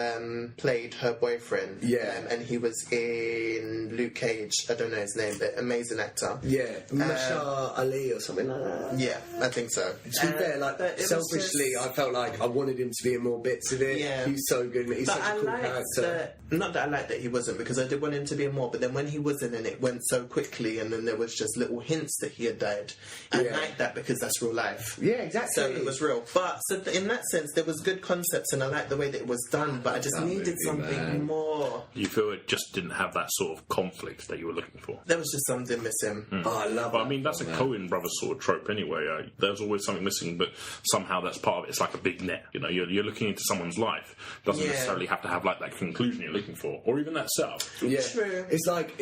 Speaker 2: played her boyfriend,
Speaker 1: Yeah.
Speaker 2: and he was in Luke Cage. I don't know his name, but amazing actor.
Speaker 1: Yeah, Mashar Ali or something like that.
Speaker 2: Yeah, I think so.
Speaker 1: To be fair, like
Speaker 2: but it was
Speaker 1: selfishly,
Speaker 2: just-
Speaker 1: I felt like I wanted him to be in more bits of it.
Speaker 2: Yeah.
Speaker 1: He's so good. He's
Speaker 2: But
Speaker 1: such
Speaker 2: I
Speaker 1: a cool
Speaker 2: liked
Speaker 1: character.
Speaker 2: that. Not that I liked that he wasn't, because I did want him to be in more. But then when he wasn't in it, went so quickly, and then there was just little hints that he had died. I
Speaker 1: Yeah.
Speaker 2: liked that because that's real life.
Speaker 1: Yeah, exactly.
Speaker 2: So it was real. But so in that sense, there was good concepts, and I liked the way that it was done. But I just
Speaker 1: that
Speaker 2: needed
Speaker 1: movie,
Speaker 2: something
Speaker 1: man.
Speaker 2: more.
Speaker 3: You feel it just didn't have that sort of conflict that you were looking for.
Speaker 2: There was just something missing.
Speaker 1: Oh, I love
Speaker 3: But
Speaker 1: that
Speaker 3: I mean, that's a
Speaker 1: film, man.
Speaker 3: Coen Brothers sort of trope anyway. There's always something missing, but somehow that's part of it. It's like a big net. You know, you're looking into someone's life. Doesn't
Speaker 2: Yeah.
Speaker 3: necessarily have to have like that conclusion you're looking for, or even that setup.
Speaker 1: Yeah,
Speaker 2: True.
Speaker 1: it's like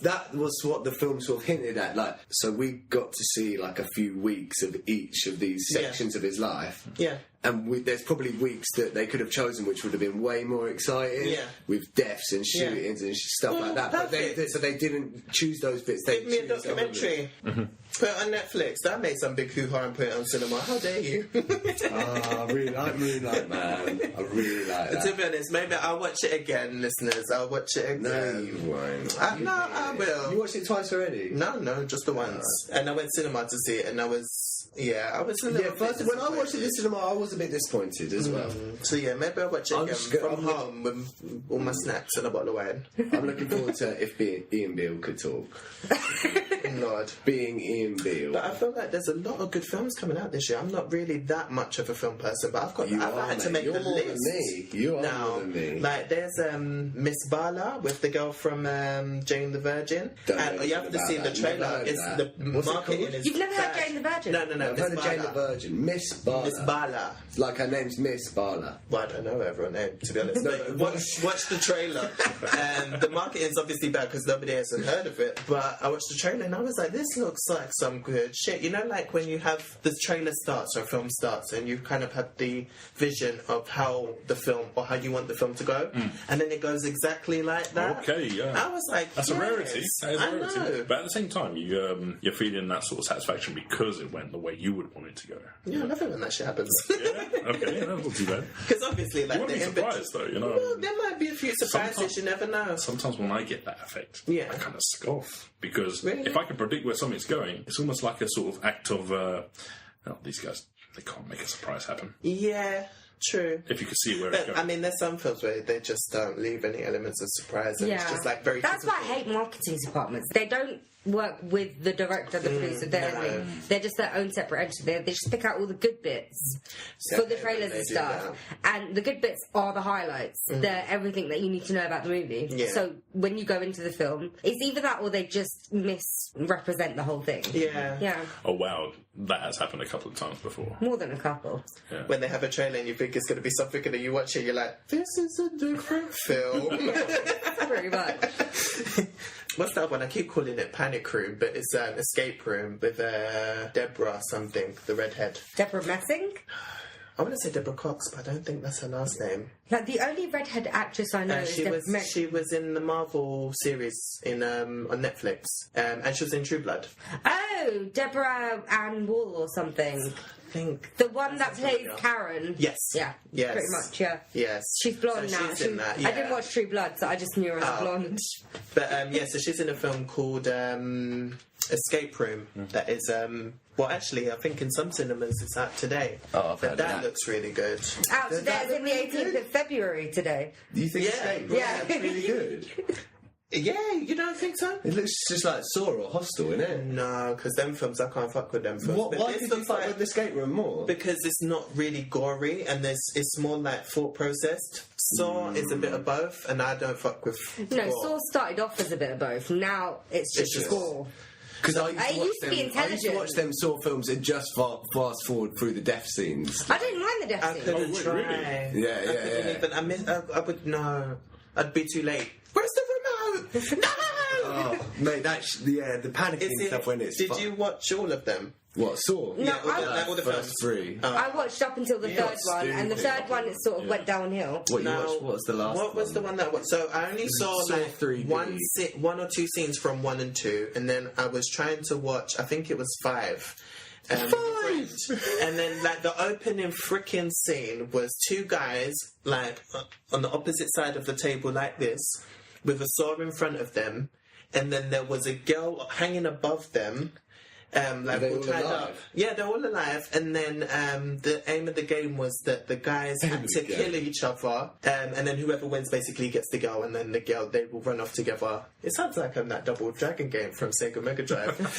Speaker 1: that was what the film sort of hinted at. Like, so we got to see like a few weeks of each of these sections of his life.
Speaker 2: Yeah.
Speaker 1: And there's probably weeks that they could have chosen which would have been way more exciting,
Speaker 2: Yeah.
Speaker 1: with deaths and shootings and stuff
Speaker 2: Well,
Speaker 1: like that. But
Speaker 2: perfect.
Speaker 1: so they didn't choose those bits. They
Speaker 2: Give me a
Speaker 1: choose the whole of it.
Speaker 2: documentary. Put it on Netflix. That made some big hoo-ha and put it on cinema. How dare you?
Speaker 1: I really like Moonlight, man. I really like that.
Speaker 2: To be honest, maybe I'll watch it again, listeners. I'll watch it again.
Speaker 1: No, you won't.
Speaker 2: No, I will.
Speaker 1: You watched it twice already?
Speaker 2: No, just the once. And I went cinema to see it, and I was a
Speaker 1: Yeah,
Speaker 2: little
Speaker 1: first
Speaker 2: bit
Speaker 1: when I watched it in
Speaker 2: disappointed.
Speaker 1: the cinema, I was a bit disappointed as well.
Speaker 2: So yeah, maybe I'll watch it
Speaker 1: I'm
Speaker 2: again
Speaker 1: just gonna-
Speaker 2: from home with all my snacks and a bottle of wine.
Speaker 1: I'm looking forward to if Ian Beale could talk.
Speaker 2: Lord.
Speaker 1: being Ian Beale.
Speaker 2: But I feel like there's a lot of good films coming out this year. I'm not really that much of a film person, but I've had to make
Speaker 1: You're
Speaker 2: the
Speaker 1: more
Speaker 2: list.
Speaker 1: than me. You are
Speaker 2: Now,
Speaker 1: more than me.
Speaker 2: like there's Miss Bala with the girl from Jane the Virgin,
Speaker 1: Don't know
Speaker 2: and you have to
Speaker 1: anything
Speaker 2: see
Speaker 1: about
Speaker 2: the
Speaker 1: that.
Speaker 2: trailer.
Speaker 1: Never heard of
Speaker 2: It's
Speaker 1: that.
Speaker 2: the
Speaker 1: What's it
Speaker 2: marketing
Speaker 1: called?
Speaker 2: is.
Speaker 4: You've never heard
Speaker 2: bad.
Speaker 4: Jane the Virgin?
Speaker 2: No,
Speaker 1: I've
Speaker 2: Miss
Speaker 1: heard of Jane the
Speaker 2: Bala.
Speaker 1: Virgin. Miss Bala.
Speaker 2: Miss Bala.
Speaker 1: Like her name's Miss Bala.
Speaker 2: Well, I don't know everyone's name, to be honest.
Speaker 1: No,
Speaker 2: But
Speaker 1: but-
Speaker 2: watch the trailer. And the marketing's obviously bad because nobody else has heard of it. But I watched the trailer and I was like, this looks like some good shit. You know, like when you have the trailer starts or film starts and you kind of have the vision of how the film or how you want the film to go. And then it goes exactly like that.
Speaker 3: Okay, yeah.
Speaker 2: I was like,
Speaker 3: That's a rarity. That is a
Speaker 2: I
Speaker 3: rarity.
Speaker 2: know.
Speaker 3: But at the same time, you're feeling that sort of satisfaction because it went the way you would want it to go.
Speaker 2: Yeah, I love it when that shit happens.
Speaker 3: Yeah. Okay. Yeah, that's not too bad.
Speaker 2: Because obviously, like,
Speaker 3: You wouldn't be surprised though, you know.
Speaker 2: Well, there might be a few surprises,
Speaker 3: Sometimes-
Speaker 2: you never know.
Speaker 3: Sometimes when I get that effect,
Speaker 2: Yeah.
Speaker 3: I kind of scoff because
Speaker 2: Really?
Speaker 3: if I can predict where something's going, it's almost like a sort of act of these guys, they can't make a surprise happen.
Speaker 2: Yeah, true.
Speaker 3: If you could see where it's
Speaker 2: But,
Speaker 3: going.
Speaker 2: I mean, there's some films where they just don't leave any elements of surprise, and it's just like very.
Speaker 4: That's why I
Speaker 2: typical.
Speaker 4: hate marketing departments. They don't work with the director, the producer. They're just their own separate entity. They just pick out all the good bits for the
Speaker 2: Yeah,
Speaker 4: trailers
Speaker 2: they
Speaker 4: and
Speaker 2: do
Speaker 4: stuff. And the good bits are the highlights. They're everything that you need to know about the movie.
Speaker 2: Yeah.
Speaker 4: So when you go into the film, it's either that or they just misrepresent the whole thing.
Speaker 2: Yeah.
Speaker 4: Yeah.
Speaker 3: Oh wow, that has happened a couple of times before.
Speaker 4: More than a couple.
Speaker 2: When they have a trailer and you think it's going to be something, and then you watch it, you're like, "This is a different film."
Speaker 4: Pretty much.
Speaker 2: What's that one? I keep calling it Panic Room, but it's an escape room with Deborah something, the redhead.
Speaker 4: Deborah Messing?
Speaker 2: I want to say Deborah Cox, but I don't think that's her last name.
Speaker 4: Like, the only redhead actress I know is Deborah Messing.
Speaker 2: She was in the Marvel series in on Netflix, and she was in True Blood.
Speaker 4: Oh, Deborah Ann Wall or something.
Speaker 2: I think
Speaker 4: The one that
Speaker 2: That's
Speaker 4: plays
Speaker 2: familiar.
Speaker 4: Karen.
Speaker 2: Yes.
Speaker 4: Yeah.
Speaker 2: Yes.
Speaker 4: Pretty much, yeah.
Speaker 2: yes,
Speaker 4: She's blonde
Speaker 2: So
Speaker 4: now.
Speaker 2: she's in that.
Speaker 4: I
Speaker 2: Yeah.
Speaker 4: didn't watch True Blood, so I just knew her as
Speaker 2: Oh.
Speaker 4: blonde.
Speaker 2: But yeah, so she's in a film called Escape Room. That is well, actually, I think in some cinemas it's out today.
Speaker 1: Oh, I've
Speaker 2: but
Speaker 1: heard
Speaker 2: that
Speaker 1: that.
Speaker 2: looks really good.
Speaker 4: Out
Speaker 1: Does
Speaker 4: today,
Speaker 1: that
Speaker 4: it's in the
Speaker 1: look really
Speaker 4: 18th of February today.
Speaker 1: Do you think
Speaker 2: Yeah.
Speaker 1: Escape Room
Speaker 4: Yeah.
Speaker 1: looks really good?
Speaker 2: Yeah, you don't think so?
Speaker 1: It looks just like Saw or Hostel, innit?
Speaker 2: No, because them films I can't fuck with them films.
Speaker 1: What,
Speaker 2: But
Speaker 1: why
Speaker 2: this
Speaker 1: did you
Speaker 2: looks
Speaker 1: fuck
Speaker 2: like-
Speaker 1: with the Escape Room more?
Speaker 2: Because it's not really gory and it's more like thought processed. Saw is a bit of both, and I don't fuck with.
Speaker 4: No,
Speaker 2: gore.
Speaker 4: Saw started off as a bit of both. Now it's just
Speaker 2: just-
Speaker 4: gore.
Speaker 1: Because I
Speaker 4: It used to be
Speaker 1: I used to
Speaker 4: intelligent.
Speaker 1: watch them Saw films and just fast forward through the death scenes.
Speaker 4: I didn't mind the death
Speaker 2: I
Speaker 4: scene.
Speaker 2: couldn't
Speaker 3: wait,
Speaker 2: try.
Speaker 3: really?
Speaker 1: Yeah,
Speaker 2: I
Speaker 1: yeah,
Speaker 2: couldn't
Speaker 1: yeah.
Speaker 2: even. I would no. I'd be too late. Where's the remote? No.
Speaker 1: Oh, mate, that's the panicking
Speaker 2: Is it-
Speaker 1: stuff when it's.
Speaker 2: Did you watch all of them?
Speaker 1: What, Saw?
Speaker 4: No,
Speaker 2: Yeah,
Speaker 4: I-
Speaker 2: all the
Speaker 1: First
Speaker 2: films.
Speaker 1: three.
Speaker 4: I watched up until the
Speaker 2: Yeah,
Speaker 4: third one, and the
Speaker 1: stupid.
Speaker 4: third one it sort of went downhill.
Speaker 1: What you
Speaker 2: Now,
Speaker 1: watched? What was the last
Speaker 2: What was the one that I watched? So I only saw
Speaker 1: Saw
Speaker 2: like
Speaker 1: 3D.
Speaker 2: one or two scenes from 1 and 2, and then I was trying to watch. I think it was 5. And then like the opening freaking scene was two guys like on the opposite side of the table like this, with a saw in front of them, and then there was a girl hanging above them. Like
Speaker 1: they
Speaker 2: all
Speaker 1: all
Speaker 2: tied
Speaker 1: alive?
Speaker 2: up. Yeah, they're all alive. And then the aim of the game was that the guys had to kill each other, and then whoever wins basically gets the girl, and then the girl, they will run off together. It sounds like that Double Dragon game from Sega Mega Drive,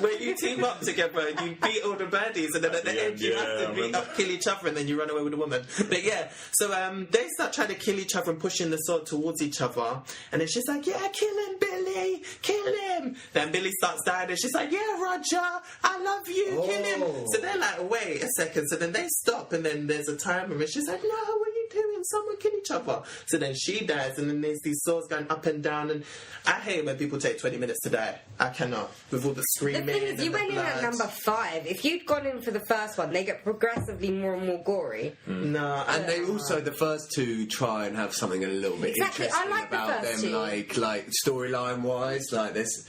Speaker 2: where you team up together and you beat all the baddies, and then at the end you have to beat up, kill each other, and then you run away with a woman. But yeah, so they start trying to kill each other and pushing the sword towards each other, and then she's like, "Yeah, kill him, Billy, kill him." Then Billy starts dying, and she's like, "Yeah, Roger, I love you, kill him."
Speaker 1: Oh.
Speaker 2: So they're like, "Wait a second." So then they stop, and then there's a timer, and she's like, "No, what are you doing? Someone kill each other." So then she dies, and then there's these swords going up and down, and I hate it when people take 20 minutes to die. I cannot, with all the
Speaker 4: The
Speaker 2: screaming.
Speaker 4: thing is, you
Speaker 2: and the
Speaker 4: went in at
Speaker 2: blood.
Speaker 4: number 5. If you'd gone in for the first one, they get progressively more and more gory.
Speaker 2: No,
Speaker 1: And they also, the first two, try and have something a little bit
Speaker 4: Exactly, I
Speaker 1: interesting
Speaker 4: like the
Speaker 1: about
Speaker 4: first
Speaker 1: them,
Speaker 4: two.
Speaker 1: like storyline wise, like this.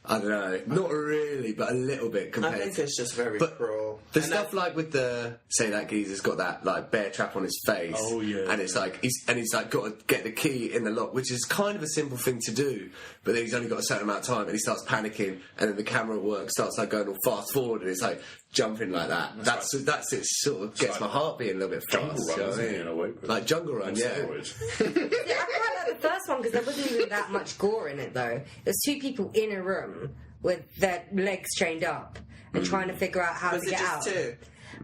Speaker 1: I don't know, not really, but a little bit
Speaker 2: I
Speaker 1: compared.
Speaker 2: think it's just very
Speaker 1: But
Speaker 2: cruel.
Speaker 1: The
Speaker 2: And
Speaker 1: stuff like with the that geezer's got that like bear trap on his face.
Speaker 3: Oh, yeah.
Speaker 1: And it's like he's like got to get the key in the lock, which is kind of a simple thing to do. But then he's only got a certain amount of time, and he starts panicking, and then the camera work starts like going all fast forward, and it's like jumping like that. That's it. Sort of gets
Speaker 3: like
Speaker 1: my heart beating a little bit fast.
Speaker 3: Jungle Run,
Speaker 1: you know what I
Speaker 3: isn't it,
Speaker 1: mean?
Speaker 3: in a way, but
Speaker 1: Like Jungle Run,
Speaker 3: on
Speaker 1: yeah.
Speaker 3: steroids.
Speaker 4: Yeah, I quite like the first one because there wasn't even that much gore in it, though. There's two people in a room with their legs chained up and trying to figure out how
Speaker 2: Was
Speaker 4: to
Speaker 2: it
Speaker 4: get
Speaker 2: just
Speaker 4: out.
Speaker 2: two?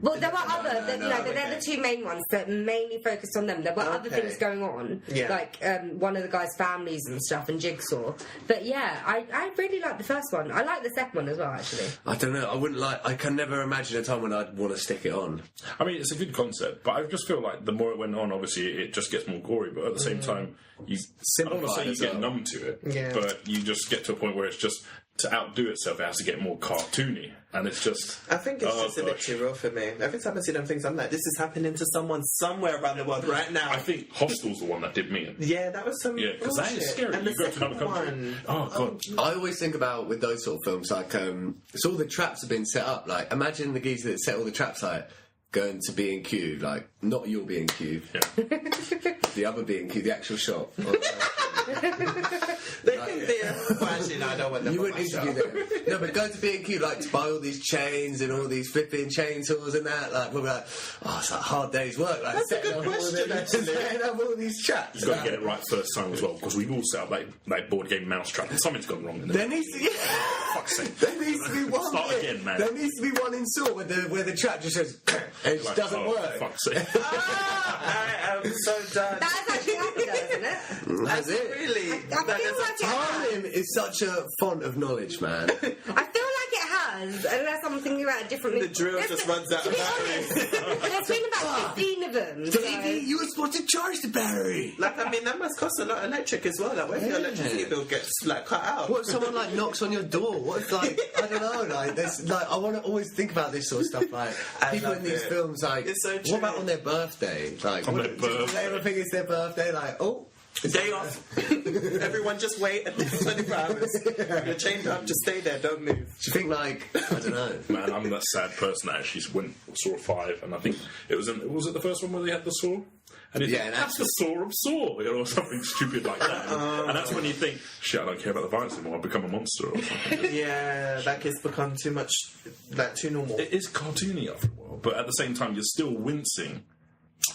Speaker 4: Well, there were other, they're
Speaker 2: okay.
Speaker 4: the two main ones that mainly focused on them. There were other
Speaker 2: Okay.
Speaker 4: things going on,
Speaker 2: Yeah.
Speaker 4: like one of the guys' families and stuff, and Jigsaw. But yeah, I really liked the first one. I like the second one as well, actually.
Speaker 1: I don't know. I can never imagine a time when I'd want to stick it on.
Speaker 3: I mean, it's a good concept, but I just feel like the more it went on, obviously, it just gets more gory. But at the same time, I don't want to say you get numb to it, but you just get to a point where it's just to outdo itself. It has to get more cartoony, and it's just.
Speaker 2: I think it's just a bit too real for me. Every time I see them things, I'm like, this is happening to someone somewhere around the world right now.
Speaker 3: I think Hostel's the one that did me in.
Speaker 2: Yeah, that was some.
Speaker 3: Yeah, because that is scary.
Speaker 2: And
Speaker 3: You go to another country.
Speaker 2: one.
Speaker 3: Oh god.
Speaker 1: I always think about with those sort of films, like, so all the traps have been set up. Like, imagine the geezer that set all the traps, like, going to B&Q, like, not your B&Q, the other B&Q, the actual shop.
Speaker 2: They can be. Well, actually, no, I don't want them.
Speaker 1: You
Speaker 2: on
Speaker 1: wouldn't
Speaker 2: my
Speaker 1: interview
Speaker 2: show.
Speaker 1: them. No, but go to B&Q, like, to buy all these chains and all these flipping chainsaws and that. Like, we'll be like, oh, it's like a hard day's work. Like,
Speaker 2: That's a good question, actually.
Speaker 1: setting up all these traps.
Speaker 3: You've got to get it right first time as well, because we've all set up like board game mousetrap, and something's gone wrong in there.
Speaker 1: There needs to,
Speaker 3: Fuck's sake.
Speaker 1: there needs to be one.
Speaker 3: Start
Speaker 1: bit.
Speaker 3: again, man.
Speaker 1: There needs to be one in Saw where the trap just says, and it just
Speaker 3: Like,
Speaker 1: doesn't
Speaker 3: oh,
Speaker 1: work.
Speaker 3: Fuck's sake.
Speaker 2: I am so done.
Speaker 4: That's actually happened, though, isn't it?
Speaker 1: That's it.
Speaker 2: Really?
Speaker 4: I feel like it has.
Speaker 1: Harlem is such a font of knowledge, man.
Speaker 4: I feel like it has, unless I'm thinking about a different.
Speaker 2: The drill just runs out
Speaker 4: To
Speaker 2: of
Speaker 4: be
Speaker 2: batteries.
Speaker 4: honest, there's been about 15 of them. So.
Speaker 1: You were supposed to charge the battery.
Speaker 2: Like, I mean, that must cost a lot of electric as well. Like, what if your electricity bill gets, like, cut out?
Speaker 1: What if someone like knocks on your door? What if, like, I don't know, like, there's like, I want to always think about this sort of stuff. Like,
Speaker 2: I
Speaker 1: people
Speaker 2: love
Speaker 1: in these
Speaker 2: it.
Speaker 1: films, like,
Speaker 2: It's so
Speaker 1: what
Speaker 2: true.
Speaker 1: about on their birthday? Like,
Speaker 3: On
Speaker 1: what,
Speaker 3: their
Speaker 1: do
Speaker 3: birthday.
Speaker 1: they ever think it's their birthday? Like, oh.
Speaker 2: Day off. Everyone just wait at least 24 hours. You're chained up, just stay there, don't move.
Speaker 1: Do you think, like, I don't know.
Speaker 3: Man, I'm that sad person that actually went saw 5, and I think it was it the first one where they had the saw? And
Speaker 1: Yeah,
Speaker 3: think, that's the saw of Saw, you know, or something stupid like that. And that's when you think, shit, I don't care about the violence anymore, I've become a monster or something.
Speaker 2: Yeah, that kid's become too much, like, too normal.
Speaker 3: It is cartoony after a while, but at the same time, you're still wincing.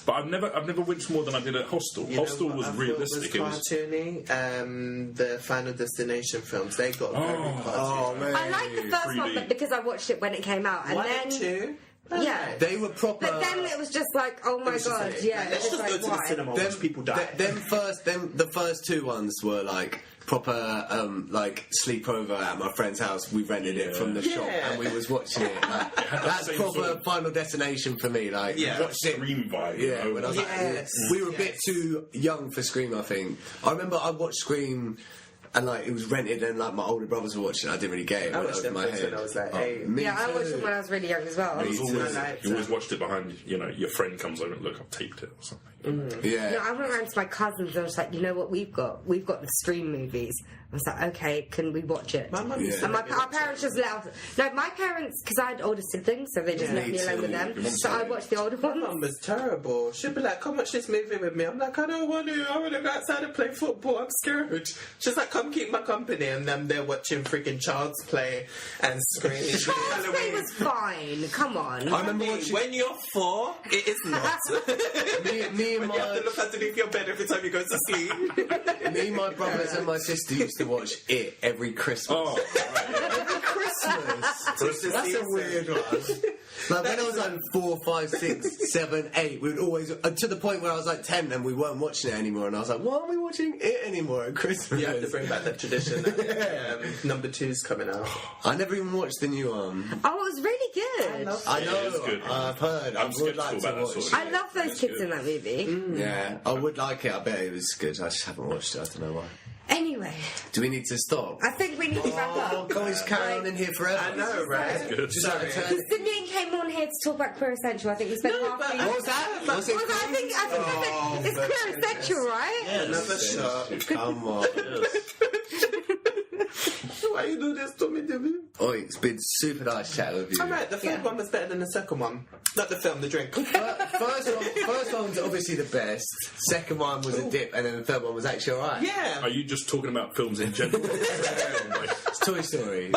Speaker 3: But I've never winced more than I did at Hostel.
Speaker 2: You know
Speaker 3: Hostel
Speaker 2: what
Speaker 3: was
Speaker 2: I thought
Speaker 3: realistic. It was
Speaker 2: cartoony. The Final Destination films, they got very cartoony.
Speaker 1: man.
Speaker 4: I like the first
Speaker 3: 3D.
Speaker 4: one, but because I watched it when it came out, and
Speaker 2: One
Speaker 4: then
Speaker 2: and two.
Speaker 4: yeah.
Speaker 1: They were proper.
Speaker 4: But then it was just like, oh my god, yeah.
Speaker 2: Let's
Speaker 4: it's
Speaker 2: just
Speaker 4: like,
Speaker 2: go to the
Speaker 4: why?
Speaker 2: cinema and watch people die.
Speaker 1: The first two ones were like proper like sleepover at my friend's house. We rented it from the shop
Speaker 2: Yeah.
Speaker 1: and we was watching it. Like, that's
Speaker 3: same
Speaker 1: proper
Speaker 3: sort of-
Speaker 1: Final Destination for me. Like,
Speaker 2: Yeah.
Speaker 1: watched it.
Speaker 3: Scream vibe.
Speaker 1: Yeah,
Speaker 3: you know?
Speaker 1: when I was like,
Speaker 2: Yes.
Speaker 1: we were a bit too young for Scream, I think. I remember I watched Scream and like it was rented and like my older brothers were watching it. I didn't really get it.
Speaker 2: I
Speaker 1: It
Speaker 2: watched
Speaker 1: went
Speaker 2: them
Speaker 1: over my
Speaker 2: first
Speaker 1: head.
Speaker 2: when I was like
Speaker 1: Oh,
Speaker 2: 8.
Speaker 1: me
Speaker 4: Yeah, I watched
Speaker 1: too.
Speaker 4: it when I was really young as well.
Speaker 3: It was always,
Speaker 2: like
Speaker 3: you always watched it behind, you know, your friend comes over and look, I've taped it or something.
Speaker 1: Yeah.
Speaker 4: No, I went around to my cousins and I was like, you know what we've got? We've got the Scream movies. I was like, okay, can we watch it?
Speaker 2: My mum used
Speaker 1: Yeah.
Speaker 2: to
Speaker 4: And
Speaker 2: make me
Speaker 4: our
Speaker 2: watch
Speaker 4: parents
Speaker 2: it.
Speaker 4: just let us. No, my parents, because I had older siblings, so they just let me alone with them.
Speaker 3: Your mum
Speaker 4: So I
Speaker 3: said-
Speaker 4: watched the older
Speaker 2: My
Speaker 4: ones.
Speaker 2: mum was terrible. She'd be like, come watch this movie with me. I'm like, I don't want to. I want to go outside and play football. I'm scared. She's like, come keep my company. And then they're watching freaking Child's Play and Scream.
Speaker 4: Child's Play was fine. Come on.
Speaker 1: I remember watching
Speaker 2: When you're 4, it is not.
Speaker 1: me and
Speaker 2: You have
Speaker 1: my
Speaker 2: to look underneath your bed every time you go to sleep.
Speaker 1: me, my brothers, and my sister used to watch it every Christmas.
Speaker 3: Oh,
Speaker 1: Every Christmas.
Speaker 2: the
Speaker 1: That's a
Speaker 2: season.
Speaker 1: weird one. Like when I was like 4, 5, 6, 7, 8, we would always to the point where I was like 10 and we weren't watching it anymore, and I was like, why aren't we watching it anymore at Christmas?
Speaker 2: You have to bring back that tradition. Number 2's coming out.
Speaker 1: I never even watched the new one.
Speaker 4: Oh, it was really good.
Speaker 1: I
Speaker 3: Yeah,
Speaker 1: know.
Speaker 3: it's good.
Speaker 1: I've heard. I
Speaker 3: I'm
Speaker 1: would
Speaker 3: sceptical
Speaker 1: like to
Speaker 3: about that
Speaker 1: watch.
Speaker 3: sort of
Speaker 4: I love those kids in that movie.
Speaker 1: Yeah, I would like it. I bet it was good. I just haven't watched it. I don't know why.
Speaker 4: Anyway,
Speaker 1: Do we need to stop?
Speaker 4: I think we need to wrap
Speaker 1: Oh,
Speaker 4: up.
Speaker 1: guys, carry on in here forever.
Speaker 2: I know, right?
Speaker 3: good.
Speaker 1: Just like a turn.
Speaker 4: Because Simeon came on here to talk about Queer Essential. I think we spent half the...
Speaker 1: What was that? Was it?
Speaker 4: Well, I think it's Queer Essential, right?
Speaker 2: Another shot.
Speaker 1: Come on.
Speaker 2: Why you do this to me, David?
Speaker 1: Oh, it's been super nice chatting with you.
Speaker 2: Alright, the third one was better than the second one. Not the film, the drink.
Speaker 1: First one was obviously the best. Second one was a dip, and then the third one was actually alright.
Speaker 2: Yeah.
Speaker 3: Are you just talking about films in general?
Speaker 1: It's Toy Story.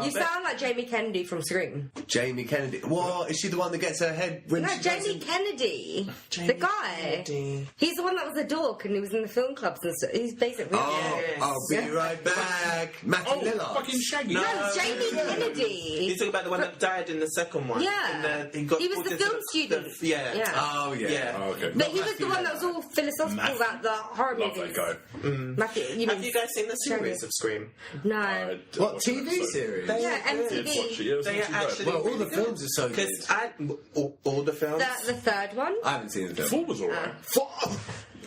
Speaker 4: You sound like Jamie Kennedy from Scream.
Speaker 1: Jamie Kennedy. What? Is she the one that gets her head when
Speaker 4: No,
Speaker 1: she
Speaker 4: Jamie Kennedy. The guy.
Speaker 2: Kennedy.
Speaker 4: He's the one that was a dork and he was in the film clubs and stuff. He's basically...
Speaker 2: Yes.
Speaker 1: I'll be right back. Matthew Lillard.
Speaker 3: Fucking Shaggy.
Speaker 4: No, Jamie Kennedy.
Speaker 2: You're talking about the one that died in the second one.
Speaker 4: Yeah.
Speaker 2: He was
Speaker 4: the film student.
Speaker 2: Yeah.
Speaker 1: Oh, yeah.
Speaker 2: Yeah.
Speaker 3: Oh, okay.
Speaker 4: But he was the one that was all philosophical about the horror
Speaker 3: Love
Speaker 4: movies.
Speaker 3: that guy.
Speaker 4: Matthew,
Speaker 2: Have you guys seen the series of Scream?
Speaker 4: No.
Speaker 1: What, TV series?
Speaker 4: Yeah,
Speaker 3: Did watch it.
Speaker 4: MTV.
Speaker 3: Yeah, it was
Speaker 2: They
Speaker 3: not
Speaker 2: are
Speaker 3: too bad.
Speaker 2: actually-
Speaker 1: Well, all the films are so good.
Speaker 2: Because all the films.
Speaker 4: The third one?
Speaker 1: I haven't seen the film.
Speaker 3: 4 was alright.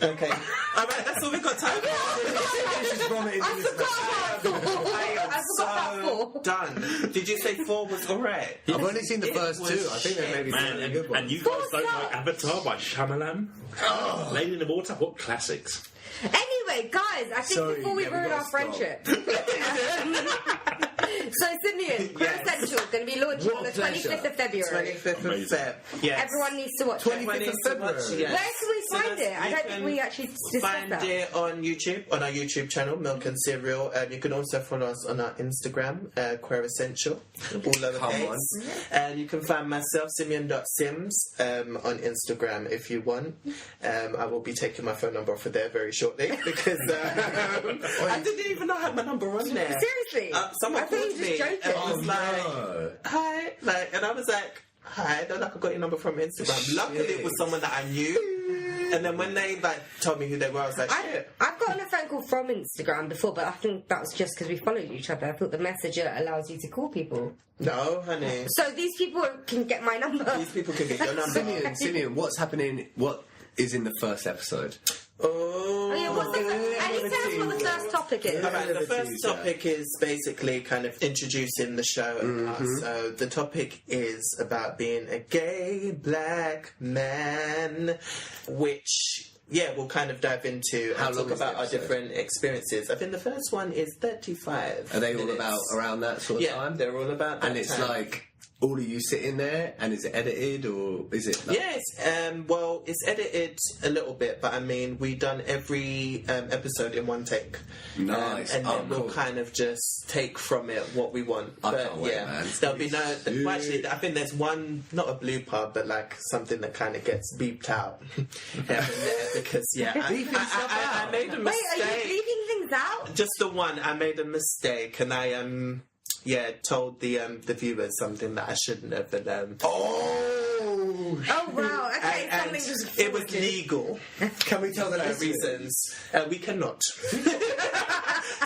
Speaker 2: Okay. Alright, that's all we got time for.
Speaker 1: This is vomiting
Speaker 4: I
Speaker 1: in his
Speaker 4: forgot about four.
Speaker 2: I am
Speaker 4: I forgot
Speaker 2: so
Speaker 4: about four.
Speaker 2: done. Did you say 4 was alright?
Speaker 1: I've only seen the first
Speaker 2: was
Speaker 1: 2. I think there may be some
Speaker 3: Man,
Speaker 1: really good ones.
Speaker 3: and you guys don't
Speaker 4: What's
Speaker 3: like
Speaker 4: that?
Speaker 3: Avatar by Shyamalan? Lady in the Water? What classics?
Speaker 4: Anyway, guys, I think
Speaker 1: Sorry,
Speaker 4: before we
Speaker 1: yeah, we
Speaker 4: ruin
Speaker 1: gotta
Speaker 4: our
Speaker 1: stop.
Speaker 4: friendship. So, Simeon, Prosecco going to be launching on the
Speaker 1: What a pleasure.
Speaker 4: 25th of February.
Speaker 2: 25th of
Speaker 3: Amazing.
Speaker 2: Feb. Yes.
Speaker 4: Everyone needs to watch it.
Speaker 1: 25th of February.
Speaker 2: Yes.
Speaker 4: Where can we
Speaker 2: So
Speaker 4: find it? I
Speaker 2: you
Speaker 4: don't think
Speaker 2: can
Speaker 4: we actually discussed
Speaker 2: Find
Speaker 4: that.
Speaker 2: it on YouTube, on our YouTube channel, Milk and Cereal. You can also follow us on our Instagram, Queer Essential, all lowercase. And you can find myself, Simeon.sims, on Instagram if you want. I will be taking my phone number off of there very shortly because I didn't even know I had my number on there.
Speaker 4: Seriously?
Speaker 2: Someone
Speaker 4: I thought
Speaker 2: called
Speaker 4: you were
Speaker 2: me
Speaker 4: just
Speaker 2: and
Speaker 4: joking.
Speaker 2: was like,
Speaker 1: No.
Speaker 2: hi, and I was like, hi, I don't know if I got your number from Instagram. Luckily, it was someone that I knew. And then when they told me who they were, I was like, shit.
Speaker 4: I've gotten a phone call from Instagram before, but I think that was just because we followed each other. I thought the messenger allows you to call people.
Speaker 2: No, honey.
Speaker 4: So these people can get my number.
Speaker 2: These people can get your number.
Speaker 1: Simeon, what's happening? What is in the first episode?
Speaker 2: Oh,
Speaker 4: yeah, what's the, I need to tell us what the first topic is.
Speaker 2: Alright, the first
Speaker 1: Teaser.
Speaker 2: topic is basically kind of introducing the show and us. So the topic is about being a gay black man, which we'll kind of dive into
Speaker 1: How
Speaker 2: and
Speaker 1: long
Speaker 2: talk
Speaker 1: is the
Speaker 2: about our
Speaker 1: episode?
Speaker 2: different experiences. I think the first one is 35.
Speaker 1: Are they all
Speaker 2: minutes.
Speaker 1: about around that sort of
Speaker 2: Yeah,
Speaker 1: time?
Speaker 2: they're all about that
Speaker 1: And it's
Speaker 2: time.
Speaker 1: like all of you sitting there, and is it edited or is it? Like,
Speaker 2: Yes, well, it's edited a little bit, but I mean, we done every episode in one take.
Speaker 1: Nice.
Speaker 2: And then
Speaker 1: cool.
Speaker 2: we'll kind of just take from it what we want.
Speaker 1: I
Speaker 2: But
Speaker 1: can't wait,
Speaker 2: yeah,
Speaker 1: man.
Speaker 2: there'll be no. Well, actually, I think there's one, not a blooper, but like something that kind of gets beeped out here and there because I made a
Speaker 4: Wait,
Speaker 2: mistake.
Speaker 4: are you leaving things out?
Speaker 2: Just the one, I made a mistake, and I told the viewers something that I shouldn't have. And
Speaker 1: Oh,
Speaker 4: Oh wow, okay,
Speaker 2: and
Speaker 4: something was
Speaker 2: it was legal.
Speaker 1: can we tell the
Speaker 2: Reasons we cannot.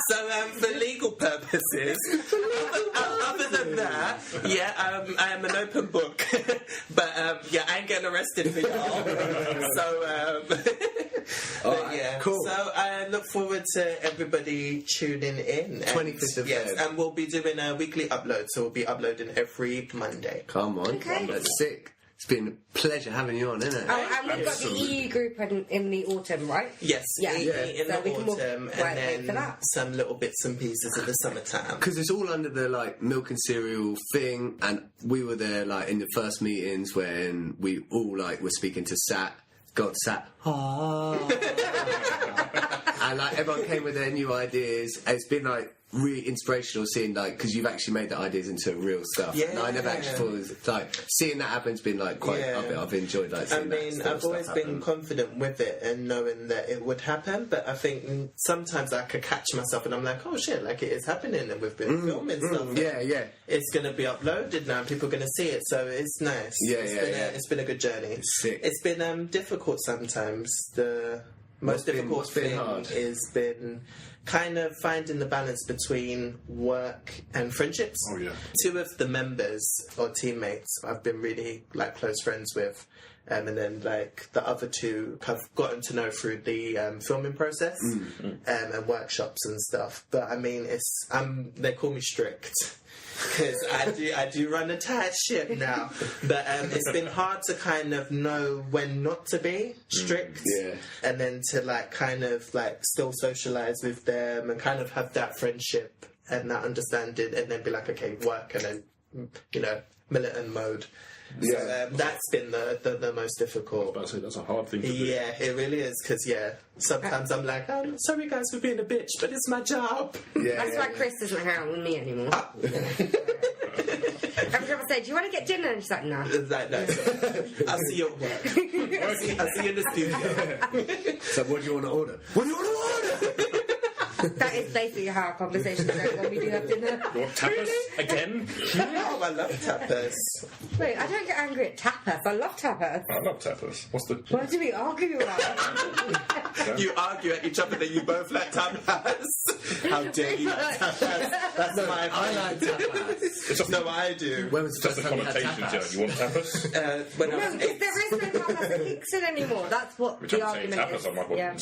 Speaker 2: So for legal purposes, other than that, I am an open book. But I ain't getting arrested for y'all. So but yeah,
Speaker 1: cool.
Speaker 2: So I look forward to everybody tuning in.
Speaker 1: 25th of
Speaker 2: yes,
Speaker 1: Feb.
Speaker 2: and we'll be doing a weekly upload. So we'll be uploading every Monday.
Speaker 1: come on,
Speaker 4: Okay.
Speaker 1: that's sick. It's been a pleasure having you on, isn't it?
Speaker 4: Oh, and we've got the
Speaker 3: Absolutely.
Speaker 4: EU group in the autumn, right?
Speaker 2: Yes,
Speaker 4: Yeah.
Speaker 2: in
Speaker 4: So
Speaker 2: the
Speaker 4: we can walk
Speaker 2: autumn,
Speaker 4: right
Speaker 2: and
Speaker 4: away for
Speaker 2: then
Speaker 4: that.
Speaker 2: some little bits and pieces of the summertime.
Speaker 1: Because it's all under the like milk and cereal thing, and we were there like in the first meetings when we all like were speaking to Sat. God, Sat. And like everyone came with their new ideas. And it's been like really inspirational seeing like because you've actually made the ideas into real stuff.
Speaker 2: Yeah.
Speaker 1: And I never actually thought it was like seeing that happen's been like quite.
Speaker 2: Yeah.
Speaker 1: I've enjoyed like
Speaker 2: I
Speaker 1: seeing that.
Speaker 2: mean,
Speaker 1: sort of
Speaker 2: I've
Speaker 1: stuff
Speaker 2: always been
Speaker 1: happen.
Speaker 2: confident with it and knowing that it would happen, but I think sometimes I could catch myself and I'm like, oh shit, like it is happening and we've been filming stuff.
Speaker 1: Yeah.
Speaker 2: It's going to be uploaded now, people are going to see it, so it's nice.
Speaker 1: Yeah,
Speaker 2: It's been a good journey.
Speaker 1: Sick.
Speaker 2: It's been difficult sometimes. The most difficult
Speaker 1: what's been
Speaker 2: thing
Speaker 1: hard?
Speaker 2: has been kind of finding the balance between work and friendships.
Speaker 3: Oh, yeah.
Speaker 2: Two of the members or teammates I've been really like close friends with, and then like the other two have gotten to know through the filming process and workshops and stuff. But I mean, they call me strict. Because I do run a tight ship now, but it's been hard to kind of know when not to be strict,
Speaker 1: Yeah.
Speaker 2: and then to like kind of like still socialize with them and kind of have that friendship and that understanding, and then be like, okay, work, and then militant mode. So that's been the most difficult.
Speaker 3: I'd say that's a hard thing to do.
Speaker 2: Yeah, it really is, because, sometimes I'm like, oh, sorry guys for being a bitch, but it's my job.
Speaker 4: That's why Chris doesn't hang out with me anymore. Every time I say, do you want to get dinner? And she's like, nah.
Speaker 2: It's like, no, I'll see you at work. I'll see you in the studio.
Speaker 1: So what do you want to order? What do you want to order?
Speaker 4: That is basically how our conversations go when we do have dinner.
Speaker 3: You want tapas again?
Speaker 2: Oh, I love tapas.
Speaker 4: Wait, I don't get angry at tapas. I love tapas.
Speaker 3: I love tapas. What's the...
Speaker 4: What do we argue about?
Speaker 2: You argue at each other that you both like tapas. How dare you like tapas? That's my
Speaker 1: I like tapas.
Speaker 2: No, I do.
Speaker 1: When was the
Speaker 3: Just
Speaker 1: first
Speaker 3: the
Speaker 1: time you had
Speaker 3: connotations,
Speaker 1: tapas?
Speaker 3: You want tapas?
Speaker 2: When I
Speaker 4: No,
Speaker 2: was
Speaker 4: because
Speaker 2: 8.
Speaker 4: there is no tapas in Kingston anymore. That's what
Speaker 3: Which
Speaker 4: the
Speaker 3: I'm saying
Speaker 4: argument
Speaker 3: tapas,
Speaker 4: is.
Speaker 3: I'm like, what?
Speaker 4: Yeah.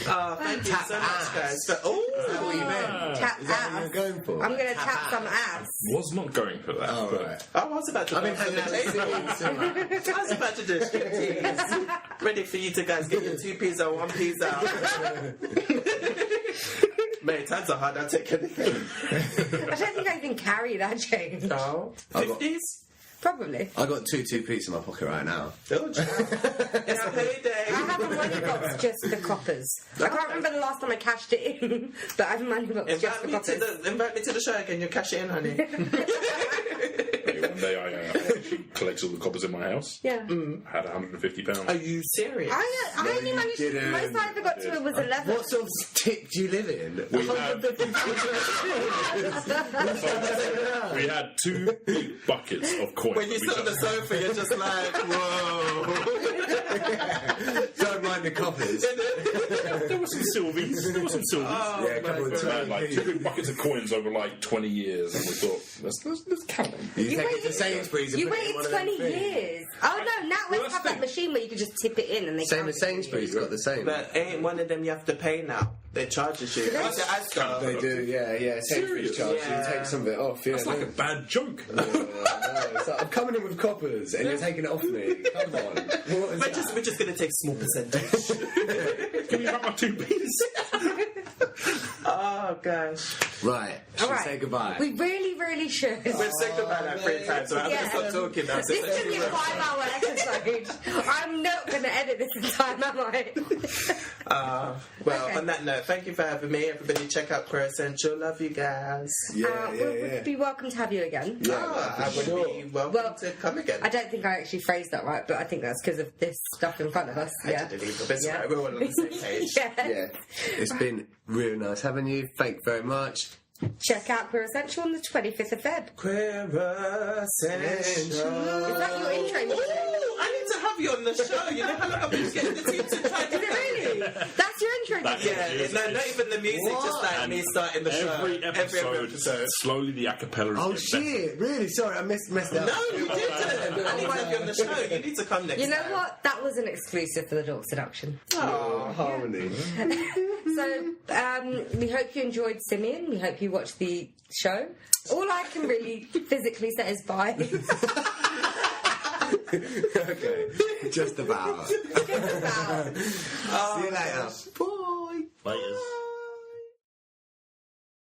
Speaker 2: Oh, thank you so much, guys. But,
Speaker 1: What you meant?
Speaker 4: Tap
Speaker 1: Is that what
Speaker 4: ass.
Speaker 1: you're going for?
Speaker 4: I'm going to tap some ass.
Speaker 3: Was not going for that.
Speaker 1: Oh,
Speaker 3: but
Speaker 1: right.
Speaker 2: I was about to.
Speaker 1: I've been hanging out with
Speaker 2: I was about to do a striptease. Ready for you to guys get your 2 P's out, 1 P's out. Mate, times are hard. I'll take anything.
Speaker 4: I don't think I can carry that chain.
Speaker 2: No. 50s?
Speaker 4: Probably.
Speaker 1: I got 2 2-piece in my pocket right now.
Speaker 2: Oh, it's a payday.
Speaker 4: I have a money box just for coppers. I can't remember the last time I cashed it in, but I have a money box just for coppers.
Speaker 2: Invite me to the show again. You'll cash it in, honey.
Speaker 3: one day I actually collected all the coppers in my house.
Speaker 4: Yeah.
Speaker 3: I had £150.
Speaker 2: Are you serious?
Speaker 4: I only managed.
Speaker 1: didn't.
Speaker 4: Most I ever got to it was 11.
Speaker 1: What sort of tip do you live in?
Speaker 3: We had 2 big buckets of coins.
Speaker 2: When you sit on the sofa, you're just like, whoa.
Speaker 1: Don't mind the coppers.
Speaker 3: There were some Sylvies.
Speaker 2: Oh,
Speaker 1: Yeah, a couple of
Speaker 3: We had like 2 big buckets of coins over like 20 years, and we thought, let's count them.
Speaker 1: You take it to Sainsbury's and
Speaker 4: You
Speaker 1: put it in
Speaker 4: waited
Speaker 1: one of
Speaker 4: 20
Speaker 1: them things.
Speaker 4: years. Oh no, NatWest have that machine where you can just tip it in and they
Speaker 1: Same
Speaker 4: count
Speaker 1: as
Speaker 4: it.
Speaker 1: Sainsbury's got the same.
Speaker 2: But ain't one of them you have to pay now. They charges you. What's your Asda?
Speaker 1: They do, yeah. Sainsbury's charge
Speaker 2: Yeah.
Speaker 1: you take some of it off. Yeah,
Speaker 3: It's like a bad joke.
Speaker 1: no, it's like, I'm coming in with coppers and you're taking it off me. Come on. What is that?
Speaker 2: We're just going to take a small percentage.
Speaker 3: Give me back my 2 pence.
Speaker 2: Oh, gosh.
Speaker 1: Right, should we say goodbye?
Speaker 4: We really, really should.
Speaker 2: We've said goodbye like 3 times, so I'm going to stop talking now.
Speaker 4: This could be a 5-hour episode. I'm not going to edit this in time, am I?
Speaker 2: Well,
Speaker 4: Okay.
Speaker 2: on that note, thank you for having me. Everybody check out Queer Essential. Love you guys.
Speaker 4: We'll be welcome to have you again.
Speaker 2: I would be welcome to come again.
Speaker 4: I don't think I actually phrased that right, but I think that's because of this stuff in front of us.
Speaker 2: I didn't either, but it's
Speaker 4: Yeah.
Speaker 2: right. We're all on the same page.
Speaker 1: Yeah, it's been really nice having you. Thank you very much.
Speaker 4: Check out Queer Essential on the 25th of Feb.
Speaker 2: Queer Essential.
Speaker 4: Is that your intro music?
Speaker 2: Ooh, I need to have you on the show. You know how long I've been getting the team to try to
Speaker 4: Is it really? That's your intro music?
Speaker 2: Yeah, no, not even the music, just like me starting the show.
Speaker 3: Every episode, slowly the acapella.
Speaker 1: Oh shit, really? Sorry, I messed it up.
Speaker 2: No, you didn't. I need to have you on the show. You need to come next
Speaker 4: You know
Speaker 2: time.
Speaker 4: what? That was an exclusive for the Dork Seduction.
Speaker 1: Oh, harmony.
Speaker 4: So, we hope you enjoyed Simeon. We hope you watched the show. All I can really physically say is bye.
Speaker 1: Okay, just about.
Speaker 4: Just about.
Speaker 1: See you later. Bye.
Speaker 3: Laters.